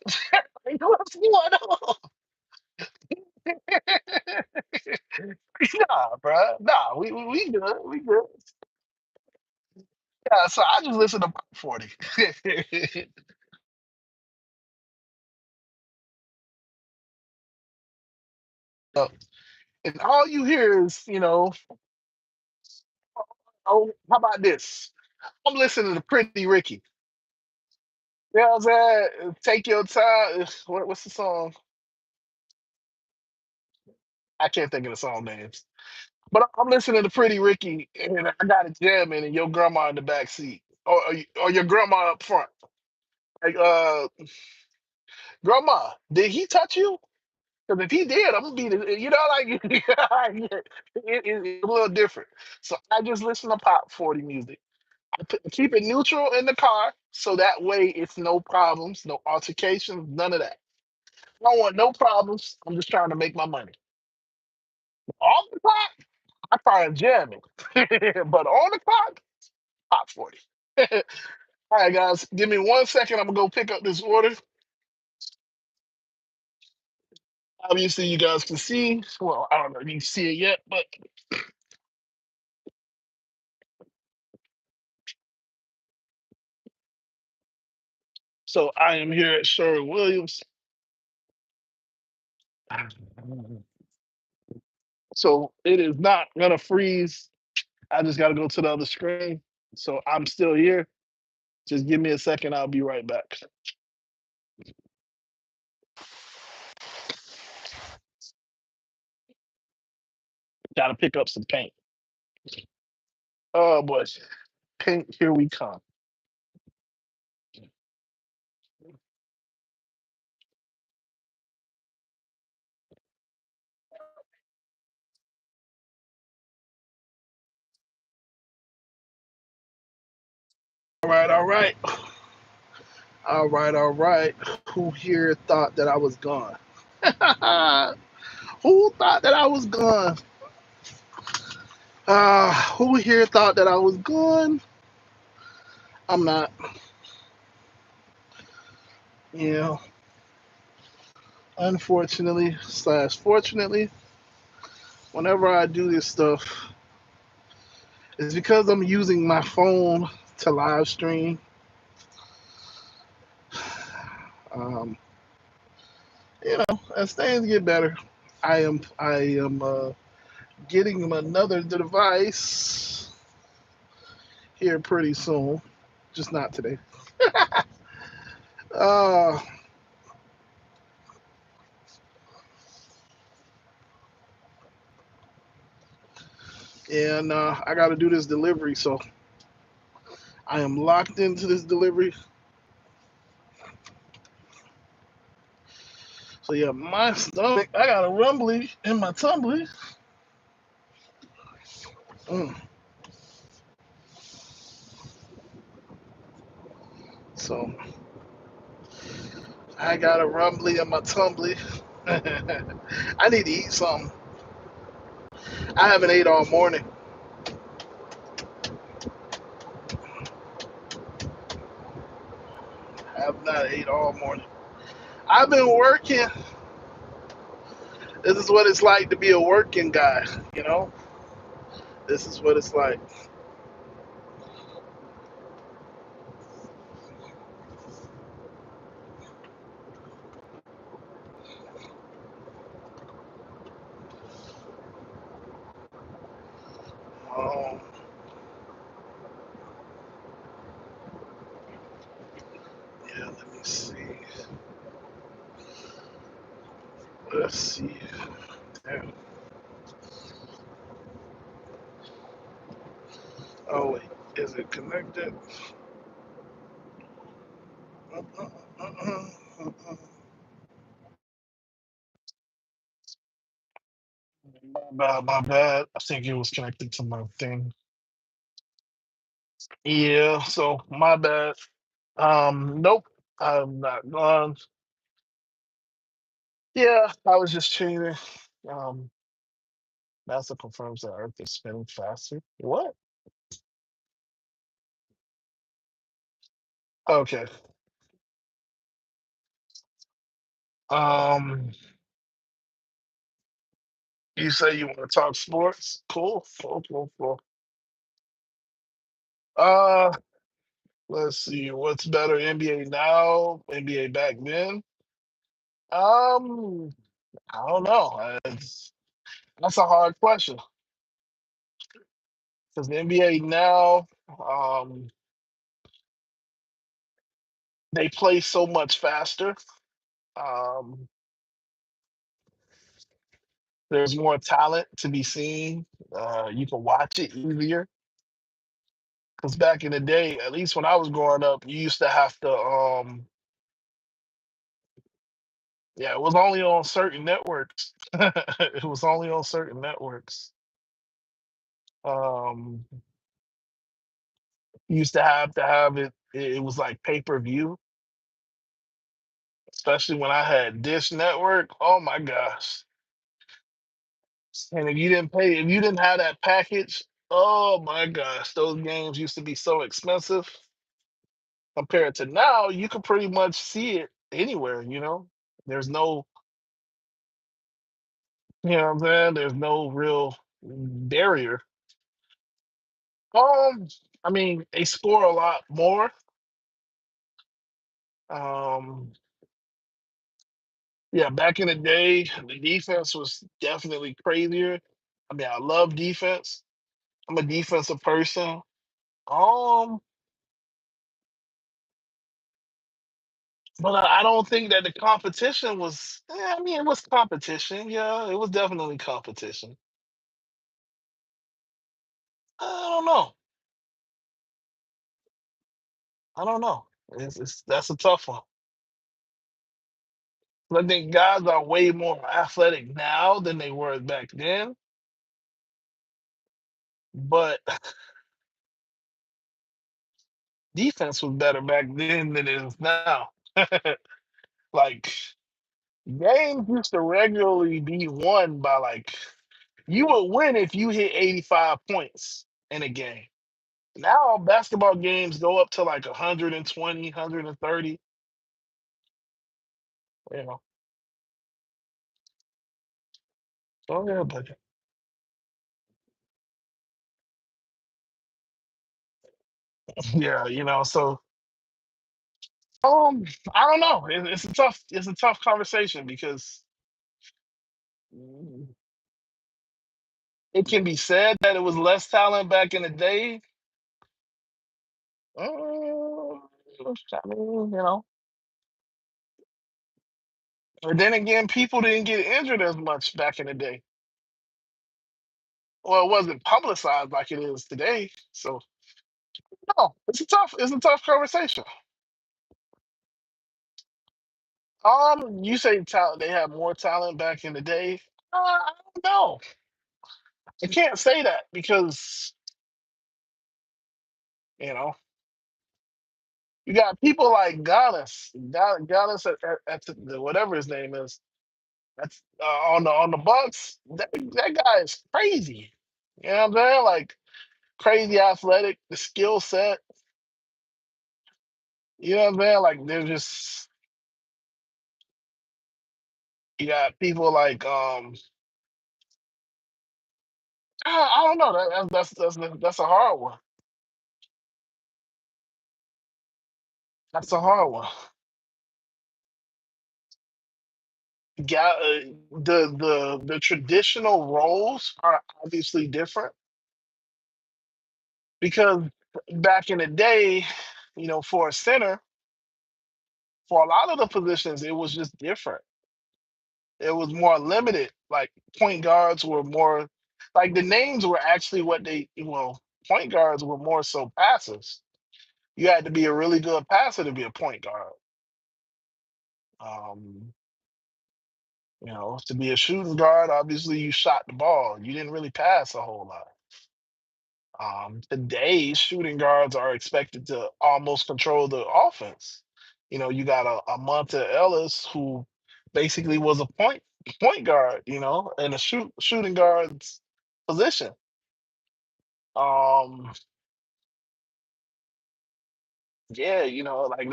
[SPEAKER 1] Like, what's going on? Nah, bro. Nah, we good. We good. Yeah, so I just listen to Pop 40. Uh, and all you hear is, oh, how about this? I'm listening to Pretty Ricky. You know what I'm saying? Take your time. What's the song? I can't think of the song names. But I'm listening to Pretty Ricky, and I got a jam in, and your grandma in the back seat, or your grandma up front. Like, grandma, did he touch you? Because if he did, I'm gonna be like it's a little different. So I just listen to Pop 40 music. Keep it neutral in the car, so that way it's no problems, no altercations, none of that. I don't want no problems. I'm just trying to make my money. Off the clock, I try and jam it. But on the clock, hot 40. All right, guys, give me 1 second. I'm gonna go pick up this order. Obviously, you guys can see. Well, I don't know if you can see it yet, but so I am here at Sherwin Williams. So it is not gonna freeze. I just gotta go to the other screen. So I'm still here. Just give me a second. I'll be right back. Gotta pick up some paint. Oh boy, paint. Here we come. All right, all right. All right, all right. Who here thought that I was gone? Who thought that I was gone? Who here thought that I was gone? I'm not. You know, unfortunately slash fortunately, whenever I do this stuff, it's because I'm using my phone to live stream. Um, as things get better, I am getting another device here pretty soon. Just not today. Uh, and I got to do this delivery, so I am locked into this delivery. So yeah, my stomach, I got a rumbly in my tumbly. Mm. So I got a rumbly in my tumbly. I need to eat something. I haven't ate all morning. I have not ate all morning. I've been working. This is what it's like to be a working guy, you know? This is what it's like. Um, yeah, let me see. Let's see. Damn. Oh, wait. Is it connected? My bad, my bad. I think it was connected to my thing. Yeah, so my bad. Nope, I'm not gone. Yeah, I was just changing. Um, NASA confirms that Earth is spinning faster. What? Okay. Um, you say you want to talk sports? Cool, cool, cool, cool. Uh, let's see. What's better, NBA now, NBA back then? Um, I don't know. That's a hard question because the NBA now, um, they play so much faster. Um, there's more talent to be seen. You can watch it easier. Because back in the day, at least when I was growing up, you used to have to, yeah, it was only on certain networks. It was only on certain networks. Um, you used to have it. It was like pay per view. especially when I had Dish Network. Oh my gosh! And if you didn't have that package, oh my gosh, those games used to be so expensive compared to now. You can pretty much see it anywhere. There's no, what I'm saying. There's no real barrier. Um, I mean, they score a lot more. Um, yeah, back in the day, the defense was definitely crazier. I mean, I love defense. I'm a defensive person. Um, but I don't think that the competition was. I mean, it was competition. Yeah, it was definitely competition. I don't know. I don't know. That's a tough one. I think guys are way more athletic now than they were back then. But defense was better back then than it is now. Like games used to regularly be won by like you would win if you hit 85 points in a game. Now basketball games go up to like 120, 130. You know. So yeah, but yeah, so I don't know. It's a tough conversation because mm, it can be said that it was less talent back in the day. I mean, but then again, people didn't get injured as much back in the day. Well, it wasn't publicized like it is today. So no, it's a tough conversation. You say talent, they had more talent back in the day. I don't know. I can't say that because you know you got people like Giannis at whatever his name is. That's on the Bucks. That guy is crazy. You know what I'm saying? Like crazy athletic, the skill set. You know what I'm saying? Like they're just you got people like I don't know. That's a hard one. That's a hard one. Got the traditional roles are obviously different because back in the day, for a center, for a lot of the positions, it was just different. It was more limited. Like point guards were more like the names were actually point guards were more so passes. You had to be a really good passer to be a point guard. Um, to be a shooting guard, obviously you shot the ball. You didn't really pass a whole lot. Today, shooting guards are expected to almost control the offense. You got a Monta Ellis who basically was a point guard, in a shooting guard's position. Um, yeah, like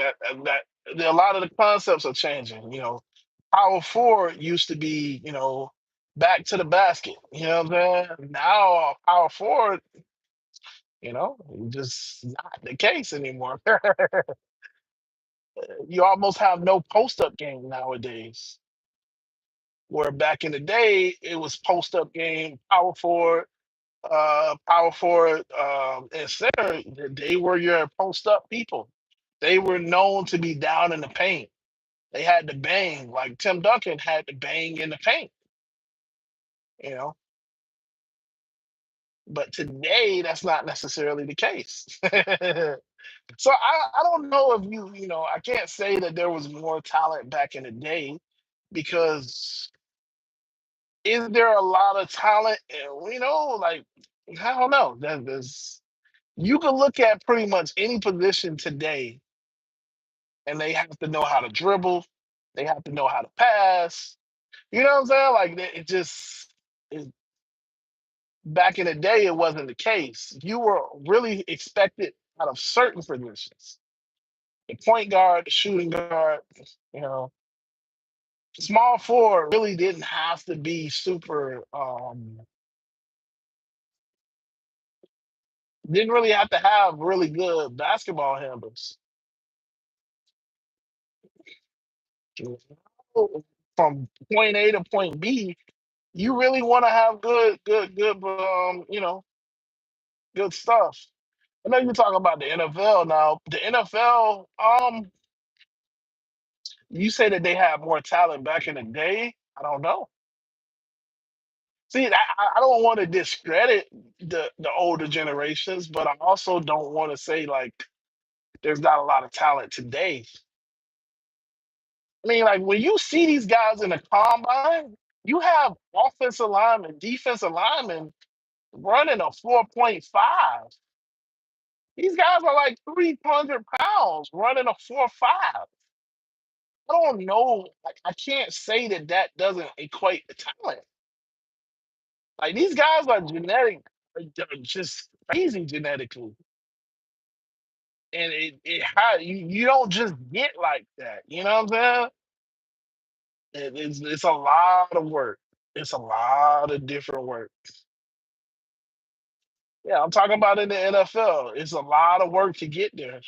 [SPEAKER 1] a lot of the concepts are changing. Power forward used to be, back to the basket. You know what I'm saying? Now, power forward, just not the case anymore. You almost have no post up game nowadays. Where back in the day, it was post up game, power forward, and center. They were your post up people. They were known to be down in the paint. They had to bang, like Tim Duncan had to bang in the paint, you know. But today, that's not necessarily the case. So I don't know if I can't say that there was more talent back in the day because is there a lot of talent? Like I don't know. There's you can look at pretty much any position today, and they have to know how to dribble. They have to know how to pass. You know what I'm saying? Like it just it, back in the day, it wasn't the case. You were really expected out of certain positions. The point guard, the shooting guard, you know, small forward really didn't have to be super. Didn't really have to have really good basketball handles. From point A to point B, you really want to have good, good stuff. I know you're talking about the NFL now. The NFL, you say that they had more talent back in the day. I don't know. See, I don't want to discredit the older generations, but I also don't want to say like there's not a lot of talent today. I mean, like when you see these guys in the combine, you have offensive linemen, defensive linemen running a 4.5. These guys are like 300 pounds running a 4.5. I don't know. Like, I can't say that that doesn't equate to talent. Like these guys are genetic, they're just crazy genetically, and it how you don't just get like that. You know what I'm saying? It's a lot of work. It's a lot of different work. Yeah, I'm talking about in the NFL. It's a lot of work to get there.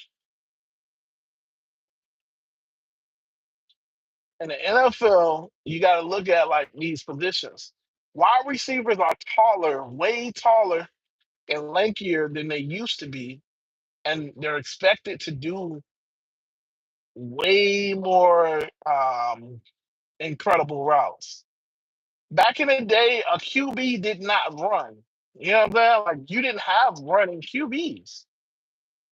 [SPEAKER 1] In the NFL, you got to look at like these positions. Wide receivers are taller, way taller and lankier than they used to be, and they're expected to do way more incredible routes. Back in the day, a QB did not run. You know what I'm saying? Like you didn't have running QBs.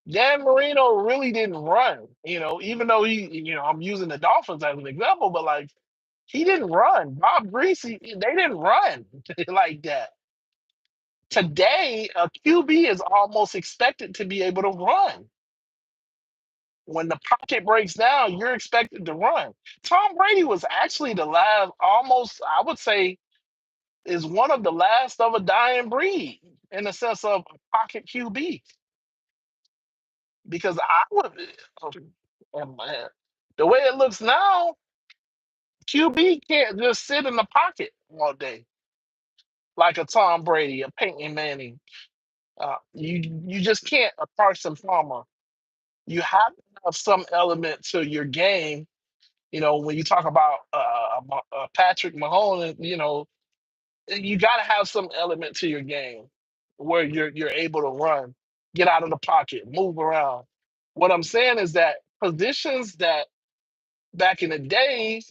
[SPEAKER 1] Dan Marino really didn't run, even though I'm using the Dolphins as an example, but like he didn't run. Bob Greasy, they didn't run like that. Today, a QB is almost expected to be able to run. When the pocket breaks down, you're expected to run. Tom Brady was actually the last, almost, I would say, is one of the last of a dying breed in the sense of a pocket QB. Because I would, oh man, the way it looks now, QB can't just sit in the pocket all day like a Tom Brady, a Peyton Manning. You just can't, a Carson Palmer. You have to have some element to your game. When you talk about Patrick Mahomes, you got to have some element to your game where you're able to run, get out of the pocket, move around. What I'm saying is that positions that back in the day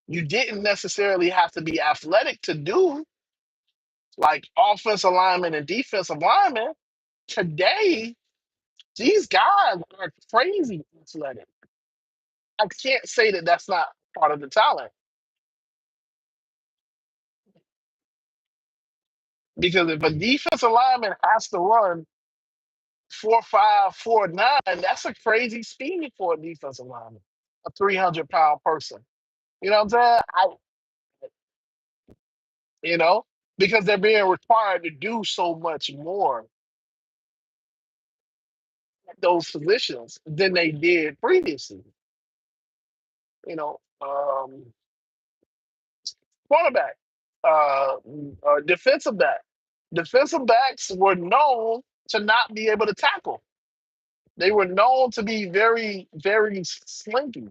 [SPEAKER 1] you didn't necessarily have to be athletic to do, like offensive lineman and defensive lineman. Today, these guys are crazy athletic. I can't say that that's not part of the talent because if a defensive lineman has to run 4.5, 4.9, that's a crazy speed for a defensive lineman, a 300-pound person. You know what I'm saying? You know, because they're being required to do so much more at those positions than they did previously. Cornerback, uh, defensive back. Defensive backs were known to not be able to tackle. They were known to be very, very slinky.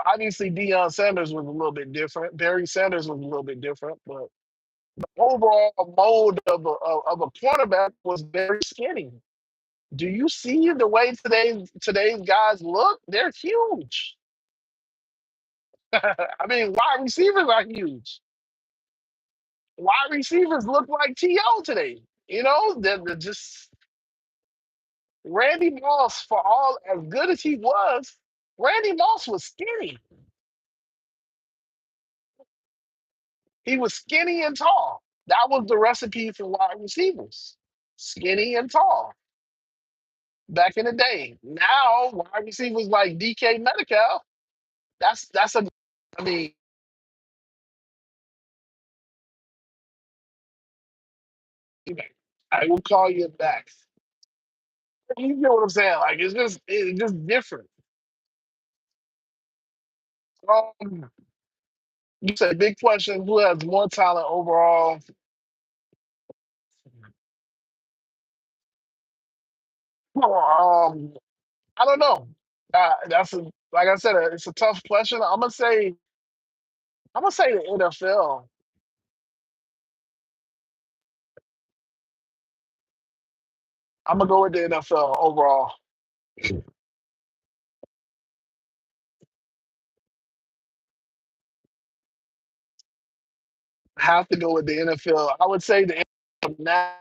[SPEAKER 1] Obviously Deion Sanders was a little bit different. Barry Sanders was a little bit different, but the overall mold of a cornerback was very skinny. Do you see the way today's guys look? They're huge. I mean, wide receivers are huge. Wide receivers look like T.O. today. They're just Randy Moss, for all as good as he was, Randy Moss was skinny. He was skinny and tall. That was the recipe for wide receivers. Skinny and tall. back in the day. Now wide receivers like DK Metcalf, that's a I mean, I will call you back. You know what I'm saying? Like it's just different. Um, you say big question: who has more talent overall? Um, I don't know. That's like I said, it's a tough question. I'm gonna say the NFL. I'm gonna go with the NFL overall. Have to go with the NFL. I would say the NFL now.